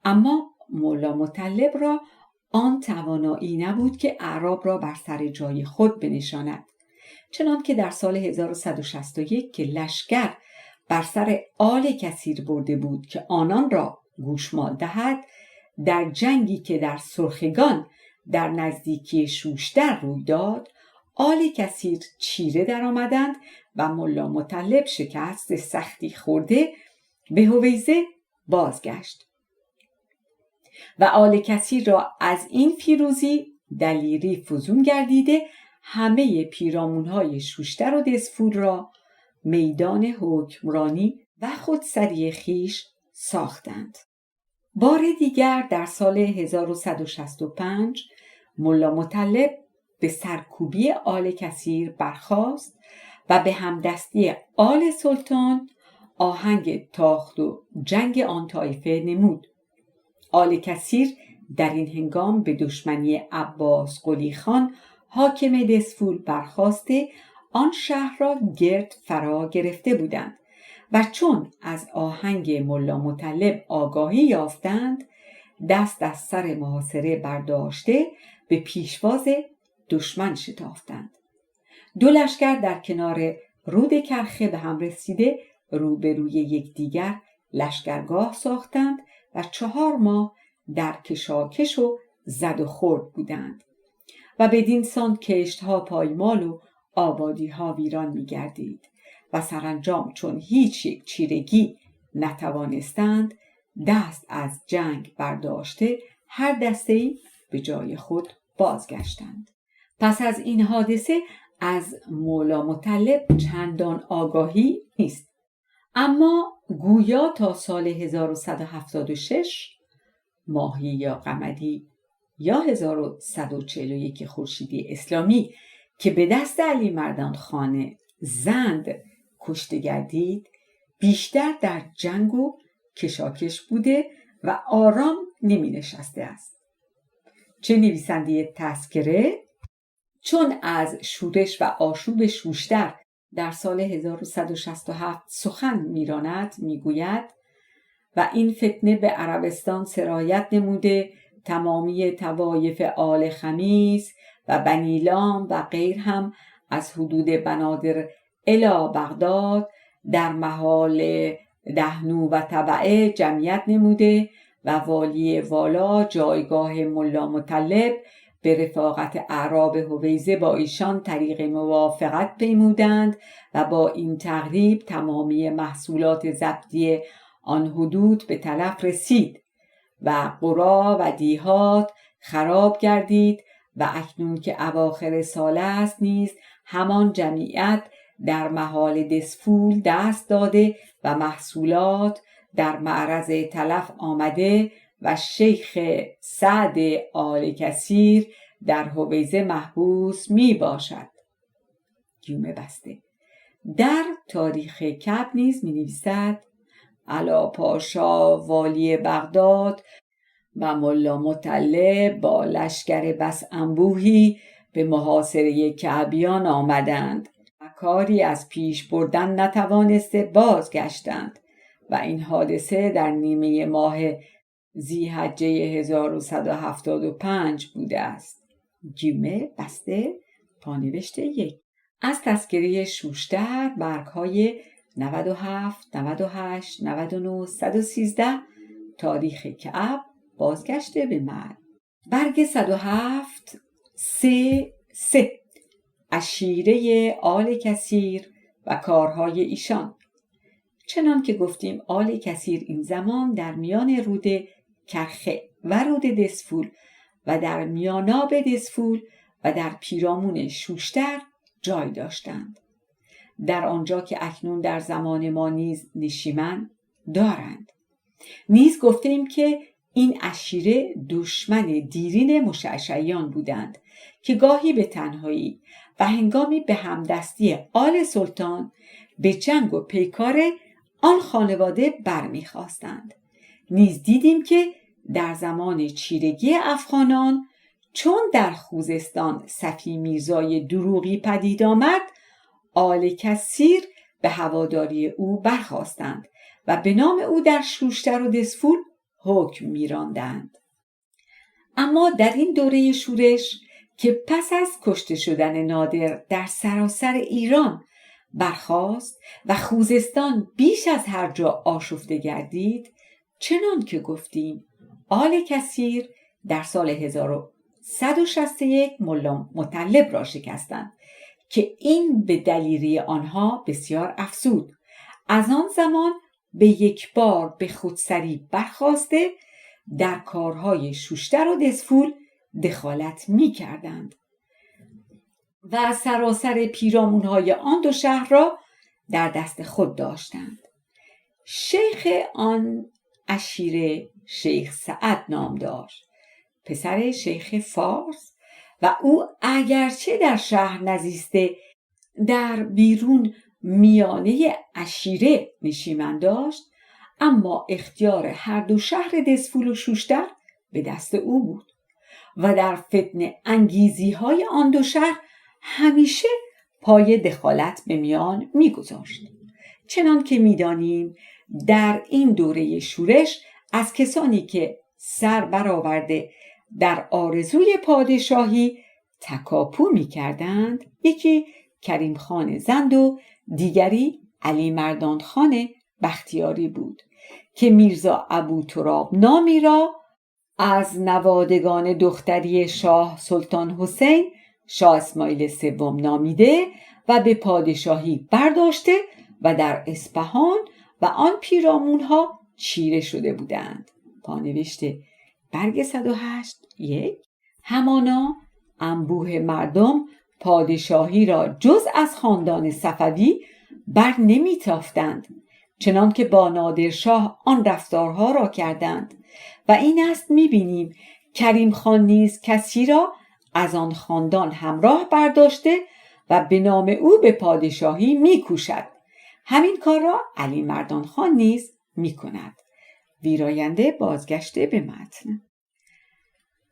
اما مولا مطلب را آن توانایی نبود که اعراب را بر سر جای خود بنشاند، چنان که در سال 1161 که لشکر بر سر آل کثیر برده بود که آنان را گوشمال دهد، در جنگی که در سرخگان در نزدیکی شوشتر روی داد، آل کثیر چیره در آمدند و مولا مطلب شکست سختی خورده به هویزه بازگشت و آل کثیر را از این پیروزی دلیری فزون گردیده همه پیرامونهای شوشتر و دزفول را میدان حکمرانی و خودسری خیش ساختند. بار دیگر در سال 1165 مولا مطلب به سرکوبی آل کثیر برخاست و به همدستی آل سلطان آهنگ تاخت و جنگ آن طایفه نمود. آل کثیر در این هنگام به دشمنی عباس قلی خان حاکم دزفول برخاسته آن شهر را گرد فرا گرفته بودند و چون از آهنگ مولا مطلب آگاهی یافتند، دست از سر محاصره برداشته به پیشواز دشمن شتافتند. دو لشکر در کنار رود کرخه به هم رسیده روبروی یکدیگر لشکرگاه ساختند و 4 ماه در کشاکش و زد و خورد بودند و بدین سان کشتها پایمال و آبادیها ویران می‌گردید و سرانجام چون هیچ یک چیرگی نتوانستند، دست از جنگ برداشته هر دسته‌ای به جای خود بازگشتند. پس از این حادثه از مولا مطلب چندان آگاهی نیست، اما گویا تا سال 1176 ماهی یا قمری یا 1141 خورشیدی اسلامی که به دست علی مردان خان زند کشته گردید، بیشتر در جنگ و کشاکش بوده و آرام نمی نشسته است. چه نویسنده تذکره چون از شورش و آشوب شوشتر در سال 1167 سخن میراند میگوید و این فتنه به عربستان سرایت نموده، تمامی طوایف آل خمیس و بنی لام و غیر هم از حدود بنادر الی بغداد در محال دهنو و تبعه جمعیت نموده و والی والا جایگاه مولا مطلب به رفاقت اعراب هویزه با ایشان طریق موافقت پیمودند و با این تقریب تمامی محصولات ضبطی آن حدود به تلف رسید و قرا و دیهات خراب گردید و اکنون که اواخر سال است نیز همان جمعیت در محال دزفول دست داده و محصولات در معرض تلف آمده و شیخ سعد آل کثیر در هویزه محبوس می باشد. گیومه بسته. در تاریخ کعب نیز می نویسد علا پاشا والی بغداد و مولا مطلب با لشکر بس انبوهی به محاصره کعبیان آمدند و کاری از پیش بردن نتوانسته بازگشتند و این حادثه در نیمه ماه ذی‌حجه 1175 بوده است. گیومه بسته پانوشت 1. از تذکره شوشتر برگ‌های 97، 98، 99، 113 تاریخ کعب بازگشته به متن. برگ 107 3 عشیره آل کثیر و کارهای ایشان. چنان که گفتیم آل کثیر این زمان در میان رود کرخه و رود دسفول و در میاناب دسفول و در پیرامون شوشتر جای داشتند، در آنجا که اکنون در زمان ما نیز نشیمن دارند. نیز گفتیم که این عشیره دشمن دیرین مشعشعیان بودند که گاهی به تنهایی و هنگامی به همدستی آل سلطان به جنگ و پیکار آن خانواده برمیخواستند. نیز دیدیم که در زمان چیرگی افغانان چون در خوزستان صفی میرزای دروغی پدید آمد، آل کثیر به هواداری او برخاستند و به نام او در شوشتر و دسفول حکم می‌راندند. اما در این دوره شورش که پس از کشته شدن نادر در سراسر ایران برخاست و خوزستان بیش از هر جا آشفته گردید، چنان که گفتیم آل کثیر در سال 1161 ملا مطلب را شکستند که این به دلیری آنها بسیار افزود. از آن زمان به یک بار به خودسری برخاسته در کارهای شوشتر و دسفول دخالت می کردند و سراسر پیرامونهای آن دو شهر را در دست خود داشتند. شیخ آن عشیره شیخ سعد نام داشت، پسر شیخ فارس، و او اگرچه در شهر نزیسته در بیرون میانه عشیره نشیمن داشت، اما اختیار هر دو شهر دسفول و شوشتر به دست او بود و در فتنه انگیزی های آن دو شهر همیشه پای دخالت به میان میگذاشت. چنان که میدانیم در این دوره شورش از کسانی که سر برآورده در آرزوی پادشاهی تکاپو می‌کردند، یکی کریم خان زند و دیگری علی مردان خان بختیاری بود که میرزا ابو تراب نامی را از نوادگان دختری شاه سلطان حسین شاه اسماعیل سوم نامیده و به پادشاهی برداشته و در اصفهان و آن پیرامونها چیره شده بودند. پانوشت برگ 108 همانا انبوه مردم پادشاهی را جز از خاندان صفوی بر نمیتافتند، چنان که با نادرشاه آن رفتارها را کردند و این است میبینیم کریم خان نیز کسی را از آن خاندان همراه برداشته و به نام او به پادشاهی میکوشد. همین کار را علی مردان خان نیز میکند. ویراینده بازگشته به متن.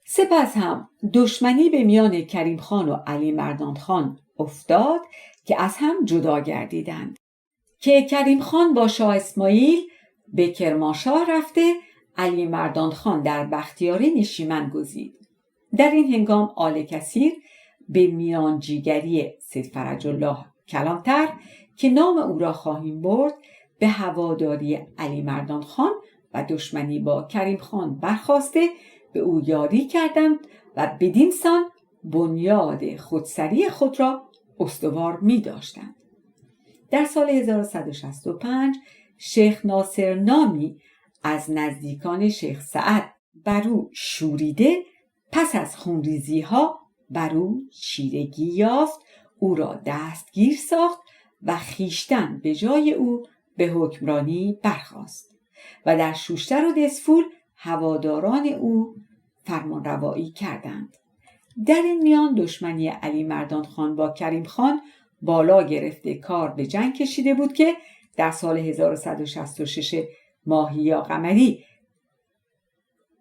سپس هم دشمنی به میان کریم خان و علی مردان خان افتاد که از هم جدا گردیدند، که کریم خان با شاه اسماعیل به کرمانشاه رفته، علی مردان خان در بختیاری نشیمن گزید. در این هنگام آل کثیر به میانجیگری سید فرج الله کلانتر که نام او را خواهیم برد به هواداری علی مردان خان و دشمنی با کریم خان برخاسته به او یاری کردند و بدین سان بنیاد خودسری خود را استوار می داشتند. در سال 1165 شیخ ناصر نامی از نزدیکان شیخ سعد بر او شوریده، پس از خونریزی ها بر او چیرگی یافت، او را دستگیر ساخت و خیشتن به جای او به حکمرانی برخاست و در شوشتر و دسفول هواداران او فرمانروایی کردند. در این میان دشمنی علی مردان خان با کریم خان بالا گرفته کار به جنگ کشیده بود که در سال 1166 ماهی یا قمری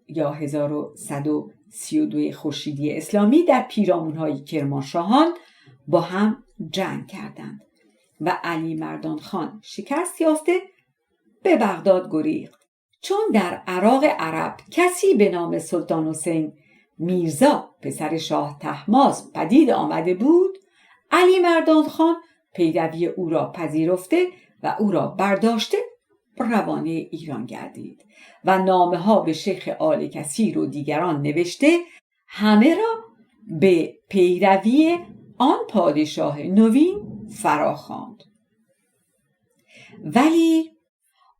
یا 1132 خورشیدی اسلامی در پیرامون‌های کرمانشاهان با هم جنگ کردند و علی مردان خان شکست یافته به بغداد گریخت. چون در عراق عرب کسی به نام سلطان حسین میرزا پسر شاه طهماسب پدید آمده بود، علی مردان خان پیروی او را پذیرفته و او را برداشته روانه ایران گردید و نامه ها به شیخ آل کثیر و دیگران نوشته همه را به پیروی آن پادشاه نوین فراخواند. ولی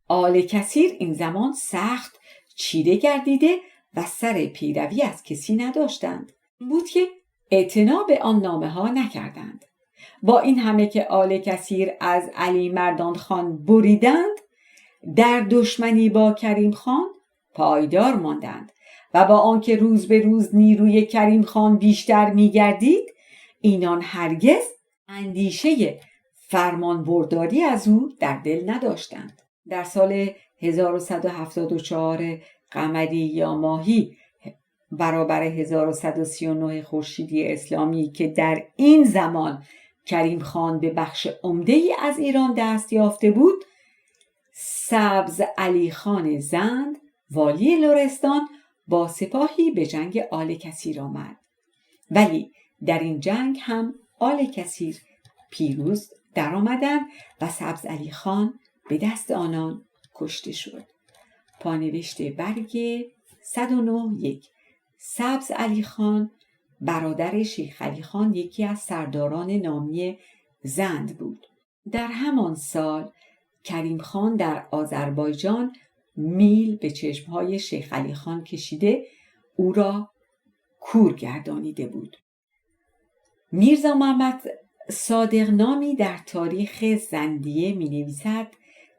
آل کثیر این زمان سخت چیره گردیده و سر پیروی از کسی نداشتند. بود که اعتنا به آن نامه ها نکردند. با این همه که آل کثیر از علی مردان خان بریدند، در دشمنی با کریم خان پایدار ماندند و با آنکه روز به روز نیروی کریم خان بیشتر می گردید، اینان هرگز اندیشه فرمان برداری از او در دل نداشتند. در سال 1174 قمری یا ماهی برابر 1139 خورشیدی اسلامی که در این زمان کریم خان به بخش عمده‌ای از ایران دست یافته بود، سبز علی خان زند والی لرستان با سپاهی به جنگ آل کثیر آمد، ولی در این جنگ هم آل کثیر پیروز در آمدند و سبز علی خان به دست آنان کشته شد. پانوشت برگ 109 سبز علی خان برادر شیخ علی خان یکی از سرداران نامی زند بود. در همان سال کریم خان در آذربایجان میل به چشمهای شیخ علی خان کشیده او را کور گردانیده بود. میرزا محمد صادق نامی در تاریخ زندیه می نویسد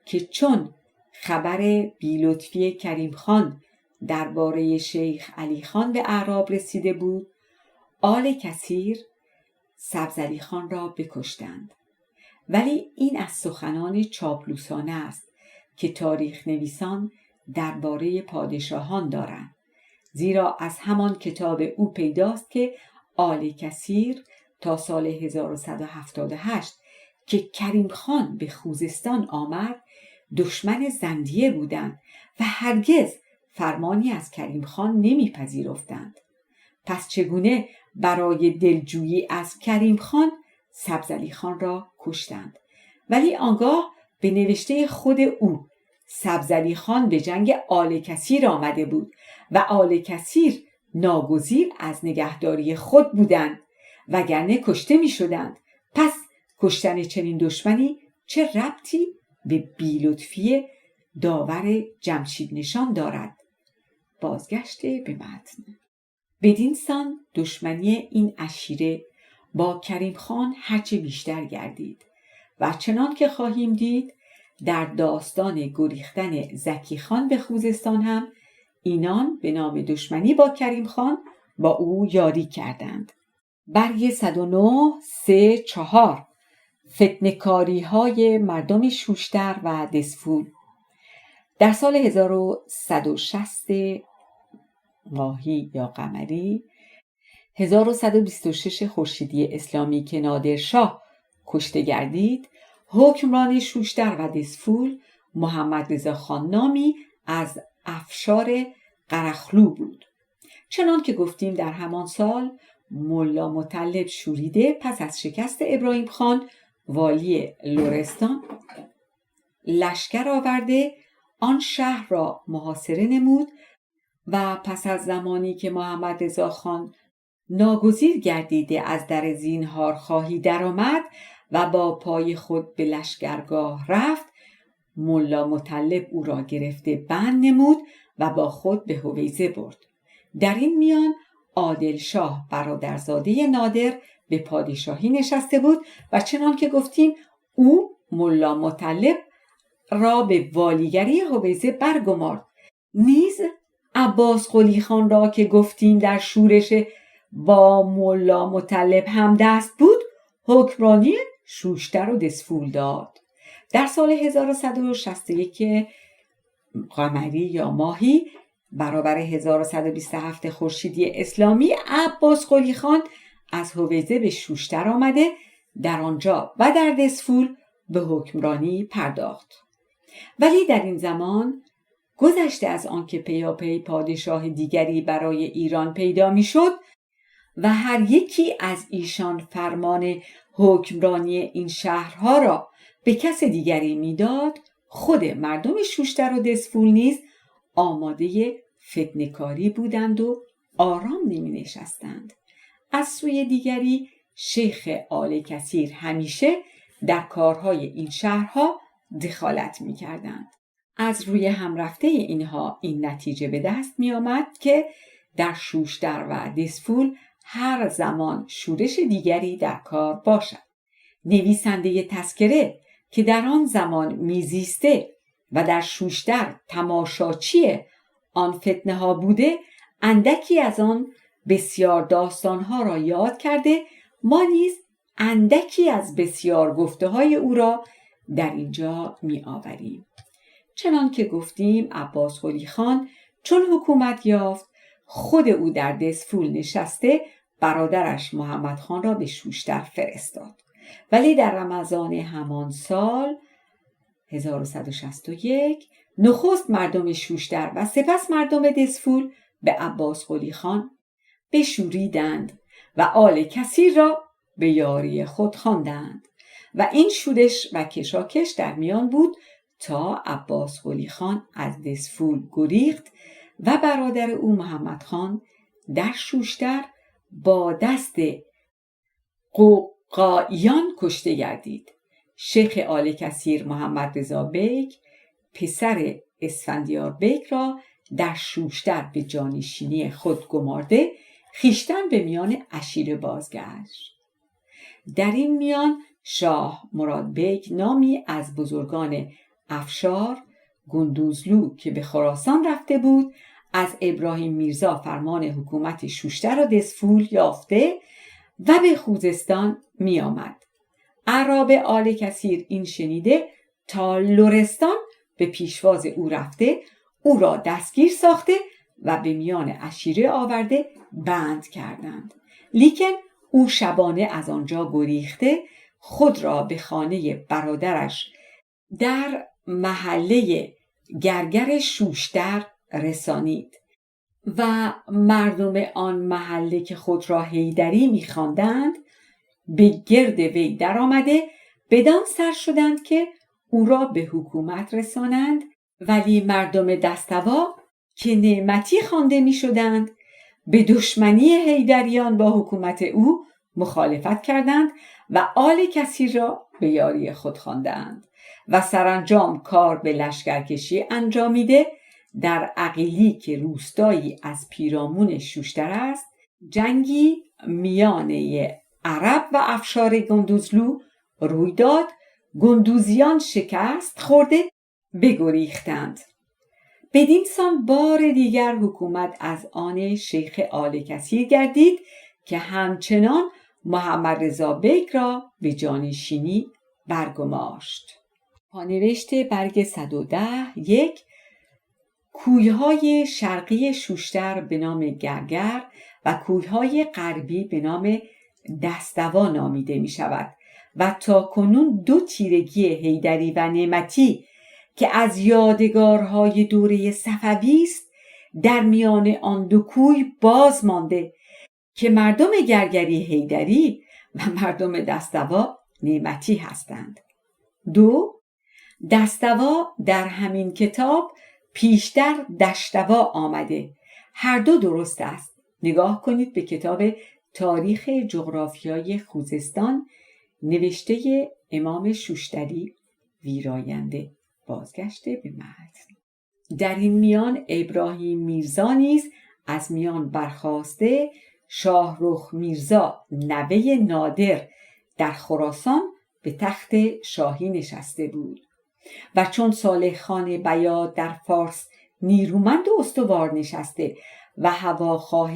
که چون خبر بی‌لطفی کریم خان درباره شیخ علی خان به اعراب رسیده بود، آل کثیر سبز علی خان را بکشتند. ولی این از سخنان چاپلوسانه است که تاریخ نویسان درباره پادشاهان دارند، زیرا از همان کتاب او پیداست که آل کثیر تا سال 1178 که کریم خان به خوزستان آمد دشمن زندیه بودند و هرگز فرمانی از کریم خان نمیپذیرفتند. پس چگونه برای دلجویی از کریم خان سبز علی خان را کشتند؟ ولی آنگاه به نوشته خود او سبز علی خان به جنگ آل کثیر آمده بود و آل کثیر ناگزیر از نگهداری خود بودند، وگرنه کشته می شدند. پس کشتن چنین دشمنی چه ربطی به بی‌لطفی داور جمشید نشان دارد؟ بازگشت به متن. بدین سان دشمنی این عشیره با کریم خان هرچه بیشتر گردید و چنان که خواهیم دید در داستان گریختن زکی خان به خوزستان هم اینان به نام دشمنی با کریم خان با او یاری کردند. برگ 109 فتنه‌کاری های مردم شوشتر و دسفول. در سال 1160 ماهی یا قمری 1126 خورشیدی اسلامی که نادرشاه کشته گردید، حکمران شوشتر و دسفول محمد رضا خان نامی از افشار قرخلو بود. چنان که گفتیم در همان سال ملا مطلب شوریده پس از شکست ابراهیم خان والی لرستان لشکر آورده آن شهر را محاصره نمود و پس از زمانی که محمد رضا خان ناگزیر گردیده از در زینهار خواهی درآمد و با پای خود به لشکرگاه رفت، ملا مطلب او را گرفته بند نمود و با خود به هویزه برد. در این میان عادل شاه برادرزاده نادر به پادشاهی نشسته بود و چنان که گفتیم او ملا مطلب را به والیگری هویزه برگمارد. نیز عباس قلی خان را که گفتیم در شورش با ملا مطلب هم دست بود، حکمرانی شوشتر و دسفول داد. در سال 1161 قمری یا ماهی برابر 1127 خورشیدی اسلامی عباس قلی خان از هویزه به شوشتر آمده در آنجا و در دسفول به حکمرانی پرداخت. ولی در این زمان گذشته از آن که پیاپی پادشاه دیگری برای ایران پیدا می شد و هر یکی از ایشان فرمان حکمرانی این شهرها را به کس دیگری میداد، خود مردم شوشتر و دسفول نیز آماده فتنه‌کاری بودند و آرام نمی نشستند. از سوی دیگری شیخ آل کثیر همیشه در کارهای این شهرها دخالت می کردند. از روی همرفته اینها این نتیجه به دست می آمد که در شوشتر و دسفول هر زمان شورش دیگری در کار باشد. نویسنده تذکره که در آن زمان میزیسته و در شوشتر تماشاچی آن فتنه ها بوده، اندکی از آن بسیار داستانها را یاد کرده. ما نیز اندکی از بسیار گفته های او را در اینجا می آوریم. چنان که گفتیم عباس قلی خان چون حکومت یافت، خود او در دسفول نشسته برادرش محمد خان را به شوشتر فرستاد. ولی در رمضان همان سال 1161 نخست مردم شوشتر و سپس مردم دسفول به عباس قلی خان بشوریدند و آل کثیر را به یاری خود خواندند و این شورش و کشاکش در میان بود تا عباس قلی خان از دسفول گریخت و برادر او محمد خان در شوشتر با دست قوقاییان کشته گردید. شیخ آل کثیر محمد رضا بیک پسر اسفندیار بیک را در شوشتر به جانشینی خود گمارده خویشتن به میان عشیره بازگشت. در این میان شاه مراد بیک نامی از بزرگان افشار گندوزلو که به خراسان رفته بود، از ابراهیم میرزا فرمان حکومت شوشتر و دسفول یافته و به خوزستان می آمد. اعراب آل کثیر این شنیده تا لرستان به پیشواز او رفته، او را دستگیر ساخته و به میان عشیره آورده بند کردند. لیکن او شبانه از آنجا گریخته خود را به خانه برادرش در محله گرگر شوشتر رسانید و مردم آن محله که خود را حیدری می‌خواندند به گرد وی در آمده بدان سر شدند که او را به حکومت رسانند، ولی مردم دستوا که نعمتی خوانده می شدند به دشمنی حیدریان با حکومت او مخالفت کردند و آل کثیر را به یاری خود خواندند و سرانجام کار به لشکرکشی انجامیده در عقیلی که روستایی از پیرامون شوشتر است، جنگی میانه عرب و افشار گندوزلو روی داد. گندوزیان شکست خورده بگریختند. بدین سان بار دیگر حکومت از آن شیخ آل کثیر گردید که همچنان محمد رضا بیک را به جانشینی برگماشت. پانوشت برگ 110 کویهای شرقی شوشتر به نام گرگر و کویهای غربی به نام دستوا نامیده می شود و تا کنون دو تیرگی حیدری و نعمتی که از یادگارهای دوره صفوی است در میان آن دو کوی باز مانده که مردم گرگری حیدری و مردم دستوا نعمتی هستند. 2. دستوا در همین کتاب پیشتر دشتوا آمده. هر دو درست است. نگاه کنید به کتاب تاریخ جغرافیای خوزستان نوشته امام شوشتری ویراینده. بازگشته به متن. در این میان ابراهیم میرزا نیز از میان برخاسته شاهرخ میرزا نوه نادر در خراسان به تخت شاهی نشسته بود و چون صالح خان بیات در فارس نیرومند و استوار نشسته و هواخواه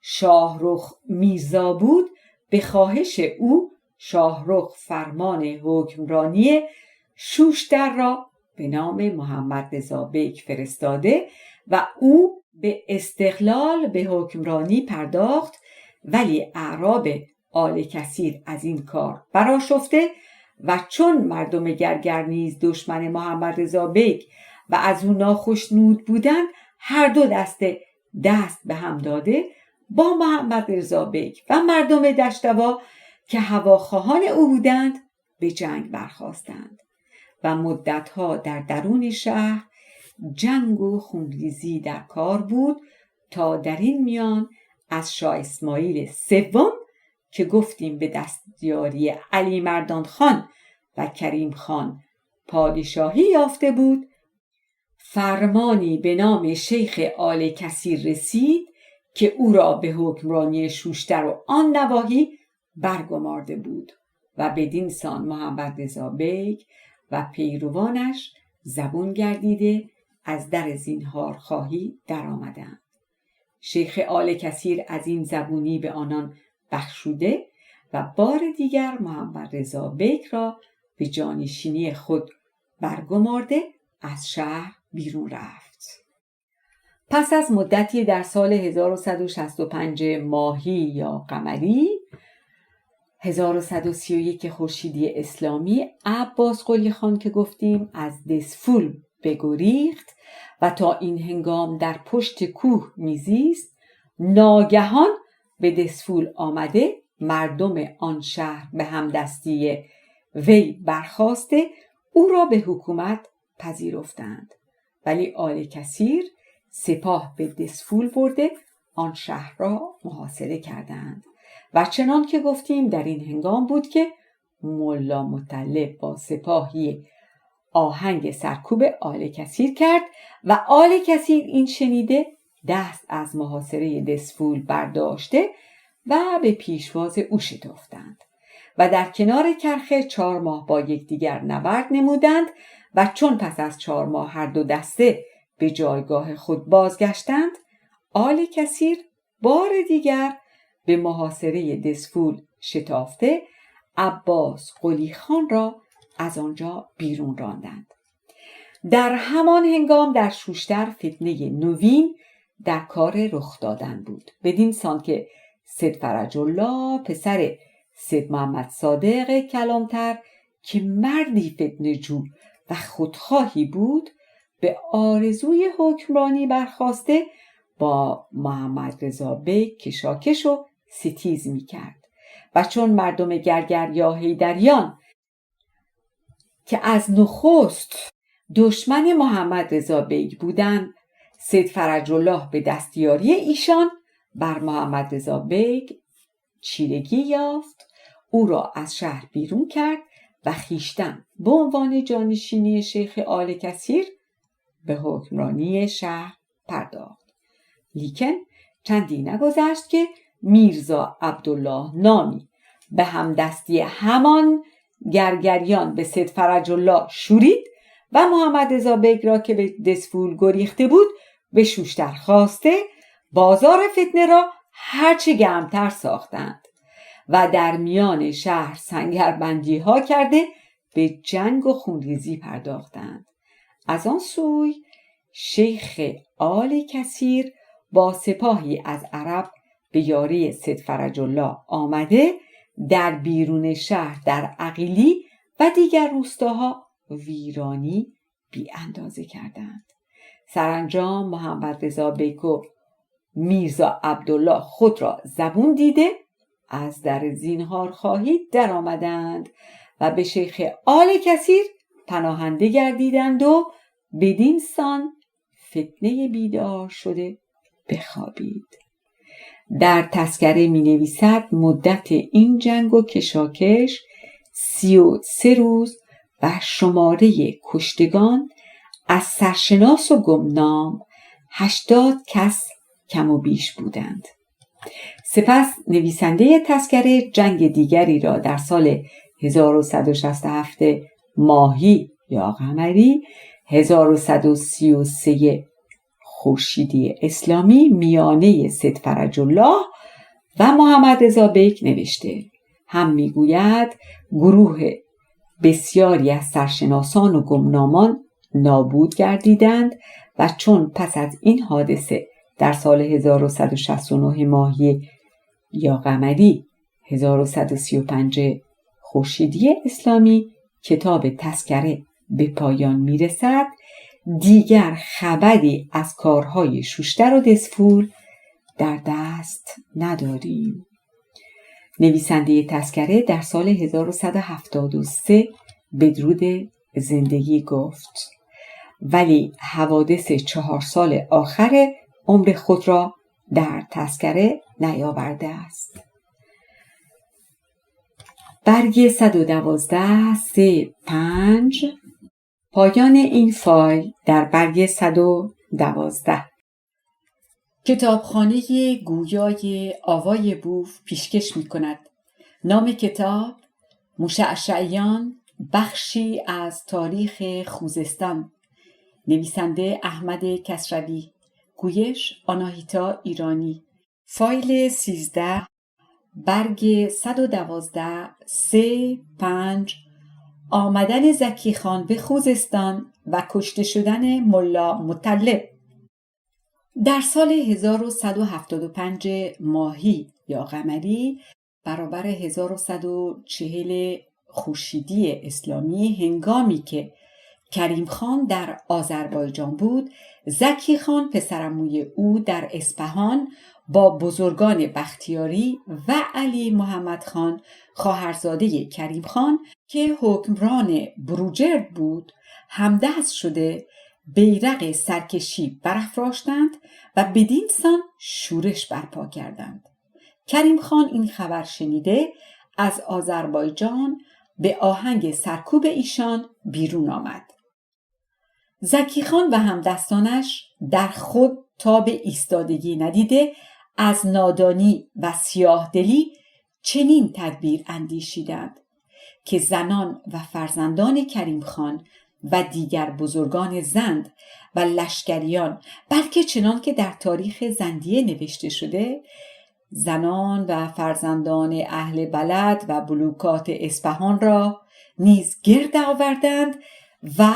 شاهرخ میرزا بود، به خواهش او شاهرخ فرمان حکمرانی شوشتر را به نام محمد رضا بیک فرستاده و او به استقلال به حکمرانی پرداخت، ولی اعراب آل کثیر از این کار برآشفته و چون مردم گرگر نیز دشمن محمد رضا بیک و از او ناخشنود بودند، هر دو دست به هم داده با محمد رضا بیک و مردم دشتوا که هواخواهان او بودند به جنگ برخاستند و مدتها در درون شهر جنگ و خونریزی در کار بود تا در این میان از شاه اسماعیل سوم که گفتیم به دستیاری علی مردان خان و کریم خان پادشاهی یافته بود، فرمانی به نام شیخ آل کثیر رسید که او را به حکمرانی شوشتر و آن نواحی برگمارده بود و بدین سان محمد رضا بیگ و پیروانش زبون گردیده از در زینهارخواهی در آمدند. شیخ آل کثیر از این زبونی به آنان بخشوده و بار دیگر محمد رضا بیگ را به جانشینی خود برگمارده از شهر بیرون رفت. پس از مدتی در سال 1165 ماهی یا قمری 1131 خورشیدی اسلامی عباس قلی خان که گفتیم از دسفول بگریخت و تا این هنگام در پشت کوه میزیست، ناگهان به دسفول آمده مردم آن شهر به همدستی وی برخاسته او را به حکومت پذیرفتند، ولی آل کثیر سپاه به دسفول برده آن شهر را محاصره کردند و چنان که گفتیم در این هنگام بود که ملا مطلب با سپاهی آهنگ سرکوب آل کثیر کرد و آل کثیر این شنیده دست از محاصره دسفول برداشته و به پیشواز او شتافتند و در کنار کرخه 4 ماه با یکدیگر نبرد نمودند و چون پس از 4 ماه هر دو دسته به جایگاه خود بازگشتند، آل کثیر بار دیگر به محاصره دسفول شتافته عباس قلی خان را از آنجا بیرون راندند. در همان هنگام در شوشتر فتنه نوین در کار رخ دادن بود، بدین سان که سید فرج الله پسر سید محمد صادق کلانتر که مردی فتنه جو و خودخواهی بود، به آرزوی حکمرانی برخاسته با محمد رضا بیگ کشاکش و ستیز می کرد و چون مردم گرگر یا حیدریان که از نخست دشمن محمد رضا بیگ بودند، سید فرج الله به دستیاری ایشان بر محمد رضا بیگ چیرگی یافت، او را از شهر بیرون کرد و خیشتن به عنوان جانشینی شیخ آل کثیر به حکمرانی شهر پرداخت. لیکن چندی نگذشت که میرزا عبدالله نامی به همدستی همان گرگریان به سید فرج الله شورید و محمد رضا بیگ را که به دسفول گریخته بود به شوشتر خواسته بازار فتنه را هرچه گرمتر ساختند و در میان شهر سنگربندی ها کرده به جنگ و خونریزی پرداختند. از آن سوی شیخ آل کثیر با سپاهی از عرب به یاری سید فرج الله آمده در بیرون شهر در عقیلی و دیگر روستاها ویرانی بی اندازه کردند. سرانجام محمد رضا بیگ و میرزا عبدالله خود را زبون دیده از در زینهارخواهی در آمدند و به شیخ آل کثیر پناهنده گردیدند و بدین سان فتنه بیدار شده بخوابید. در تذکره می نویسد مدت این جنگ و کشاکش 33 روز و شماره کشتگان از سرشناس و گمنام 80 کس کم و بیش بودند. سپس نویسنده تذکره جنگ دیگری را در سال 1167 ماهی یا قمری 1133 خورشیدی اسلامی میانه سید فرج الله و محمد رضا بیگ نوشته. هم میگوید گروه بسیاری از سرشناسان و گمنامان نابود گردیدند و چون پس از این حادثه در سال 1169 ماهی یا قمری 1135 خورشیدی اسلامی کتاب تذکره به پایان میرسد، دیگر خبری از کارهای شوشتر و دسفول در دست نداریم. نویسنده تذکره در سال 1173 بدرود زندگی گفت ولی حوادث 4 سال آخر عمر خود را در تذکره نیاورده است. برگ 112 3-5 پایان این فایل در برگ 112. کتابخانه گویای آوای بوف پیشکش می کند. نام کتاب: مشعشعیان، بخشی از تاریخ خوزستان. نویسنده: احمد کسروی. گویش: آناهیتا ایرانی. فایل 13 برگ 112 3-5 آمدن زکی خان به خوزستان و کشته شدن ملا مطلب. در سال 1175 ماهی یا قمری برابر 1140 خورشیدی اسلامی، هنگامی که کریم خان در آذربایجان بود، زکی خان پسرعموی او در اصفهان با بزرگان بختیاری و علی محمد خان خواهرزاده کریم خان که حکمران بروجرد بود همدست شده بیرق سرکشی برافراشتند و بدین سان شورش برپا کردند. کریم خان این خبر شنیده از آذربایجان به آهنگ سرکوب ایشان بیرون آمد. زکی خان و همدستانش در خود تاب ایستادگی ندیده از نادانی و سیاه دلی چنین تدبیر اندیشیدند که زنان و فرزندان کریم خان و دیگر بزرگان زند و لشکریان، بلکه چنان که در تاریخ زندیه نوشته شده، زنان و فرزندان اهل بلد و بلوکات اصفهان را نیز گرد آوردند و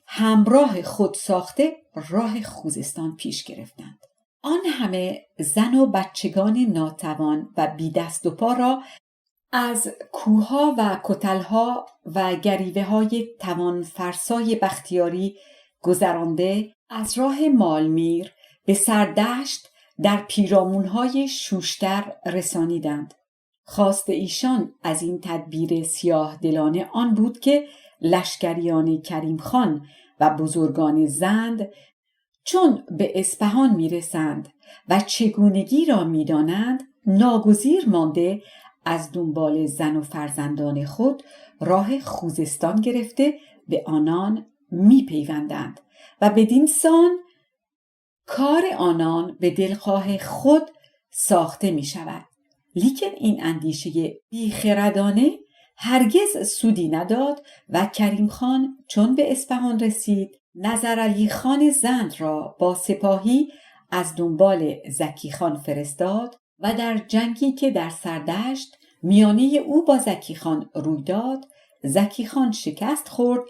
همراه خود ساخته راه خوزستان پیش گرفتند. آن همه زن و بچگان ناتوان و بی دست و پا را از کوهها و کتلها و گریوه های توان فرسای بختیاری گذرانده از راه مالمیر به سردشت در پیرامونهای شوشتر رسانیدند. خواست ایشان از این تدبیر سیاه دلانه آن بود که لشکریان کریم خان و بزرگان زند چون به اصفهان میرسند و چگونگی را میدانند، ناگزیر مانده از دنبال زن و فرزندان خود راه خوزستان گرفته به آنان میپیوندند و بدین سان کار آنان به دلخواه خود ساخته می شود. لیکن این اندیشه بیخردانه هرگز سودی نداد و کریم خان چون به اصفهان رسید، نظرعلی خان زند را با سپاهی از دنبال زکی خان فرستاد و در جنگی که در سردشت میانه او با زکی خان روی داد، زکی خان شکست خورد،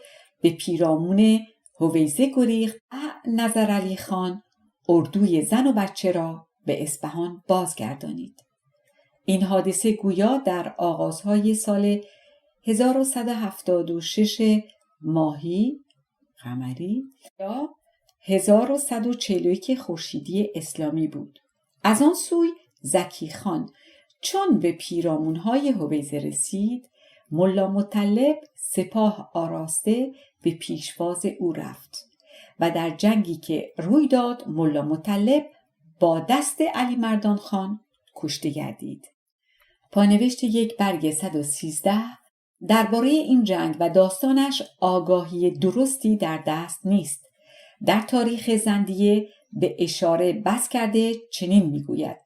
به پیرامون هویزه گریخت و نظرعلی خان اردوی زن و بچه را به اصفهان بازگردانید. این حادثه گویا در آغازهای سال 1176 ماهی قمری یا 1141 خورشیدی اسلامی بود. از آن سوی زکی خان چون به پیرامونهای هویزه رسید، ملا مطلب سپاه آراسته به پیشواز او رفت و در جنگی که روی داد، ملا مطلب با دست علی مردان خان کشته گردید. پانوشت یک برگ 113 درباره این جنگ و داستانش آگاهی درستی در دست نیست. در تاریخ زندیه به اشاره بس کرده چنین میگوید: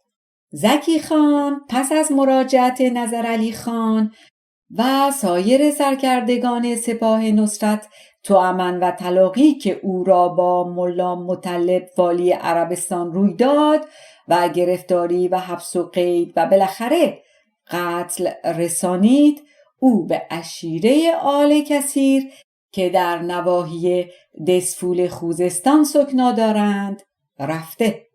زکی خان پس از مراجعت نظرعلی خان و سایر سرکردگان سپاه نصرت توأمن و طلاقی که او را با ملا مطلب والی عربستان روی داد و گرفتاری و حبس و قید و بالاخره قتل رسانید، او به عشیره آل کثیر که در نواحی دسفول خوزستان سکنا دارند رفته.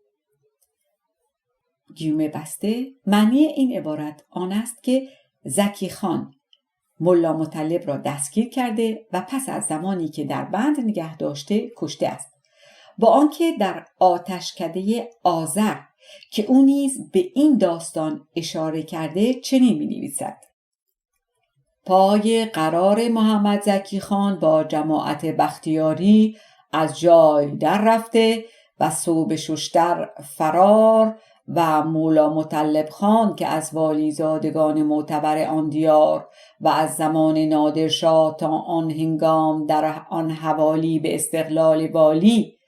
گیومه بسته. معنی این عبارت آن است که زکی خان ملا مطلب را دستگیر کرده و پس از زمانی که در بند نگه داشته کشته است، با آنکه در آتشکده آذر که او نیز به این داستان اشاره کرده چنین می‌نویسد: پای قرار محمد زکی خان با جماعت بختیاری از جای در رفته و صوب ششتر فرار و مولا مطلب خان که از والی زادگان معتبر آن دیار و از زمان نادرشاه تا آن هنگام در آن حوالی به استقلال والی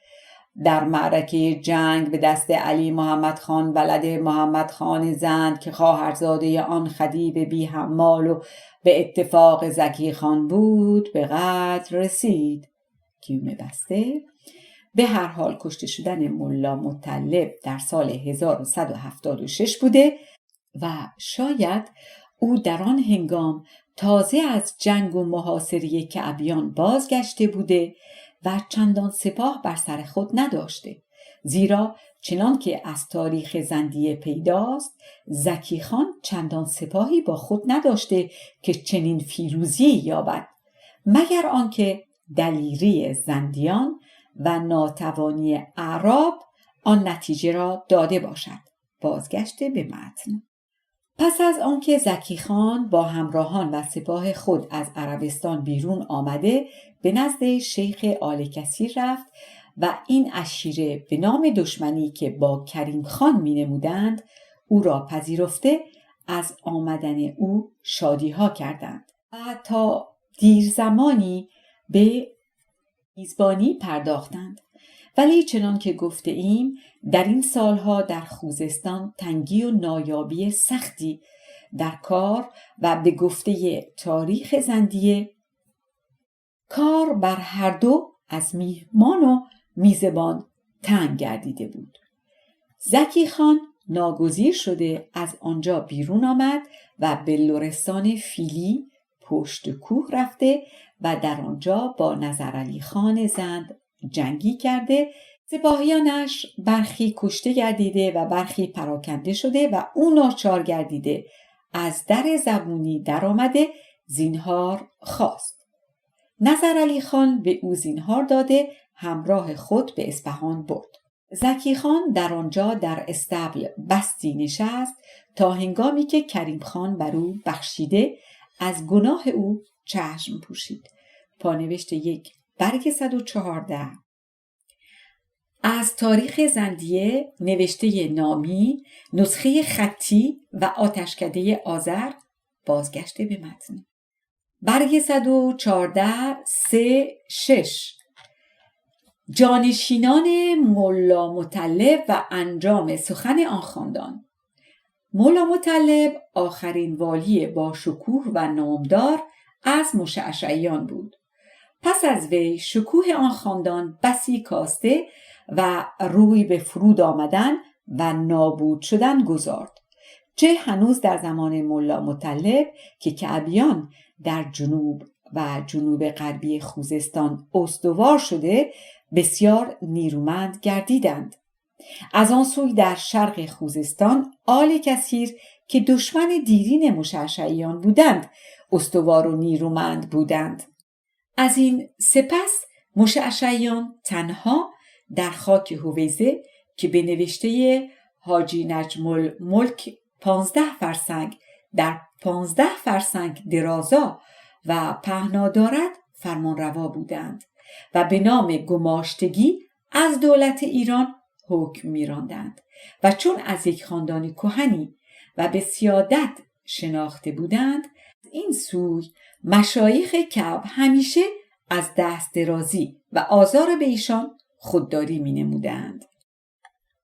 در معرکه جنگ به دست علی محمد خان ولد محمد خان زند که خواهرزاده آن خدیو بی حمال و به اتفاق زکی خان بود به قتل رسید. کیوم بسته. به هر حال کشته شدن مولا مطلب در سال 1176 بوده و شاید او در آن هنگام تازه از جنگ و محاصره کعبیان بازگشته بوده و چندان سپاه بر سر خود نداشته، زیرا چنان که از تاریخ زندیه پیداست زکی خان چندان سپاهی با خود نداشته که چنین فیروزی یابد، مگر آنکه دلیری زندیان و ناتوانی اعراب آن نتیجه را داده باشد. بازگشته به متن. پس از آنکه زکی خان با همراهان و سپاه خود از عربستان بیرون آمده به نزد شیخ آل کثیر رفت و این عشیره به نام دشمنی که با کریم خان می نمودند او را پذیرفته از آمدن او شادی ها کردند و تا دیر زمانی به میزبانی پرداختند. ولی چنان که گفته ایم در این سالها در خوزستان تنگی و نایابی سختی در کار و به گفته تاریخ زندیه کار بر هر دو از میهمان و میزبان تنگ گردیده بود. زکی خان ناگزیر شده از آنجا بیرون آمد و به لرستان فیلی پشت کوه رفته و در آنجا با نظرعلی خان زند جنگی کرده. سپاهیانش برخی کشته گردیده و برخی پراکنده شده و او ناچار گردیده از در زبونی در آمده زینهار خواست. نظرعلی خان به او زینهار داده همراه خود به اصفهان برد. زکی خان در آنجا در استبل بستی نشست تا هنگامی که کریم خان بر او بخشیده از گناه او چشم پوشید. پانوشت 1 برگ 114. از تاریخ زندیه نوشته نامی، نسخه خطی و آتشکده آذر. بازگشته به متن. برگ 114 3-6. جانشینان مولا مطلب و انجام سخن آن خاندان. مولا مطلب آخرین والی با شکوه و نامدار از مشعشعیان بود. پس از وی شکوه آن خاندان بسی کاسته و روی به فرود آمدن و نابود شدن گذارد. چه هنوز در زمان مولا مطلب که کعبیان در جنوب و جنوب غربی خوزستان استوار شده بسیار نیرومند گردیدند. از آن سوی در شرق خوزستان آل کثیر که دشمن دیرین مشعشعیان بودند استوار و نیرومند بودند. از این سپس مشعشعیان تنها در خاک هویزه که به نوشته حاجی نجم الملک 15 فرسنگ در 15 فرسنگ درازا و پهنا دارد فرمان روا بودند و به نام گماشتگی از دولت ایران حکم می‌راندند و چون از یک خاندان کهنی و به سیادت شناخته بودند این سوی مشایخ کعب همیشه از دست درازی و آزار به ایشان خودداری می نمودند.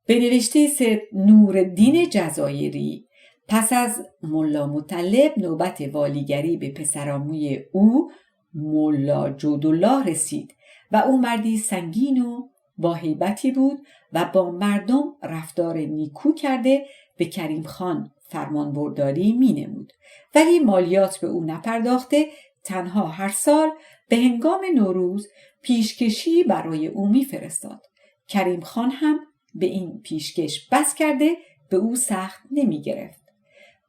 به نوشته سید نورالدین جزایری پس از مولا مطلب نوبت والیگری به پسرعموی او مولا جودالله رسید و او مردی سنگین و با هیبتی بود و با مردم رفتار نیکو کرده به کریم خان فرمان برداری می نمود، ولی مالیات به او نپرداخته تنها هر سال به هنگام نوروز پیشکشی برای او می فرستاد. کریم خان هم به این پیشکش بس کرده به او سخت نمی گرفت.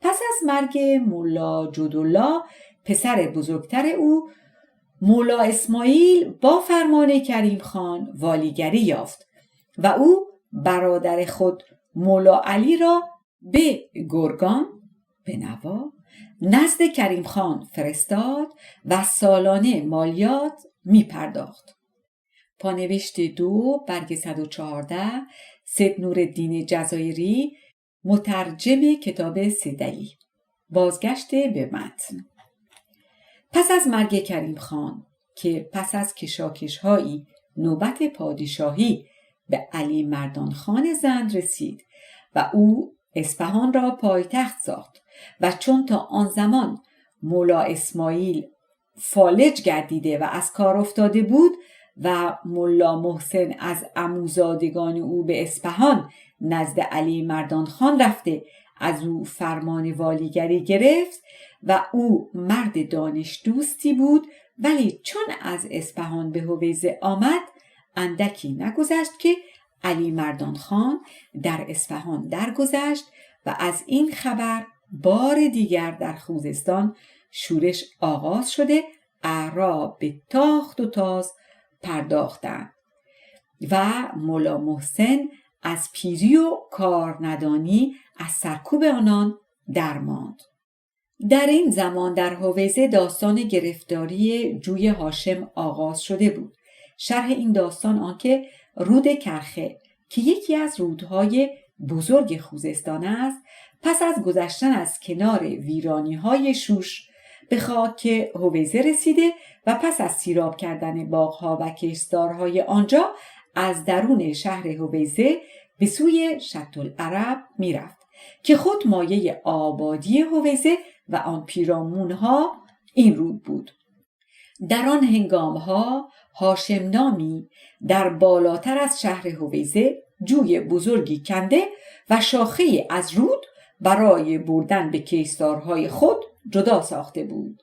پس از مرگ مولا جودالله پسر بزرگتر او مولا اسماعیل با فرمان کریم خان والیگری یافت و او برادر خود مولا علی را به گرگان به نوا نزد کریم خان فرستاد و سالانه مالیات می پرداخت. پانوشت 2 برگ 114 سید نورالدین جزایری مترجم کتاب سیدعی. بازگشت به متن. پس از مرگ کریم خان که پس از کشاکش‌هایی نوبت پادشاهی به علی مردان خان زند رسید و او اصفهان را پایتخت ساخت و چون تا آن زمان مولا اسماعیل فالج گردیده و از کار افتاده بود و مولا محسن از عموزادگان او به اصفهان نزد علی مردان خان رفته از او فرمان والیگری گرفت و او مرد دانش دوستی بود، ولی چون از اصفهان به هویزه آمد اندکی نگذشت که علی مردان خان در اصفهان درگذشت و از این خبر بار دیگر در خوزستان شورش آغاز شده اعراب به تاخت و تاز پرداختند و مولا محسن از پیری و کار ندانی از سرکوب آنان درماند. در این زمان در هویزه داستان گرفتاری جوی هاشم آغاز شده بود. شرح این داستان آنکه رود کرخه که یکی از رودهای بزرگ خوزستان است، پس از گذشتن از کنار ویرانی‌های شوش به خاک هویزه رسیده و پس از سیراب کردن باغ‌ها و کشتزارهای آنجا از درون شهر هویزه به سوی شط العرب می‌رفت که خود مایه آبادی هویزه و آن پیرامونها این رود بود. در آن هنگام‌ها هاشم نامی در بالاتر از شهر هویزه جوی بزرگی کنده و شاخه از رود برای بردن به کشتزارهای خود جدا ساخته بود،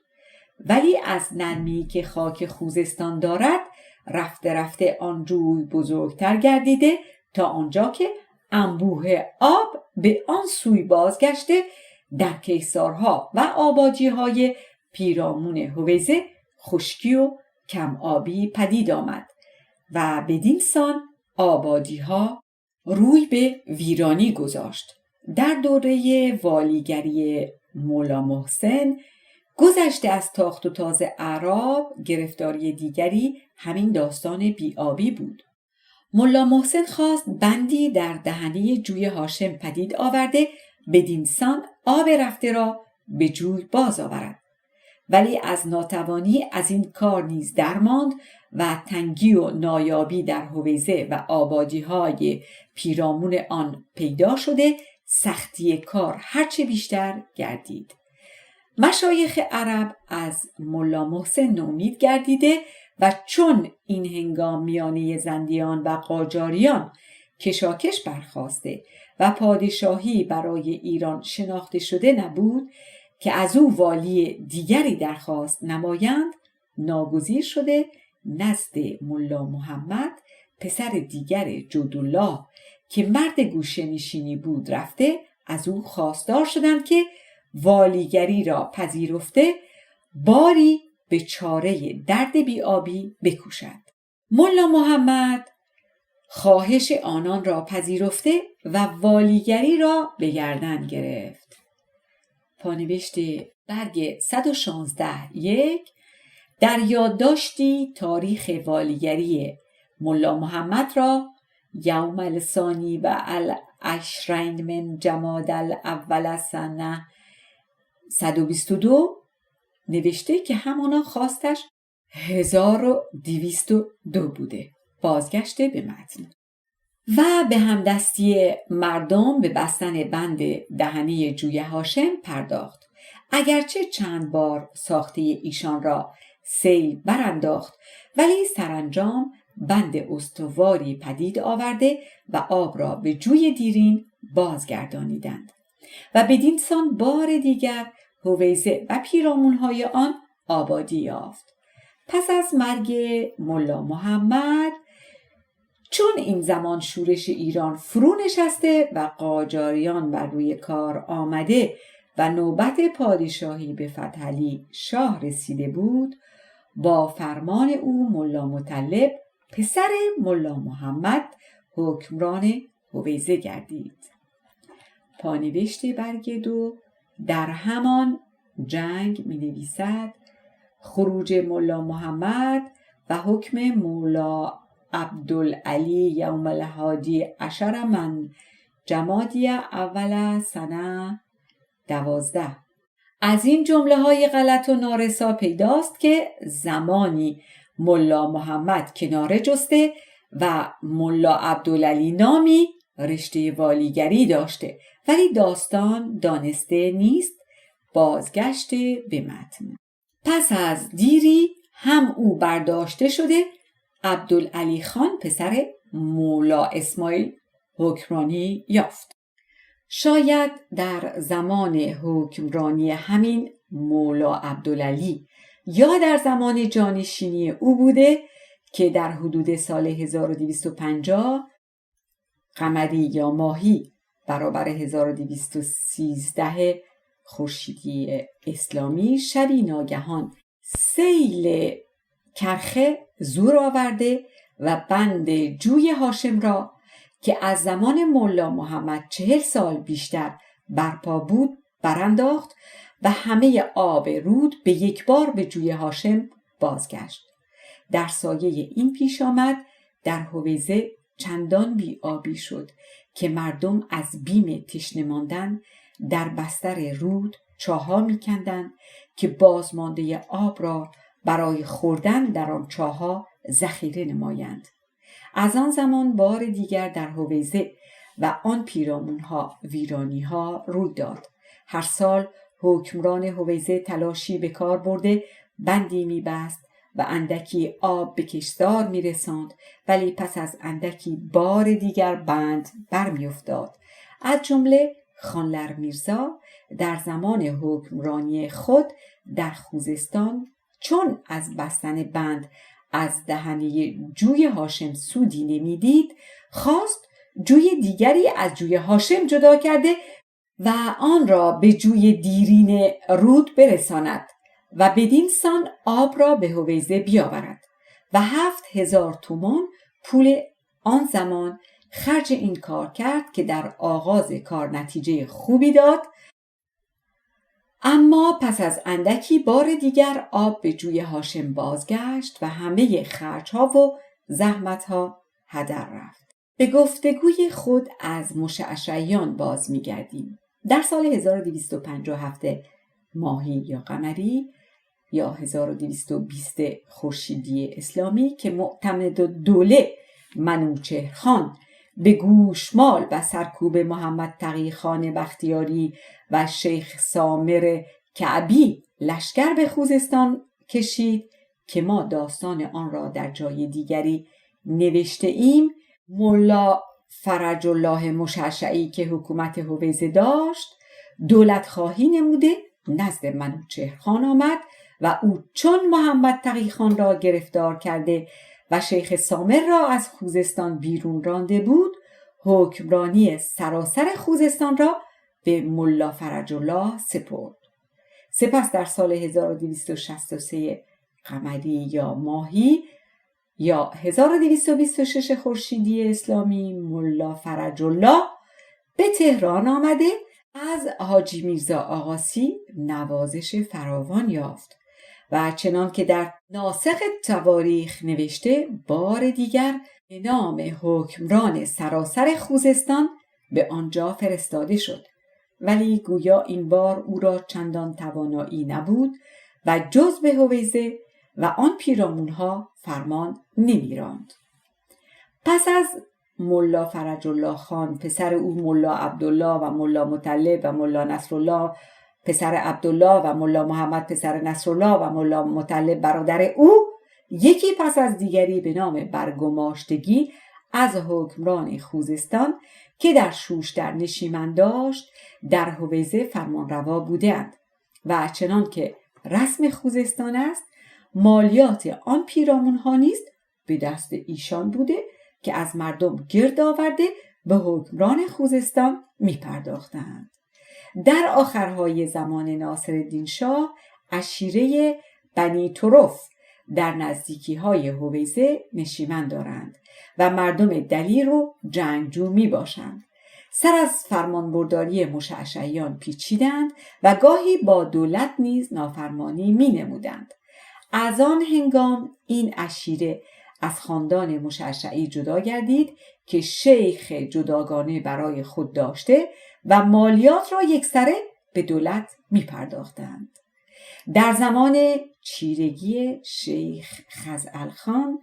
ولی از نرمی که خاک خوزستان دارد رفته رفته آن جوی بزرگتر گردیده تا آنجا که انبوه آب به آن سوی بازگشته در کشتزارها و آبادی‌های پیرامون هویزه خشکی و کم آبی پدید آمد و بدین سان آبادی‌ها روی به ویرانی گذاشت. در دوره والیگری مولا محسن گذشته از تاخت و تاز اعراب گرفتاری دیگری همین داستان بی‌آبی بود. مولا محسن خواست بندی در دهنه جوی هاشم پدید آورده بدین سان آب رفته را به جوی باز آورد، ولی از ناتوانی از این کار نیز درماند و تنگی و نایابی در هویزه و آبادی‌های پیرامون آن پیدا شده سختی کار هرچه بیشتر گردید. مشایخ عرب از مولا محسن نومید گردیده و چون این هنگام میانه زندیان و قاجاریان کشاکش برخاسته و پادشاهی برای ایران شناخته شده نبود که از او والی دیگری درخواست نمایند، ناگزیر شده نزد مولا محمد پسر دیگر جودالله که مرد گوشه نشینی بود رفته از او خواستار شدند که والیگری را پذیرفته باری به چاره درد بی‌آبی بکوشد. مولا محمد خواهش آنان را پذیرفته و والیگری را به گردن گرفت. پانوشت برگ 116 در یادداشتی تاریخ والیگری مولا محمد را یوم الثانی و العشرین من جمادی الاول سنه 122 نوشته که همانا خواستش 1202 بوده. بازگشت به متن. و به همدستی مردم به بستن بند دهنه جوی هاشم پرداخت. اگرچه چند بار ساخته ایشان را سیل برانداخت، ولی سرانجام بند استواری پدید آورده و آب را به جوی دیرین بازگردانیدند و بدین سان بار دیگر هویزه و پیرامونهای آن آبادی یافت. پس از مرگ مولا محمد چون این زمان شورش ایران فرو نشسته و قاجاریان بر روی کار آمده و نوبت پادشاهی به فتحعلی شاه رسیده بود، با فرمان او مولا مطلب پسر مولا محمد حکمران هویزه گردید. پانوشت برگ 2 در همان جنگ می نویسد خروج مولا محمد و حکم مولا عبدالعلی یوم الحادی عشر من جمادی اول سنه 12. از این جمله های غلط و نارسا پیداست که زمانی ملا محمد کناره جسته و ملا عبدالعلی نامی رشته والیگری داشته، ولی داستان دانسته نیست. بازگشته به متن. پس از دیری هم او برداشته شده، عبدالعلی خان پسر مولا اسماعیل حکمرانی یافت. شاید در زمان حکمرانی همین مولا عبدالعلی یا در زمان جانشینی او بوده که در حدود سال 1250 قمری یا ماهی برابر 1213 خورشیدی اسلامی شبی ناگهان سیل کرخه زور آورده و بند جوی هاشم را که از زمان مولا محمد 40 سال بیشتر برپا بود برانداخت و همه آب رود به یک بار به جوی هاشم بازگشت. در سایه این پیش آمد در هویزه چندان بی آبی شد که مردم از بیم تشنه ماندن در بستر رود چاها می‌کندند که بازمانده آب را برای خوردن در آن چاها ذخیره نمایند. از آن زمان بار دیگر در هویزه و آن پیرامونها ویرانی‌ها روی داد. هر سال حکمران هویزه تلاشی به کار برده بندی می‌بست و اندکی آب به کشتزار می‌رساند، ولی پس از اندکی بار دیگر بند برمی‌افتاد. از جمله خانلر میرزا در زمان حکمرانی خود در خوزستان چون از بستن بند از دهنه جوی هاشم سودی نمیدید، خواست جوی دیگری از جوی هاشم جدا کرده و آن را به جوی دیرین رود برساند و بدین سان آب را به هویزه بیاورد و 7000 تومان پول آن زمان خرج این کار کرد که در آغاز کار نتیجه خوبی داد. اما پس از اندکی بار دیگر آب به جوی هاشم بازگشت و همه خرجها و زحمتها هدر رفت. به گفتگوی خود از مشعشعیان باز می‌گردیم. در سال 1257 ماهی یا قمری یا 1220 خورشیدی اسلامی که معتمدالدوله منوچهرخان به گوشمال و سرکوب محمد تقی خان بختیاری و شیخ سامر کعبی لشکر به خوزستان کشید که ما داستان آن را در جای دیگری نوشته ایم. ملا فرج الله مشعشعی که حکومت هویزه داشت دولت خواهی نموده نزد منوچهرخان آمد و او چون محمد تقی خان را گرفتار کرده و شیخ سامر را از خوزستان بیرون رانده بود، حکمرانی سراسر خوزستان را به ملا فرج الله سپرد. سپس در سال 1263 قمری یا ماهی یا 1226 خورشیدی اسلامی ملا فرج الله به تهران آمده از حاجی میرزا آقاسی نوازش فراوان یافت و چنان که در ناسخ تواریخ نوشته بار دیگر به نام حکمران سراسر خوزستان به آنجا فرستاده شد، ولی گویا این بار او را چندان توانایی نبود و جز به هویزه و آن پیرامونها فرمان نمیراند. پس از ملا فرج الله خان پسر او ملا عبدالله و ملا مطلب و ملا نصرالله پسر عبدالله و ملا محمد پسر نصرالله و ملا مطلب برادر او یکی پس از دیگری به نام برگماشتگی از حکمران خوزستان که در شوشتر نشیمن داشت در هویزه فرمانروا بودند و چنان که رسم خوزستان است مالیات آن پیرامونها نیز به دست ایشان بوده که از مردم گرد آورده به حکمران خوزستان می پرداختند. در آخرهای زمان ناصرالدین شاه عشیره بنی طرف در نزدیکی های هویزه نشیمن دارند و مردم دلیر و جنگجو می باشند. سر از فرمانبرداری مشعشعیان پیچیدند و گاهی با دولت نیز نافرمانی می نمودند. از آن هنگام این عشیره از خاندان مشعشعی جدا گردید که شیخ جداگانه برای خود داشته و مالیات را یکسره به دولت می پرداختند. در زمان چیرگی شیخ خزعلخان،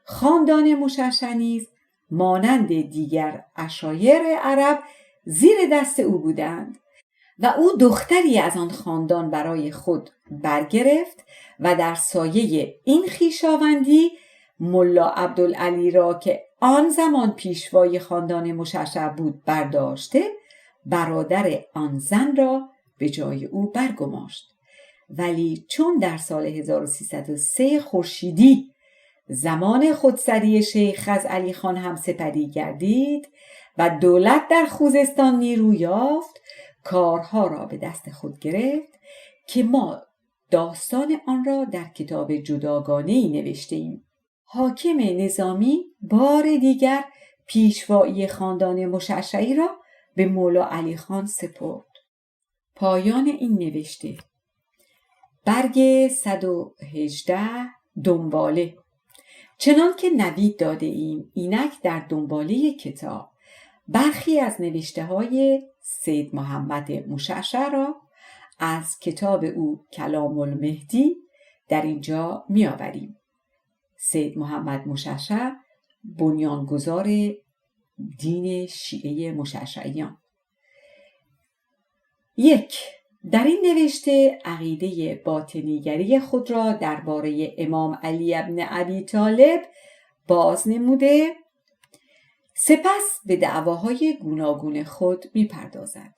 خاندان مشعشع نیز مانند دیگر عشایر عرب زیر دست او بودند و او دختری از آن خاندان برای خود برگرفت و در سایه این خویشاوندی ملا عبدالعلی را که آن زمان پیشوای خاندان مشعشع بود برداشته، برادر آن زن را به جای او برگماشت. ولی چون در سال 1303 خورشیدی زمان خودسری شیخ خزعلی خان هم سپری گردید و دولت در خوزستان نیرو یافت، کارها را به دست خود گرفت که ما داستان آن را در کتاب جداگانه‌ای نوشته‌ایم. حاکم نظامی بار دیگر پیشوایی خاندان مشعشعی را به مولا علی خان سپرد. پایان این نوشته. برگ 118 دنباله. چنان که نوید داده ایم اینک در دنباله کتاب برخی از نوشته های سید محمد مشعشع را از کتاب او کلام المهدی در اینجا می آوریم. سید محمد مشعشع بنیانگذار دین شیعه مشعشعیان. 1. در این نوشته عقیده باطنیگری خود را درباره امام علی ابن ابی طالب باز نموده، سپس به دعواهای گوناگون خود می پردازد.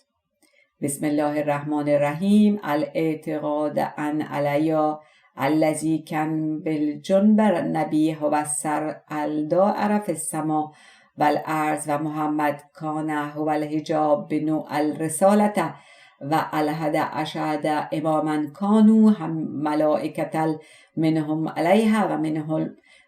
بسم الله الرحمن الرحیم. الاعتقاد ان علیا الذی کن بالجنب نبی هو السر الدائر فی السما والارض و محمد کان هو الحجاب بنوع الرسالة و الهد اشهد اماما کانو هم ملائکة منهم علیها و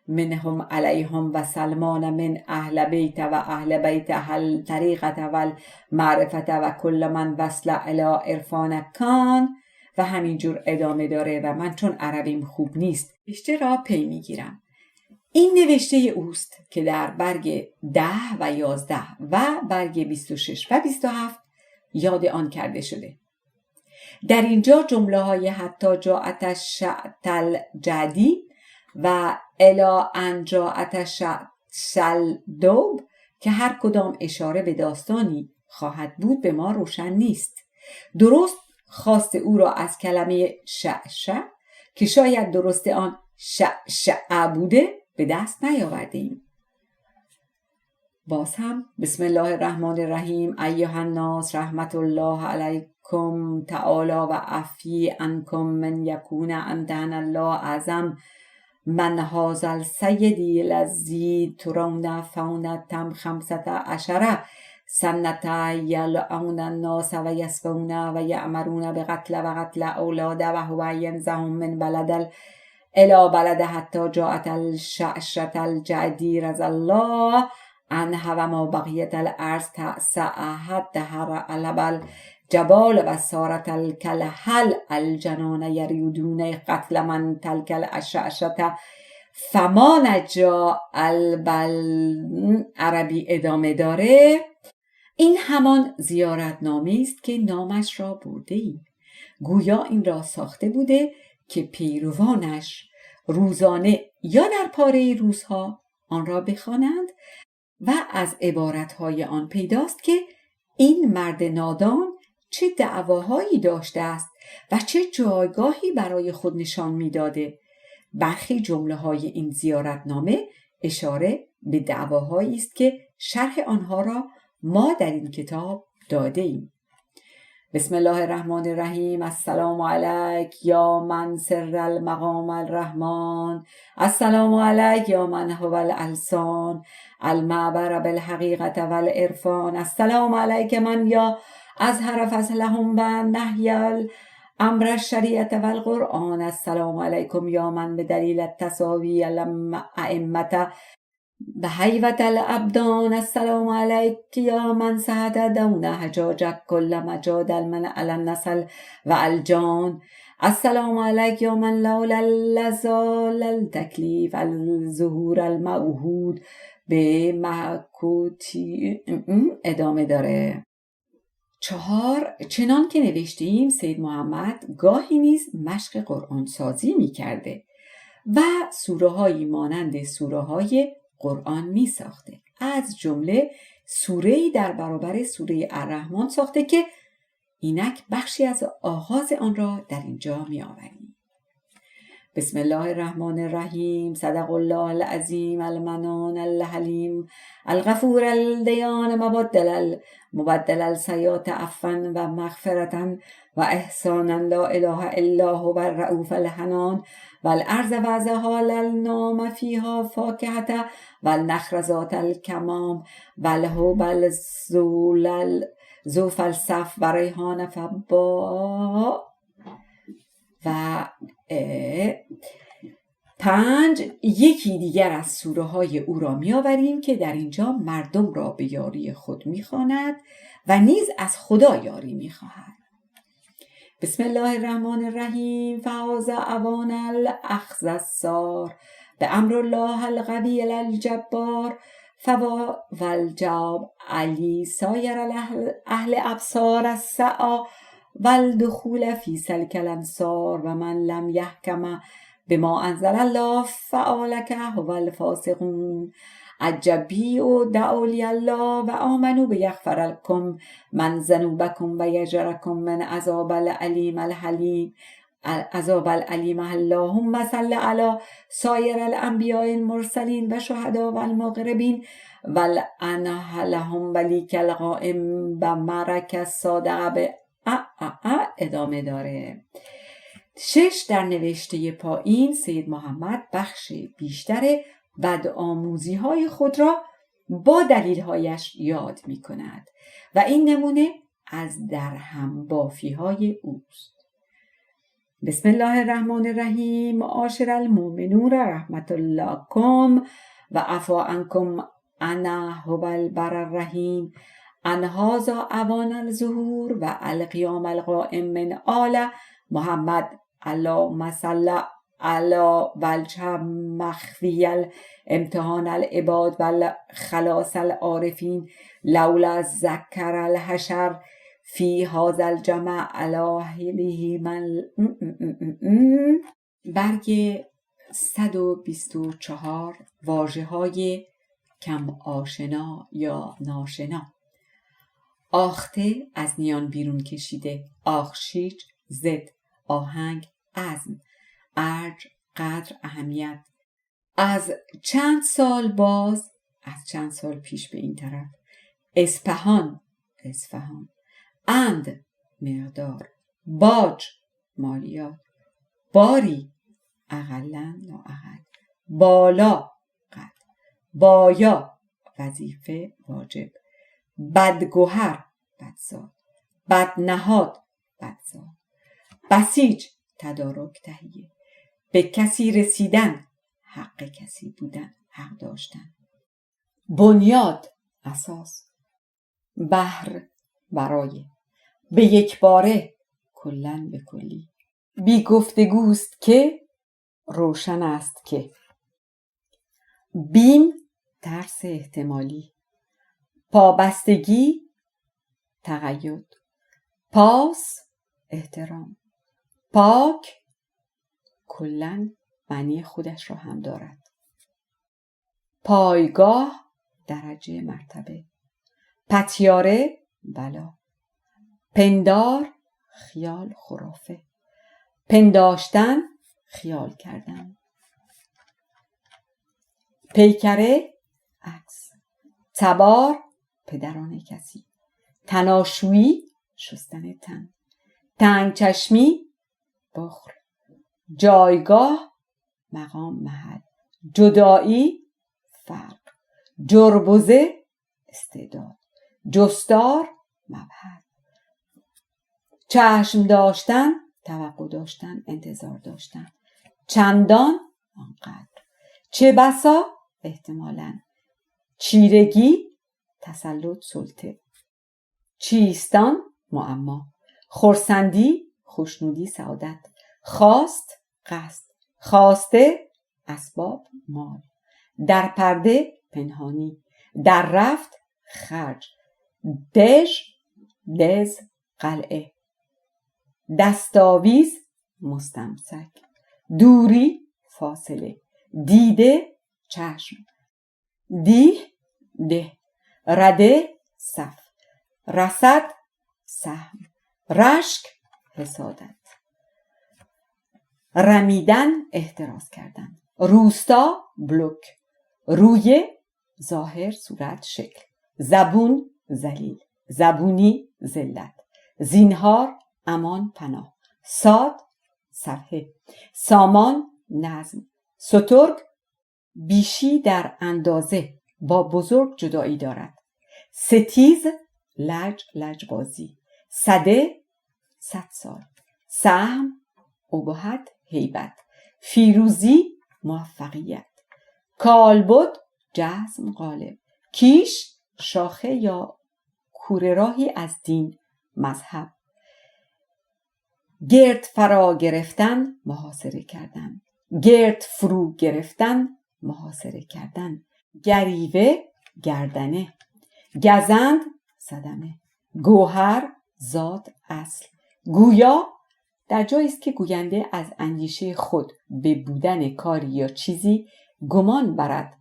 منهم علیهم و سلمان من اهل بیت و اهل بیت اهل طریقت و المعرفت و کل من وصل الی عرفان کان و همینجور ادامه داره و من چون عربیم خوب نیست نوشته را پی میگیرم. این نوشته اوست که در برگ 10 و 11 و برگ 26 و 27 یاد آن کرده شده. در اینجا جمله های حتی جاءت الشعت الجدی و الا ان جاءت الشلدوب که هر کدام اشاره به داستانی خواهد بود به ما روشن نیست. درست خواست او را از کلمه شعشع که شاید درست آن شعشع بوده به دست نیاوردیم. باز هم بسم الله الرحمن الرحیم. ایها الناس رحمت الله علیکم تعالی و عفی عنکم من یکون امتحن الله اعظم من هذا السیدی الذی ترون فونتم 15 سنة یلعون الناس و یسفون و یأمرون بقتل و قتل اولاد و هو ینزهم من بلد الى بلد حتی جاءت الشعشة الجدی رضی الله عنها و ما بقیت الارض تأسعهد دهر علب الجبال و سارت الکلحل الجنان یریدون قتل من تلک الشعشة فما نجا عربی ادامه داره. این همان زیارتنامه است که نامش را برده ایم. گویا این را ساخته بوده که پیروانش روزانه یا در پاره روزها آن را بخوانند و از عبارتهای آن پیداست که این مرد نادان چه دعواهایی داشته است و چه جایگاهی برای خود نشان می‌داده. برخی جمله‌های این زیارتنامه اشاره به دعواهایی است که شرح آنها را ما در این کتاب داده ایم. بسم الله الرحمن الرحیم. السلام علیک یا من سر المقام الرحمن. السلام علیک یا من هو الالسان المعبر بالحقیقت والعرفان. السلام علیک من یا اظهر فضلهم و نهی الامر الشریعت والقرآن. السلام علیکم یا من بدلیل التساوی الائمه بحیوت الابدان. السلام علیک یا من سهد دون حجاجک کل مجادل من علی النسل و الجان. السلام علیک یا من لولا لزال التکلیف الظهور المعهود به محکوتی. ادامه داره. 4. چنان که نوشتیم سید محمد گاهی نیز مشق قرآن سازی می کرده و سوره هایی مانند سوره های قرآن می ساخته. از جمله سوره‌ای در برابر سوره الرحمن ساخته که اینک بخشی از آغاز آن را در اینجا می آوریم. بسم الله الرحمن الرحیم. صدق الله العظیم المنان الحلیم الغفور الدیان مبدل السیئات عفوا و مغفرة و احسانا لا اله الا هو الرؤوف الحنان والارض وضعها للنام فیها فاکهة والنخل ذات الکمام والهبل ذو فلسف و ریحان فبا. و 5. یکی دیگر از سوره های او را می آوریم که در اینجا مردم را به یاری خود می خواند و نیز از خدا یاری می خواهد. بسم الله الرحمن الرحیم. فهذا اوان الاخذ السار به امر الله القوی الجبار فوا والجواب علی سایر اهل ابصار السعی والدخول فی سلک الانصار و من لم یحکم بما انزل الله فاولئک هم الفاسقون. عجبی و دعوا لی الله و آمنوا بیغفر لکم من ذنوبکم و یجرکم من عذاب العلیم الحلیم. عذاب العلیم. اللهم صل علی سایر الانبیاء المرسلین و شهدا و المقربین والانه لهم ولیک القائم و مرک الصادق به ادامه داره. 6. در نوشته پایین سید محمد بخش بیشتر بدآموزی های خود را با دلیل هایش یاد می کند و این نمونه از درهم بافی های اوست. بسم الله الرحمن الرحیم. معاشر المؤمنون رحمت الله کم و عفا عنکم انا هو البر الرحیم ان هذا اوان الظهور و القیام القائم من آل محمد اللهم صل علی وجه مخفی الامتحان العباد و خلاص العارفین لولا ذکر الحشر فی هذا الجمع علی من. برگ 124. واژه های کم آشنا یا ناشنا. آخته از نیان بیرون کشیده. آخشیج زد. آهنگ عزم. ارج قدر اهمیت. از چند سال باز، از چند سال پیش به این طرف. اصفهان اند مقدار. باج مالیات. باری اقلا لااقل. بالا قد. بایا وظیفه واجب. بدگوهر بدزاد. بدنهاد بدزاد. بسیج تدارک تهیه. به کسی رسیدن حق کسی بودن، حق داشتن. بنیاد اساس. بهر برای. به یک باره کلن به کلی. بی گفتگوست که روشن است که. بیم ترس احتمالی. پابستگی تقید. پاس احترام. پاک کلن معنی خودش را هم دارد. پایگاه درجه مرتبه. پتیاره بلا. پندار خیال خرافه. پنداشتن خیال کردن. پیکره عکس. تبار پدران کسی. تناشویی شستن تن. تنگ چشمی بخل. جایگاه مقام محل. جدایی فرق. جربوزه استعداد. جستار مبهر. چشم داشتن توقع داشتن انتظار داشتن. چندان آنقدر. چه بسا احتمالاً. چیرگی تسلط سلطه. چیستان معما. خرسندی خوشنودی سعادت. خواست قصد، خواسته اسباب مال، در پرده پنهانی، در رفت خرج، دژ قلعه، دستاویز مستمسک، دوری فاصله، دیده چشم، ده، رده صف، رصد سهم، رشک حسادت، رمیدن احتراز کردن، روستا بلوک، روی ظاهر صورت شکل، زبون ذلیل، زبونی ذلت، زینهار امان پناه، صاد صفحه، سامان نظم، سترگ بیشی در اندازه با بزرگ جدایی دارد، ستیز لجبازی، سده 100 سال، سهم ابهت هیبت، فیروزی موفقیت، کالبد جزم غالب، کیش شاخه یا کوره راهی از دین مذهب، گرد فرا گرفتن محاصره کردن، گرد فرو گرفتن محاصره کردن، گریوه گردنه، گزند صدمه، گوهر ذات اصل، گویا در جایی است که گوینده از اندیشه خود به بودن کاری یا چیزی گمان برد.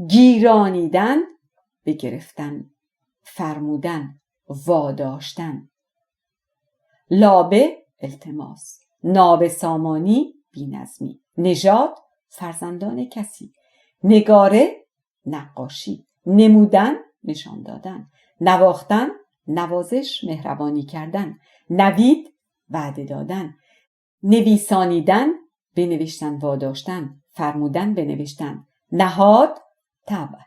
گیرانیدن بگرفتن، فرمودن، واداشتن، لابه التماس، نابسامانی بی‌نظمی، نژاد فرزندان کسی، نگاره نقاشی، نمودن نشان دادن، نواختن نوازش مهربانی کردن، نوید وعده دادن، نویسانیدن بنوشتن واداشتن، فرمودن بنوشتن، نهاد طبع،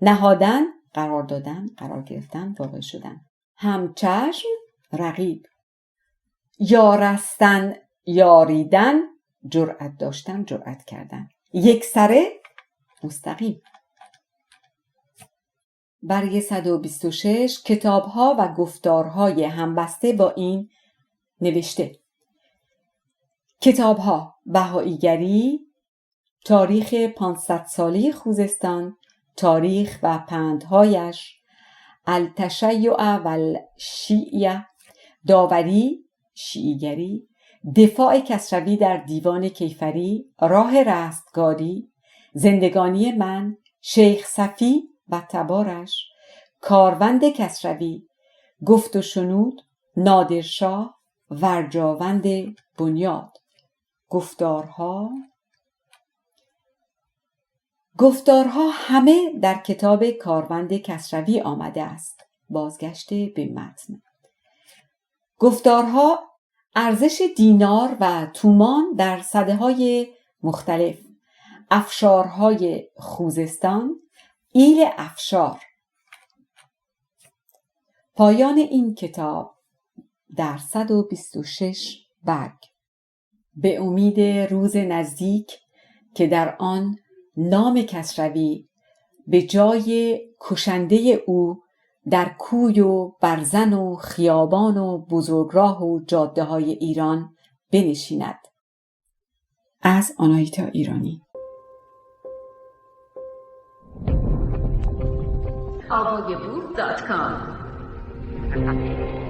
نهادن قرار دادن، قرار گرفتن، واقع شدن، همچشم رقیب، یارستن یاریدن، جرأت داشتن جرأت کردن، یکسره مستقیم. برگ 126 کتاب‌ها و گفتارهای همبسته با این نوشته: کتاب‌ها بهائیگری، تاریخ 500 ساله خوزستان، تاریخ و پندهایش، التشیع و الشیعیه، داوری شیعیگری، دفاع کسروی در دیوان کیفری، راه رستگاری، زندگانی من، شیخ صفی و تبارش، کاروند کسروی، گفت و شنود، نادرشاه، ورجاوند بنیاد. گفتارها همه در کتاب کاروند کسروی آمده است. بازگشت به متن. گفتارها ارزش دینار و تومان در سده‌های مختلف، افشارهای خوزستان، ایل افشار. پایان این کتاب در 126 برگ. به امید روز نزدیک که در آن نام کسروی به جای کشنده او در کوی و برزن و خیابان و بزرگراه و جاده های ایران بنشیند. از آنایتا ایرانی. audiobook.com